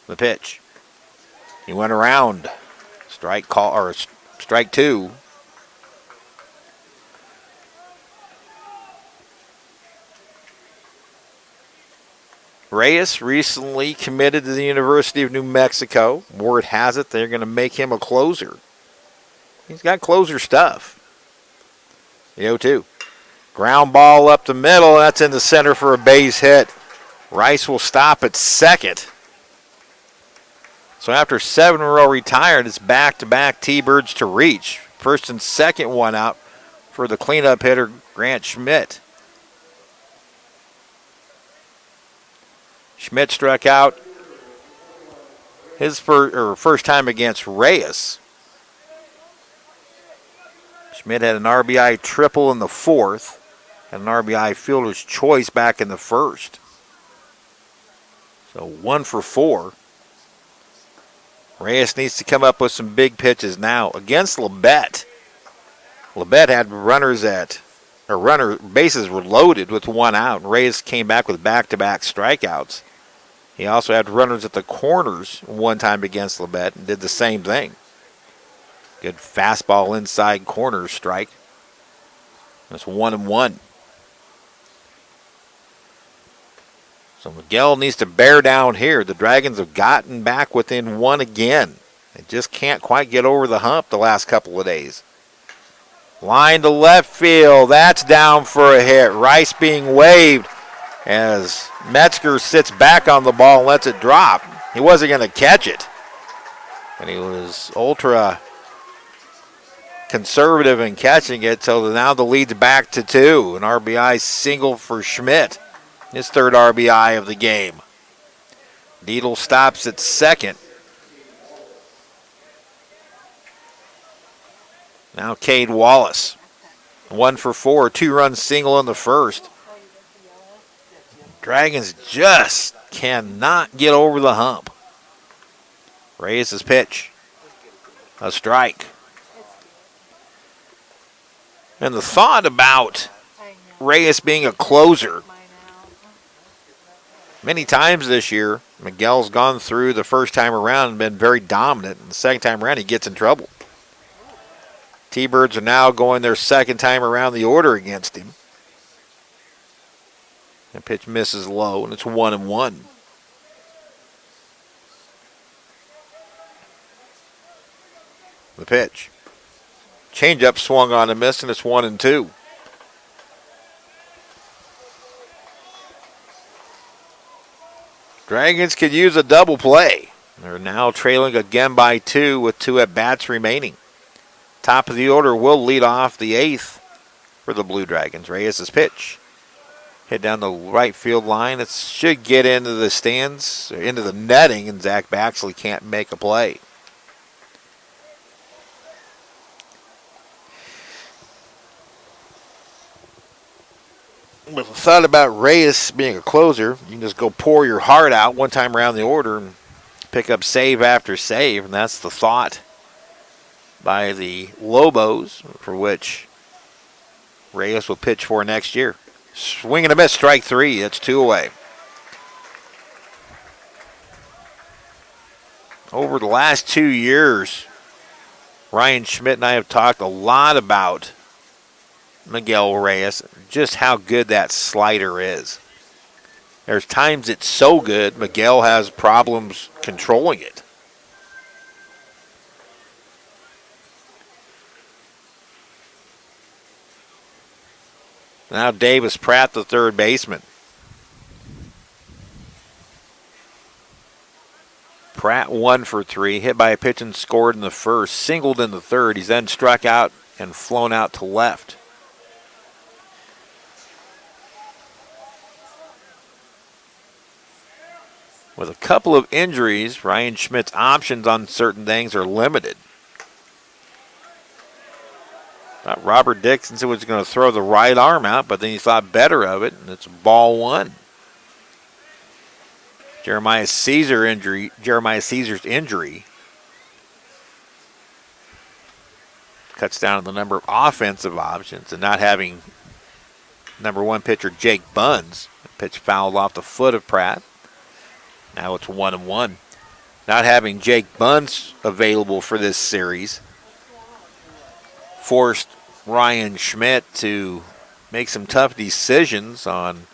The pitch. He went around. Strike 2. Reyes recently committed to the University of New Mexico. Word has it they're going to make him a closer. He's got closer stuff. The 0-2. Ground ball up the middle. That's in the center for a base hit. Rice will stop at second. So after 7 in a row retired, it's back-to-back T-Birds to reach. First and second one out for the cleanup hitter, Grant Schmidt. Schmidt struck out his first time against Reyes. Schmidt had an RBI triple in the 4th and an RBI fielder's choice back in the 1st. So 1 for 4. Reyes needs to come up with some big pitches now against Labette. Labette had bases were loaded with 1 out, and Reyes came back with back-to-back strikeouts. He also had runners at the corners one time against Labette and did the same thing. Good fastball inside corner strike. That's 1-1. So Miguel needs to bear down here. The Dragons have gotten back within 1 again. They just can't quite get over the hump the last couple of days. Line to left field. That's down for a hit. Rice being waved as Metzger sits back on the ball and lets it drop. He wasn't going to catch it. And he was ultra conservative in catching it, so now the lead's back to 2. An RBI single for Schmidt. His 3rd RBI of the game. Deedle stops at second. Now Cade Wallace. 1 for 4, 2-run single in the 1st. Dragons just cannot get over the hump. Reyes' pitch. A strike. And the thought about Reyes being a closer. Many times this year, Miguel's gone through the first time around and been very dominant. And the second time around, he gets in trouble. T-Birds are now going their second time around the order against him. The pitch misses low, and it's 1-1. The pitch. Changeup swung on and missed, and it's 1-2. Dragons could use a double play. They're now trailing again by 2 with 2 at-bats remaining. Top of the order will lead off the 8th for the Blue Dragons. Reyes' pitch. Hit down the right field line. It should get into the stands, or into the netting, and Zach Baxley can't make a play. With the thought about Reyes being a closer, you can just go pour your heart out one time around the order and pick up save after save, and that's the thought by the Lobos, for which Reyes will pitch for next year. Swing and a miss, strike 3. That's 2 away. over the last 2 years, Ryan Schmidt and I have talked a lot about Miguel Reyes, just how good that slider is. There's times it's so good, Miguel has problems controlling it. Now Davis Pratt, the third baseman. Pratt 1 for 3, hit by a pitch and scored in the first, singled in the third. He's then struck out and flown out to left. With a couple of injuries, Ryan Schmidt's options on certain things are limited. Thought Robert Dixon was going to throw the right arm out, but then he thought better of it, and it's ball one. Jeremiah Caesar's injury cuts down the number of offensive options, and not having number one pitcher Jake Buns, pitch fouled off the foot of Pratt. Now it's 1-1. Not having Jake Buns available for this series forced Ryan Schmidt to make some tough decisions on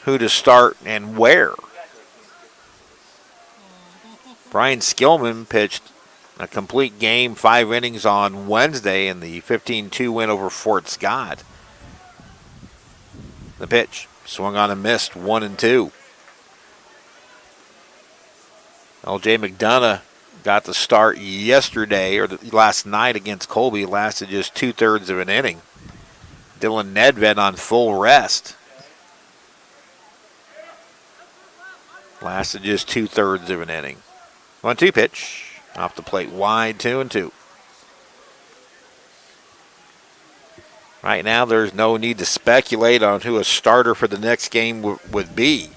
who to start and where. Brian Skillman pitched a complete game, 5 innings on Wednesday in the 15-2 win over Fort Scott. The pitch, swung on and missed, 1-2. L.J. McDonough got the start yesterday, or last night against Colby, lasted just 2/3 of an inning. Dylan Nedved on full rest. Lasted just 2/3 of an inning. 1-2 pitch. Off the plate wide, 2-2. Right now, there's no need to speculate on who a starter for the next game would be.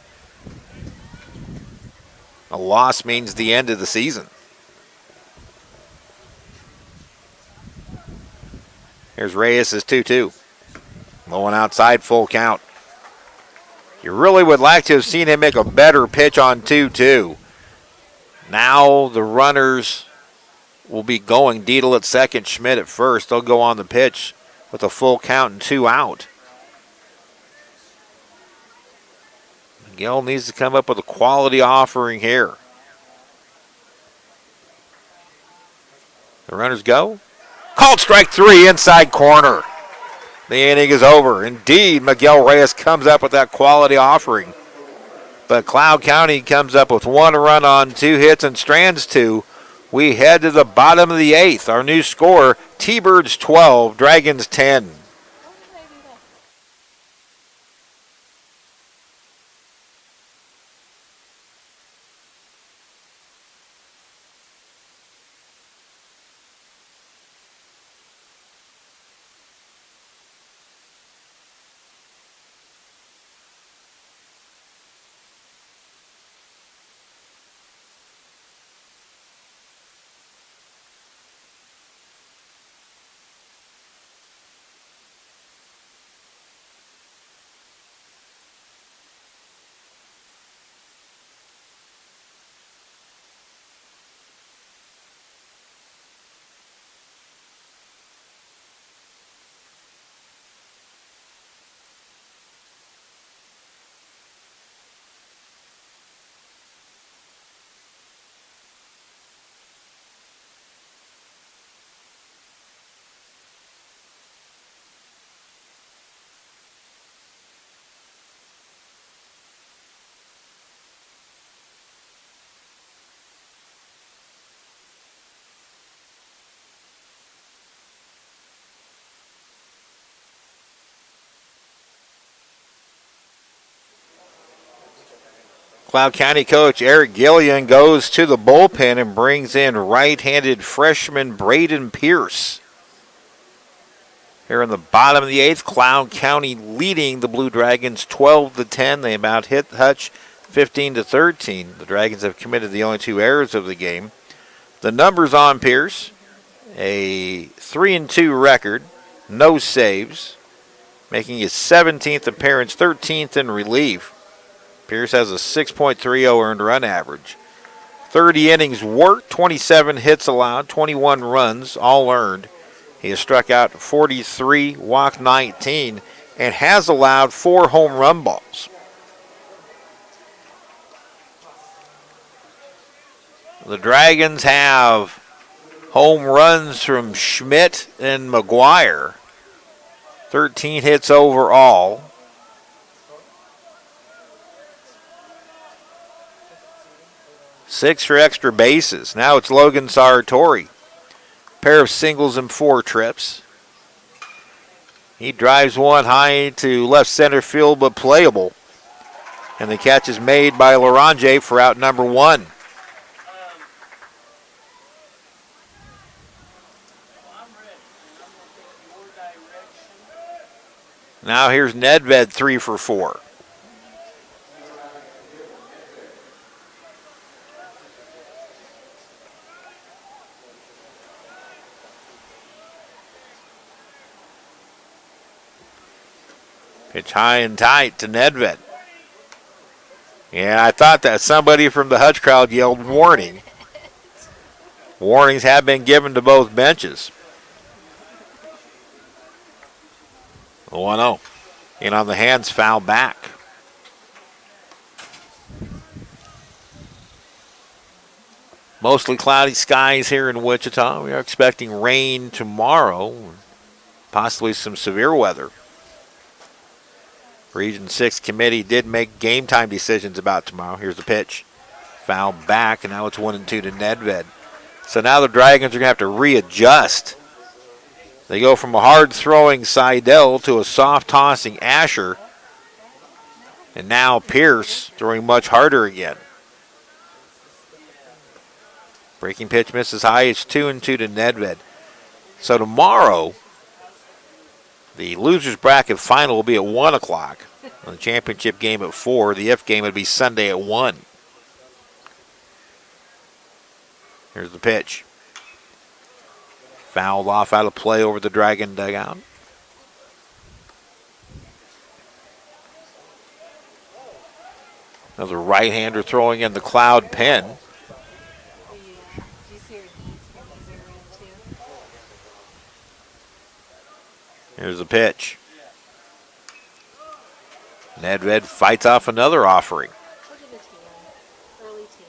A loss means the end of the season. Here's Reyes' 2-2. Low and outside, full count. You really would like to have seen him make a better pitch on 2-2. Now the runners will be going. Dietl at second, Schmidt at first. They'll go on the pitch with a full count and 2 out. Miguel needs to come up with a quality offering here. The runners go. Called strike 3, inside corner. The inning is over. Indeed, Miguel Reyes comes up with that quality offering. But Cloud County comes up with 1 run on 2 hits and strands 2. We head to the bottom of the 8th. Our new score, T-Birds 12, Dragons 10. Cloud County coach Eric Gillian goes to the bullpen and brings in right-handed freshman Braden Pierce. Here in the bottom of the 8th, Cloud County leading the Blue Dragons 12-10. They about hit Hutch 15-13. The Dragons have committed the only 2 errors of the game. The numbers on Pierce, a 3-2 record, no saves, making his 17th appearance, 13th in relief. Pierce has a 6.30 earned run average, 30 innings worked, 27 hits allowed, 21 runs, all earned. He has struck out 43, walked 19, and has allowed 4 home run balls. The Dragons have home runs from Schmidt and McGuire. 13 hits overall. Six for extra bases. Now it's Logan Sartori. Pair of singles and 4 trips. He drives one high to left center field, but playable. And the catch is made by Larange for out number 1. Now here's Nedved, 3 for 4. Pitch high and tight to Nedved. Yeah, I thought that somebody from the Hutch crowd yelled warning. Warnings have been given to both benches. 1-0. And on the hands, foul back. Mostly cloudy skies here in Wichita. We are expecting rain tomorrow, possibly some severe weather. Region 6 committee did make game time decisions about tomorrow. Here's the pitch. Foul back, and now it's 1-2 to Nedved. So now the Dragons are going to have to readjust. They go from a hard-throwing Seidel to a soft-tossing Asher. And now Pierce throwing much harder again. Breaking pitch misses high. It's 2-2 to Nedved. So tomorrow, the losers bracket final will be at 1 o'clock. The championship game at 4. The If game would be Sunday at 1. Here's the pitch. Fouled off out of play over the Dragon dugout. Another right-hander throwing in the cloud pen. Here's the pitch. Nedved fights off another offering. Look at the tan. Early tan.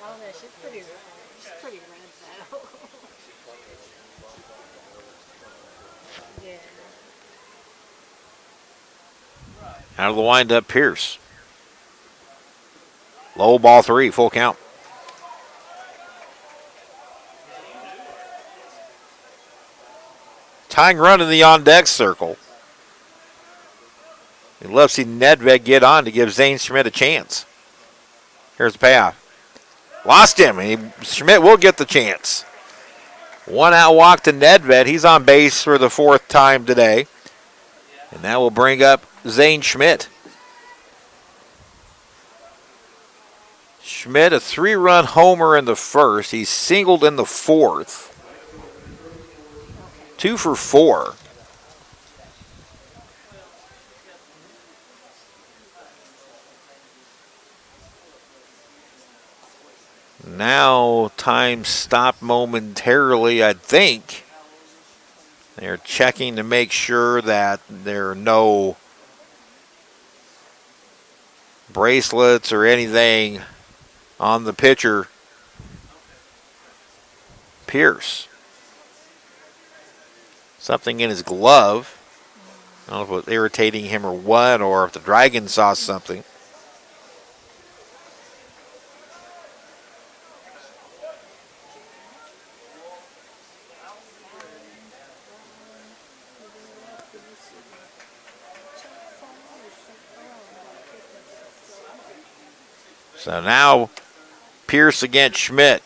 I don't know, she's pretty red though. Yeah. Out of the windup, Pierce. Low ball 3, full count. Tying run in the on-deck circle. He loves to see Nedved get on to give Zane Schmidt a chance. Here's the payoff. Lost him, and Schmidt will get the chance. 1 out walk to Nedved. He's on base for the 4th time today. And that will bring up Zane Schmidt. Schmidt, a 3-run homer in the 1st. He's singled in the 4th. 2 for 4. Now time stopped momentarily, I think. They're checking to make sure that there are no bracelets or anything on the pitcher, Pierce. Something in his glove. I don't know if it was irritating him or what, or if the Dragon saw something. So now Pierce against Schmidt.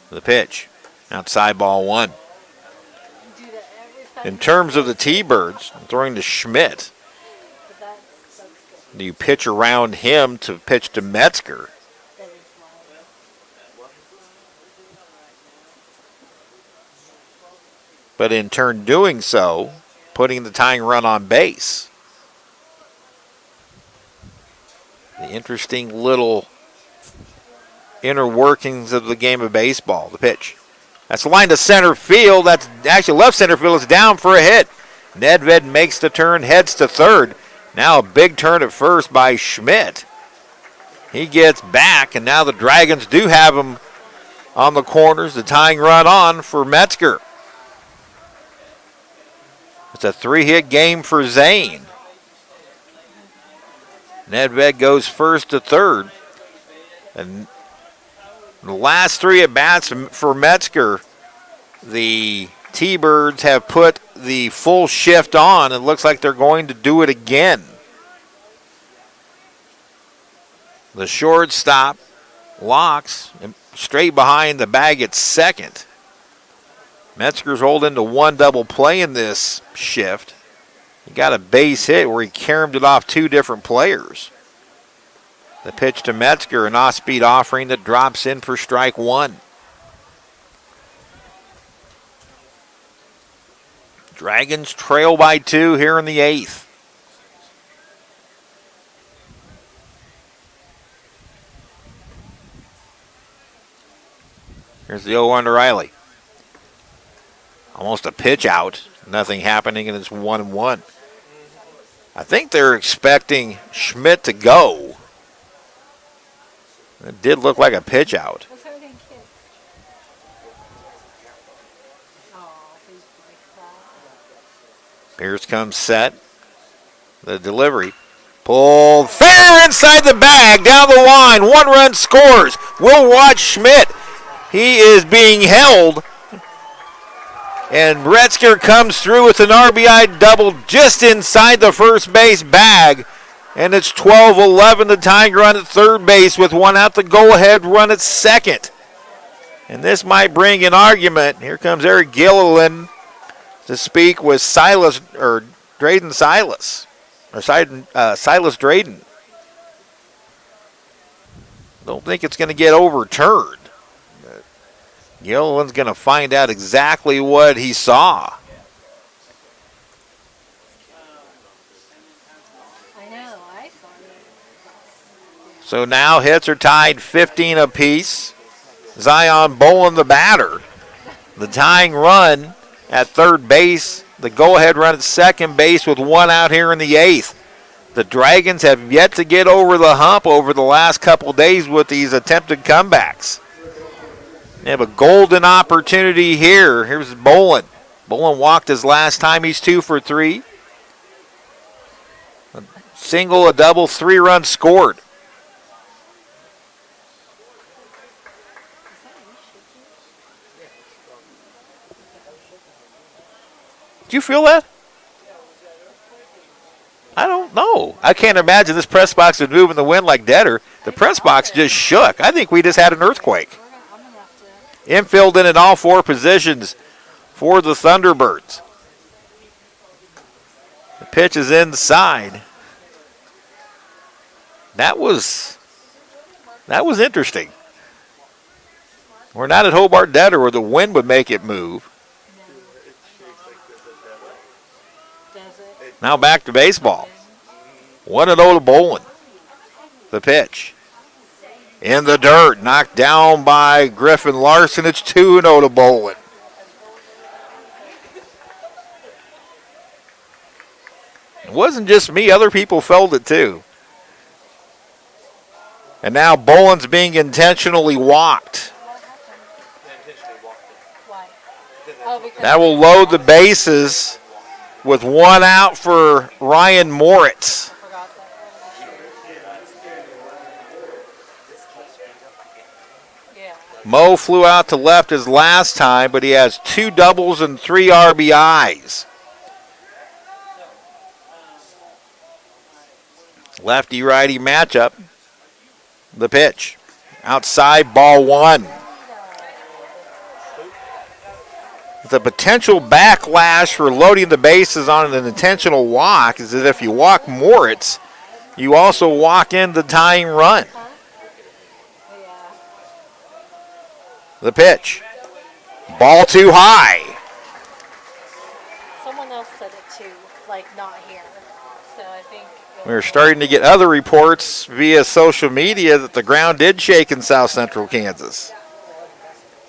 The pitch. Outside ball 1. In terms of the T-Birds, throwing to Schmidt. Do you pitch around him to pitch to Metzger? But in turn doing so, putting the tying run on base. The interesting little inner workings of the game of baseball. The pitch. That's the line to center field. That's actually left center field. It's down for a hit. Nedved makes the turn, heads to third. Now a big turn at first by Schmidt. He gets back, and now the Dragons do have him on the corners. The tying run on for Metzger. It's a 3-hit game for Zane. Nedved goes first to third. And the last 3 at-bats for Metzger, the T-Birds have put the full shift on. It looks like they're going to do it again. The shortstop locks straight behind the bag at second. Metzger's rolled into 1 double play in this shift. He got a base hit where he caromed it off 2 different players. The pitch to Metzger, an off-speed offering that drops in for strike 1. Dragons trail by 2 here in the 8th. Here's the 0-1 to Riley. Almost a pitch out. Nothing happening, and it's 1-1. I think they're expecting Schmidt to go. It did look like a pitch out. What's hurting kids? Oh, he's like Pierce comes set. The delivery. Pulled fair inside the bag. Down the line. 1 run scores. We'll watch Schmidt. He is being held. And Metzger comes through with an RBI double just inside the first base bag. And it's 12-11, the tying run at third base with 1 out, the go-ahead run at second. And this might bring an argument. Here comes Eric Gilliland to speak with Silas, or Drayden Silas, or Silas Drayden. Don't think it's going to get overturned. Gilliland's going to find out exactly what he saw. So now hits are tied 15 apiece. Zion Bolin, the batter. The tying run at third base. The go-ahead run at second base with 1 out here in the 8th. The Dragons have yet to get over the hump over the last couple days with these attempted comebacks. They have a golden opportunity here. Here's Bolin. Bolin walked his last time. He's 2 for 3. A single, a double, 3 runs scored. Do you feel that? I don't know. I can't imagine this press box would move in the wind like Deader. The press box just shook. I think we just had an earthquake. Infield in all 4 positions for the Thunderbirds. The pitch is inside. That was interesting. We're not at Hobart Deader where the wind would make it move. Now back to baseball. 1-0 to Bolin. The pitch. In the dirt. Knocked down by Griffin Larson. It's 2-0 to Bolin. It wasn't just me. Other people felt it too. And now Bolin's being intentionally walked. That will load the bases with 1 out for Ryan Moritz. Mo flew out to left his last time, but he has 2 doubles and 3 RBIs. Lefty-righty matchup. The pitch. Outside, ball 1. The potential backlash for loading the bases on an intentional walk is that if you walk Moritz, you also walk in the tying run. The pitch. Ball too high. Someone else said it too, like not here. So I think We're starting to get other reports via social media that the ground did shake in South Central Kansas.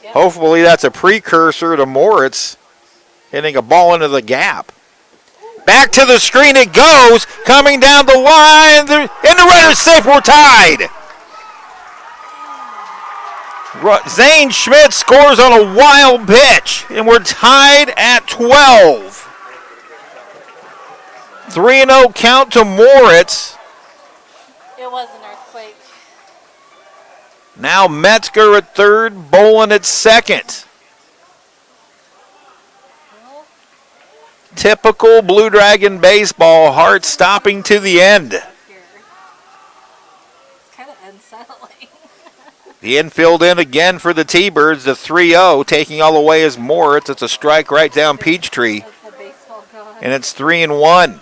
Yep. Hopefully that's a precursor to Moritz hitting a ball into the gap. Back to the screen it goes, coming down the line, and the runner's safe, we're tied. Zane Schmidt scores on a wild pitch, and we're tied at 12. 3-0 count to Moritz. It was an earthquake. Now Metzger at third, Bolin at second. Well, Typical Blue Dragon baseball, heart stopping to the end. here. It's kind of unsettling. The infield in again for the T-Birds, the 3-0, taking all the way is Moritz. It's a strike right down Peachtree, That's the baseball god. and it's 3-1.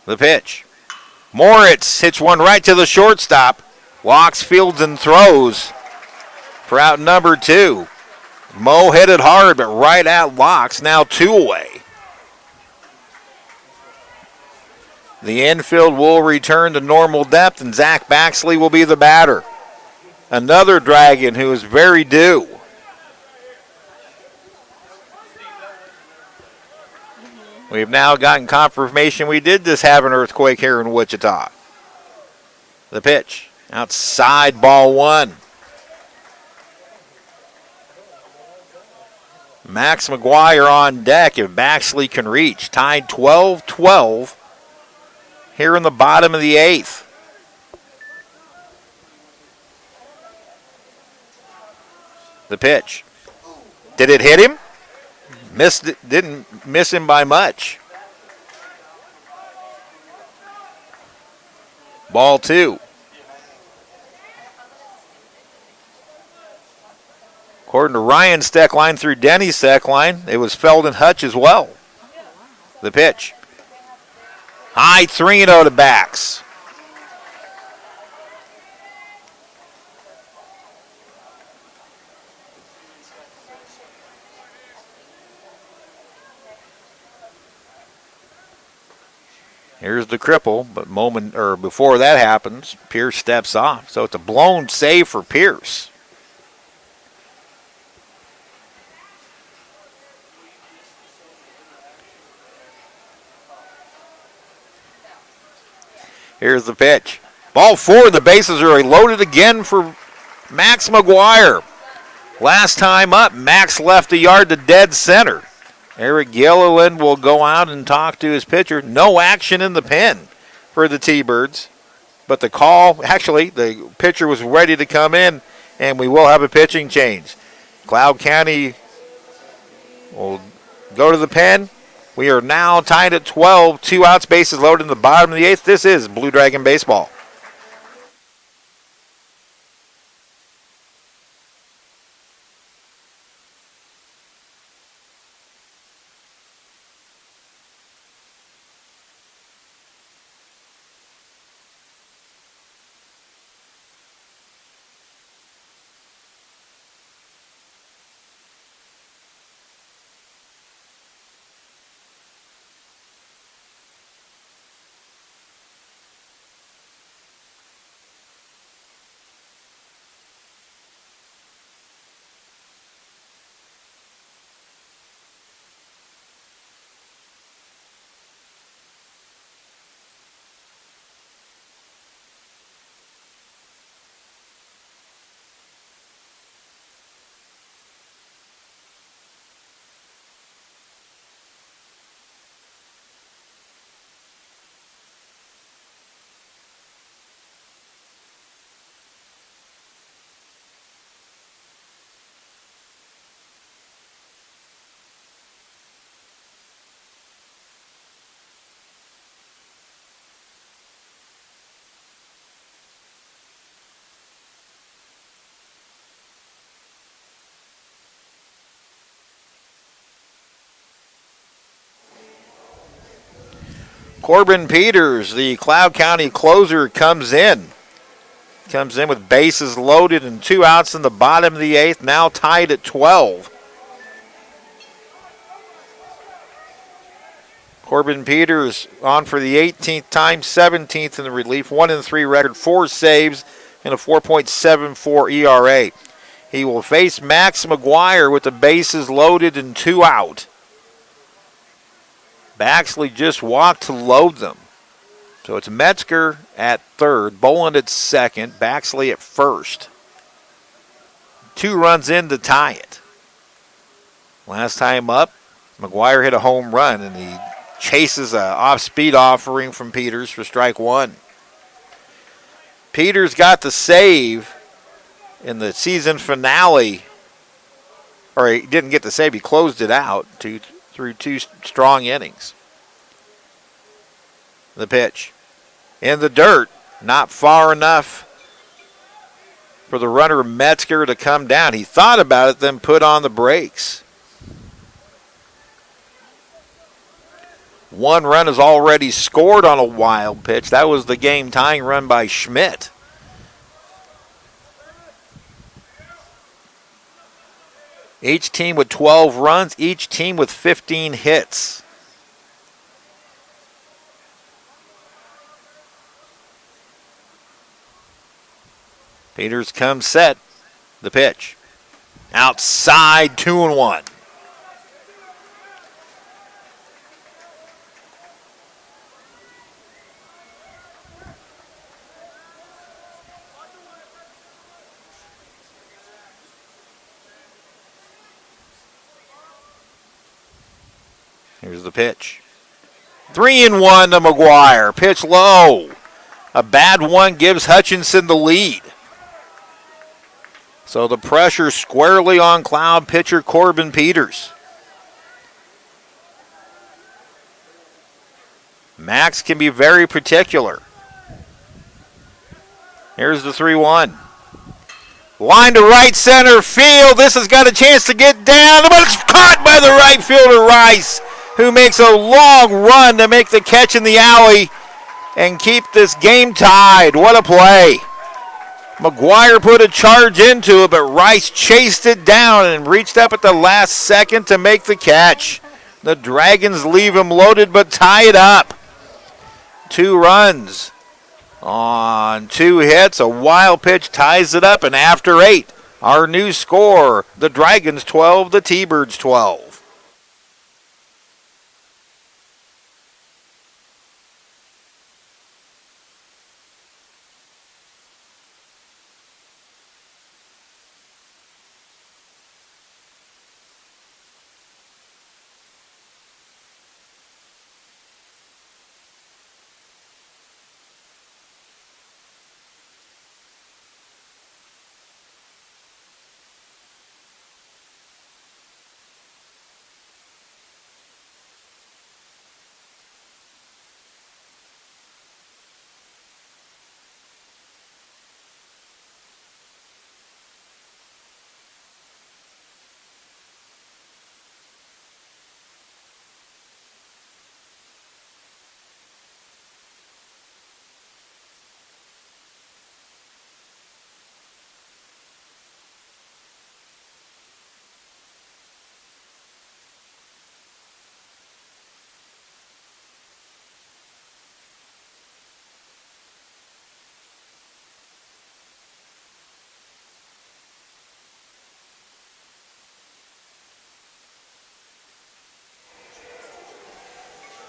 The pitch. Moritz hits one right to the shortstop. Walks, fields, and throws for out number 2. Mo hit it hard, but right at Locks, now 2 away. The infield will return to normal depth, and Zach Baxley will be the batter. Another Dragon who is very due. We've now gotten confirmation we did just have an earthquake here in Wichita. The pitch, outside, ball 1. Max McGuire on deck if Baxley can reach. Tied 12-12 here in the bottom of the 8th. The pitch. Did it hit him? Missed it, didn't miss him by much. Ball 2. According to Ryan's deck line through Denny's deck line, it was Felden Hutch as well. The pitch. High 3-0 to Bax. Here's the cripple, but before that happens, Pierce steps off. So it's a blown save for Pierce. Here's the pitch. Ball 4, the bases are loaded again for Max McGuire. Last time up, Max left the yard to dead center. Eric Gilliland will go out and talk to his pitcher. No action in the pen for the T-Birds. But the call, actually, the pitcher was ready to come in, and we will have a pitching change. Cloud County will go to the pen. We are now tied at 12. 2 outs, bases loaded in the bottom of the 8th. This is Blue Dragon Baseball. Corbin Peters, the Cloud County closer, comes in. comes in with bases loaded and 2 outs in the bottom of the 8th, now tied at 12. Corbin Peters on for the 18th time, 17th in the relief, 1-3 record, 4 saves, and a 4.74 ERA. He will face Max McGuire with the bases loaded and 2 out. Baxley just walked to load them. So it's Metzger at third, Boland at second, Baxley at first. 2 runs in to tie it. Last time up, McGuire hit a home run, and he chases a off-speed offering from Peters for strike 1. Peters got the save in the season finale, or he didn't get the save, he closed it out through 2 strong innings. The pitch. In the dirt, not far enough for the runner Metzger to come down. He thought about it, then put on the brakes. 1 run is already scored on a wild pitch. That was the game-tying run by Schmidt. Each team with 12 runs, each team with 15 hits. Peters comes set. The pitch. Outside, 2-1. Here's the pitch. 3-1 to McGuire. Pitch low. A bad one gives Hutchinson the lead. So the pressure squarely on Cloud pitcher Corbin Peters. Max can be very particular. Here's the 3-1. Line to right center field. This has got a chance to get down, but it's caught by the right fielder Rice, who makes a long run to make the catch in the alley and keep this game tied. What a play. McGuire put a charge into it, but Rice chased it down and reached up at the last second to make the catch. The Dragons leave him loaded but tie it up. 2 runs on 2 hits. A wild pitch ties it up, and after 8, our new score, the Dragons 12, the T-Birds 12.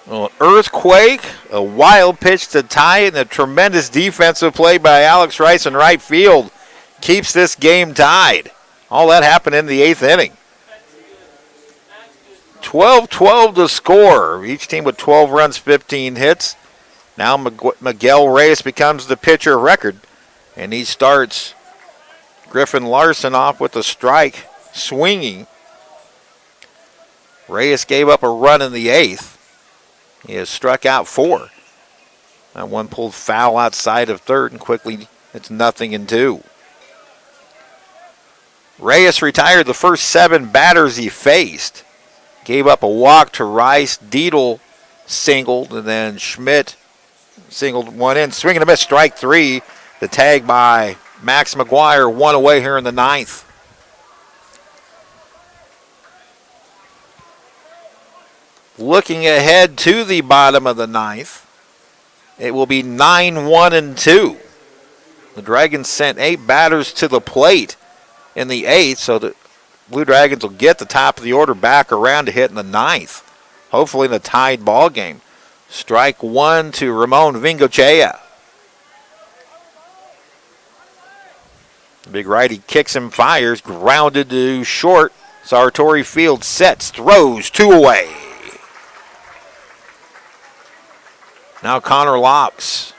Well, an earthquake, a wild pitch to tie it, and a tremendous defensive play by Alex Rice in right field keeps this game tied. All that happened in the 8th inning. 12-12 to score. Each team with 12 runs, 15 hits. Now Miguel Reyes becomes the pitcher of record, and he starts Griffin Larson off with a strike, swinging. Reyes gave up a run in the 8th. He has struck out 4. That one pulled foul outside of third, and quickly it's 0-2. Reyes retired the first 7 batters he faced. Gave up a walk to Rice. Dietl singled, and then Schmidt singled one in. Swing and a miss, strike 3. The tag by Max McGuire, one away here in the ninth. Looking ahead to the bottom of the ninth, it will be 9-1-2. The Dragons sent 8 batters to the plate in the eighth, so the Blue Dragons will get the top of the order back around to hit in the ninth, hopefully in a tied ball game. Strike one to Ramon Vingochea. The big righty kicks and fires, grounded to short. Sartori Field sets, throws, 2 away. Now Connor Locks.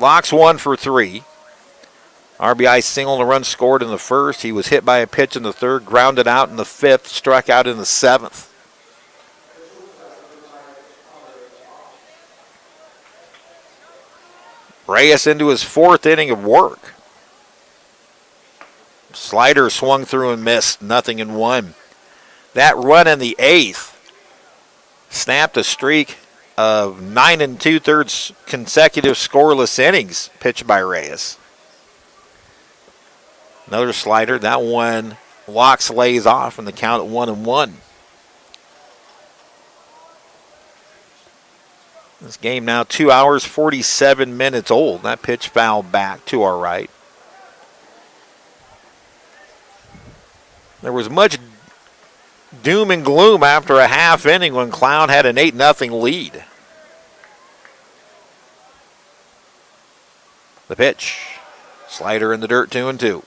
Locks 1 for 3. RBI single and a run scored in the first. He was hit by a pitch in the third, grounded out in the fifth, struck out in the seventh. Reyes into his 4th inning of work. Slider swung through and missed, 0-1. That run in the 8th snapped a streak of 9 2/3 consecutive scoreless innings pitched by Reyes. Another slider. That one Locks lays off in the count at 1-1. This game now 2 hours, 47 minutes old. That pitch fouled back to our right. There was much doom and gloom after a half inning when Clown had an 8-0 lead. The pitch. Slider in the dirt, 2-2.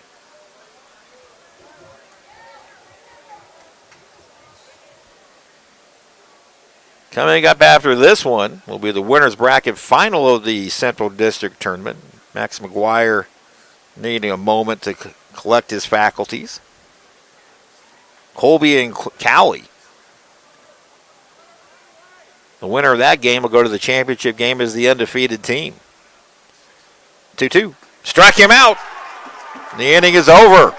Coming up after this one will be the winner's bracket final of the Central District Tournament. Max McGuire needing a moment to collect his faculties. Colby and Cowley. The winner of that game will go to the championship game as the undefeated team. 2-2. Struck him out. The inning is over.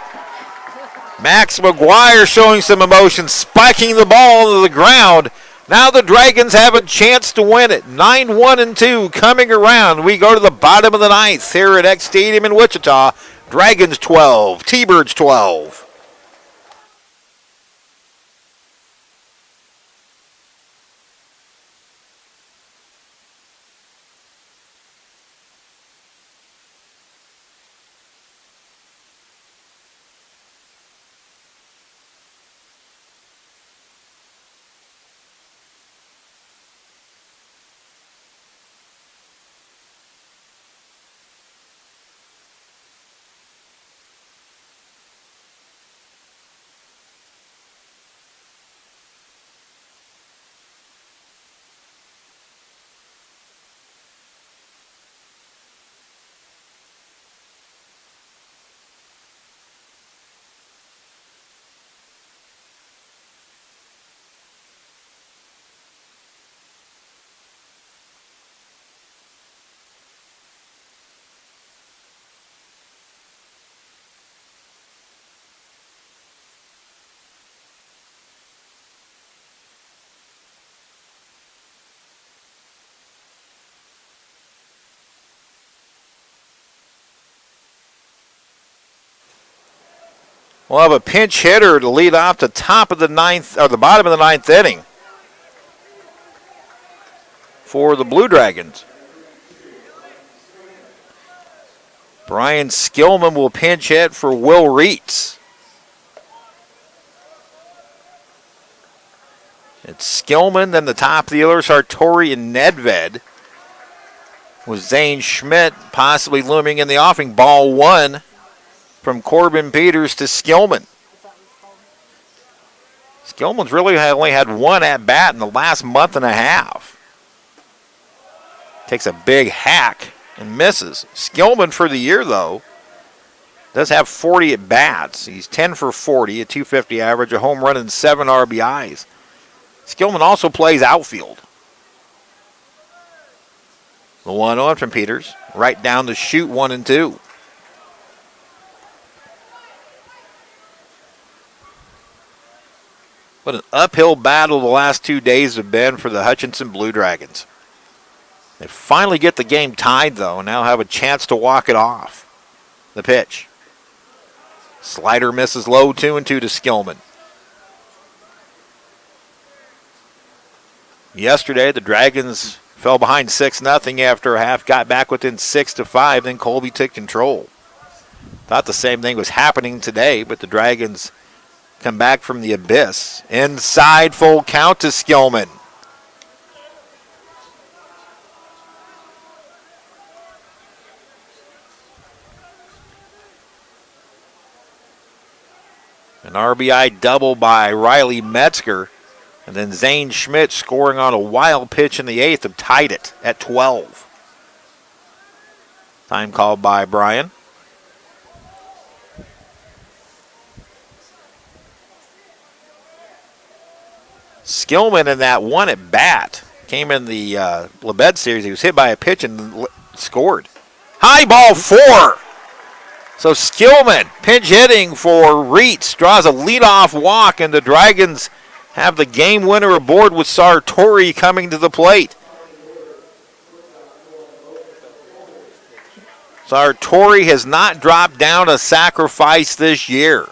Max McGuire showing some emotion, spiking the ball to the ground. Now the Dragons have a chance to win it. 9-1-2 coming around. We go to the bottom of the ninth here at Eck Stadium in Wichita. Dragons 12, T-Birds 12. We'll have a pinch hitter to lead off the top of the ninth, or the bottom of the ninth inning for the Blue Dragons. Brian Skillman will pinch hit for Will Reitz. It's Skillman, then the top of the order, Sartori and Nedved, with Zane Schmidt possibly looming in the offing. Ball 1 from Corbin Peters to Skillman. Skillman's really only had 1 at-bat in the last month and a half. Takes a big hack and misses. Skillman for the year, though, does have 40 at-bats. He's 10 for 40, a .250 average, a home run, and 7 RBIs. Skillman also plays outfield. The 1-0 from Peters, right down the chute, 1-2. What an uphill battle the last 2 days have been for the Hutchinson Blue Dragons. They finally get the game tied, though, and now have a chance to walk it off. The pitch. Slider misses low, 2-2 to Skillman. Yesterday, the Dragons fell behind 6-0 after a half, got back within 6-5, then Colby took control. Thought the same thing was happening today, but the Dragons come back from the abyss. Inside, full count to Skillman. An RBI double by Riley Metzger. And then Zane Schmidt scoring on a wild pitch in the 8th have tied it at 12. Time called by Brian. Skillman in that one at bat came in the Labed series. He was hit by a pitch and scored. High ball 4. So Skillman, pinch hitting for Reitz, draws a leadoff walk, and the Dragons have the game winner aboard with Sartori coming to the plate. Sartori has not dropped down a sacrifice this year,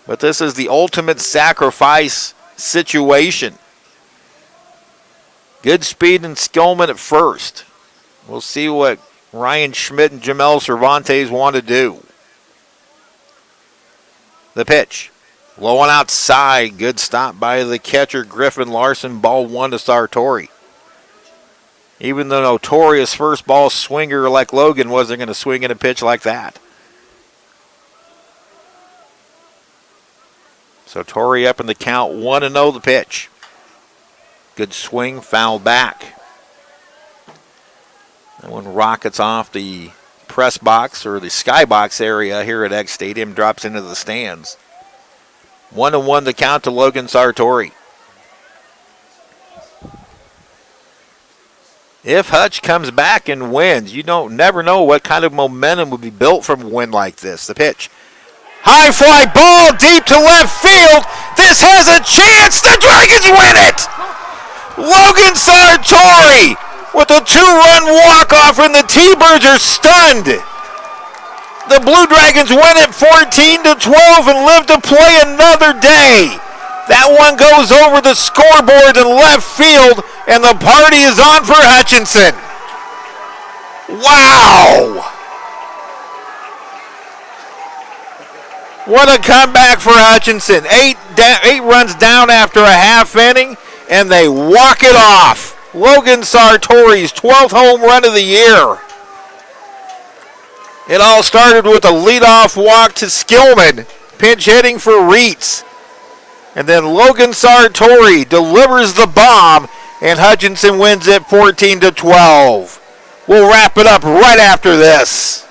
but this is the ultimate sacrifice situation. Good speed and Skillman at first. We'll see what Ryan Schmidt and Jamel Cervantes want to do. The pitch. Low and outside. Good stop by the catcher, Griffin Larson. Ball 1 to Sartori. Even the notorious first ball swinger like Logan wasn't going to swing in a pitch like that. Sartori up in the count. 1-0 the pitch. Good swing, foul back. That one rockets off the press box or the skybox area here at Eck Stadium, drops into the stands. 1-1 the count to Logan Sartori. If Hutch comes back and wins, you never know what kind of momentum would be built from a win like this. The pitch. High fly ball deep to left field. This has a chance. The Dragons win it. Logan Sartori with a 2-run walk-off, and the T-Birds are stunned. The Blue Dragons win it 14-12 and live to play another day. That one goes over the scoreboard in left field, and the party is on for Hutchinson. Wow! What a comeback for Hutchinson. 8 runs down after a half inning, and they walk it off. Logan Sartori's 12th home run of the year. It all started with a leadoff walk to Skillman, pinch hitting for Reitz. And then Logan Sartori delivers the bomb, and Hutchinson wins it 14-12. We'll wrap it up right after this.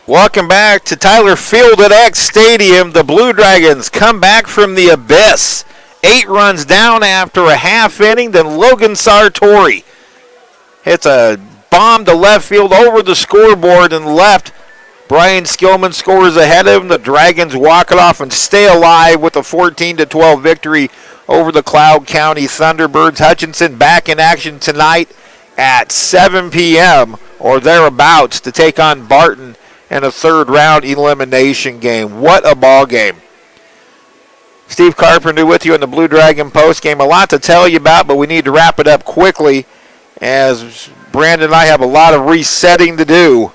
Welcome back to Tyler Field at Eck Stadium. The Blue Dragons come back from the abyss. 8 runs down after a half inning. Then Logan Sartori hits a bomb to left field over the scoreboard and left. Brian Skillman scores ahead of him. The Dragons walk it off and stay alive with a 14-12 victory over the Cloud County Thunderbirds. Hutchinson back in action tonight at 7 p.m. or thereabouts to take on Barton in a third-round elimination game. What a ball game. Steve Carpenter with you in the Blue Dragon postgame. A lot to tell you about, but we need to wrap it up quickly as Brandon and I have a lot of resetting to do.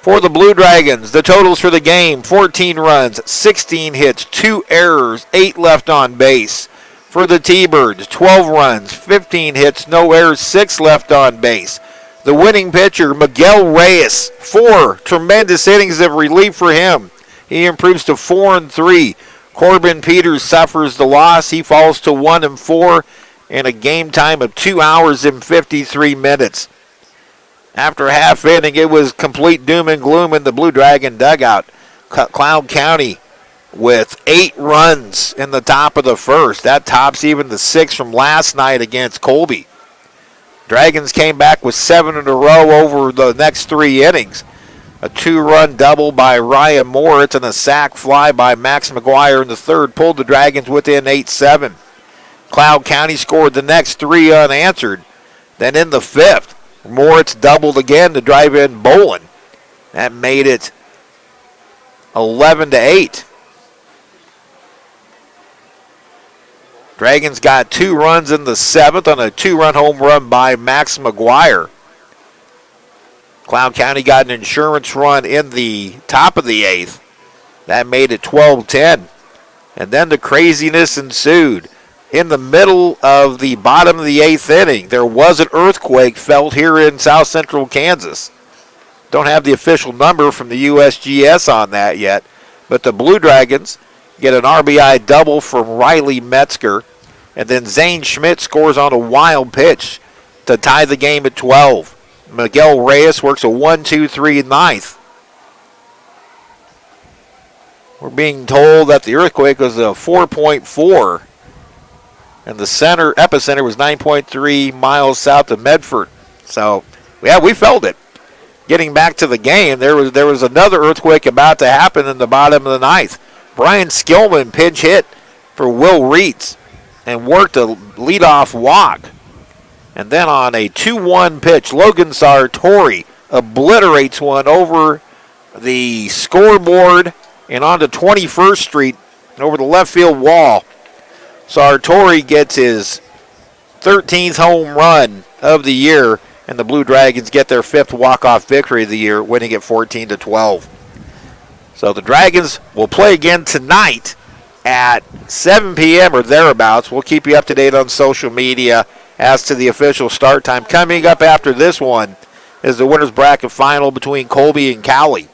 For the Blue Dragons, the totals for the game, 14 runs, 16 hits, 2 errors, 8 left on base. For the T-Birds, 12 runs, 15 hits, no errors, 6 left on base. The winning pitcher, Miguel Reyes, 4 tremendous innings of relief for him. He improves to 4-3. Corbin Peters suffers the loss. He falls to 1-4 in a game time of 2 hours and 53 minutes. After a half inning, it was complete doom and gloom in the Blue Dragon dugout. Cloud County with 8 runs in the top of the first. That tops even the 6 from last night against Colby. Dragons came back with 7 in a row over the next 3 innings. A 2-run double by Ryan Moritz and a sac fly by Max McGuire in the third pulled the Dragons within 8-7. Cloud County scored the next 3 unanswered. Then in the 5th, Moritz doubled again to drive in Bolin. That made it 11-8. Dragons got 2 runs in the 7th on a 2-run home run by Max McGuire. Cloud County got an insurance run in the top of the 8th. That made it 12-10. And then the craziness ensued. In the middle of the bottom of the 8th inning, there was an earthquake felt here in south central Kansas. Don't have the official number from the USGS on that yet, but the Blue Dragons get an RBI double from Riley Metzger, and then Zane Schmidt scores on a wild pitch to tie the game at 12. Miguel Reyes works a 1-2-3 ninth. We're being told that the earthquake was a 4.4, and the epicenter was 9.3 miles south of Medford. So, yeah, we felt it. Getting back to the game, there was another earthquake about to happen in the bottom of the 9th. Brian Skillman pinch hit for Will Reitz and worked a leadoff walk. And then on a 2-1 pitch, Logan Sartori obliterates one over the scoreboard and onto 21st Street and over the left field wall. Sartori gets his 13th home run of the year, and the Blue Dragons get their 5th walk-off victory of the year, winning it 14-12. So the Dragons will play again tonight at 7 p.m. or thereabouts. We'll keep you up to date on social media as to the official start time. Coming up after this one is the winner's bracket final between Colby and Cowley.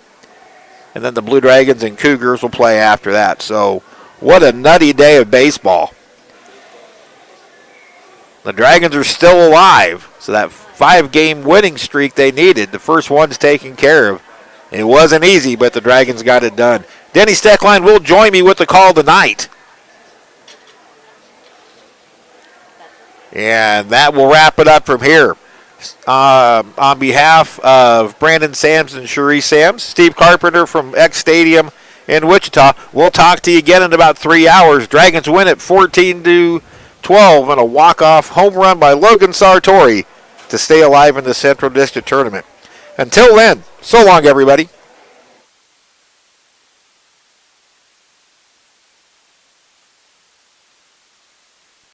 And then the Blue Dragons and Cougars will play after that. So what a nutty day of baseball. The Dragons are still alive, so that 5-game winning streak they needed, the first one's taken care of. It wasn't easy, but the Dragons got it done. Denny Steckline will join me with the call tonight. And that will wrap it up from here. On behalf of Brandon Sams and Cherie Sams, Steve Carpenter from Eck Stadium in Wichita, we'll talk to you again in about 3 hours. Dragons win at 14-12 on a walk-off home run by Logan Sartori to stay alive in the Central District Tournament. Until then, so long, everybody.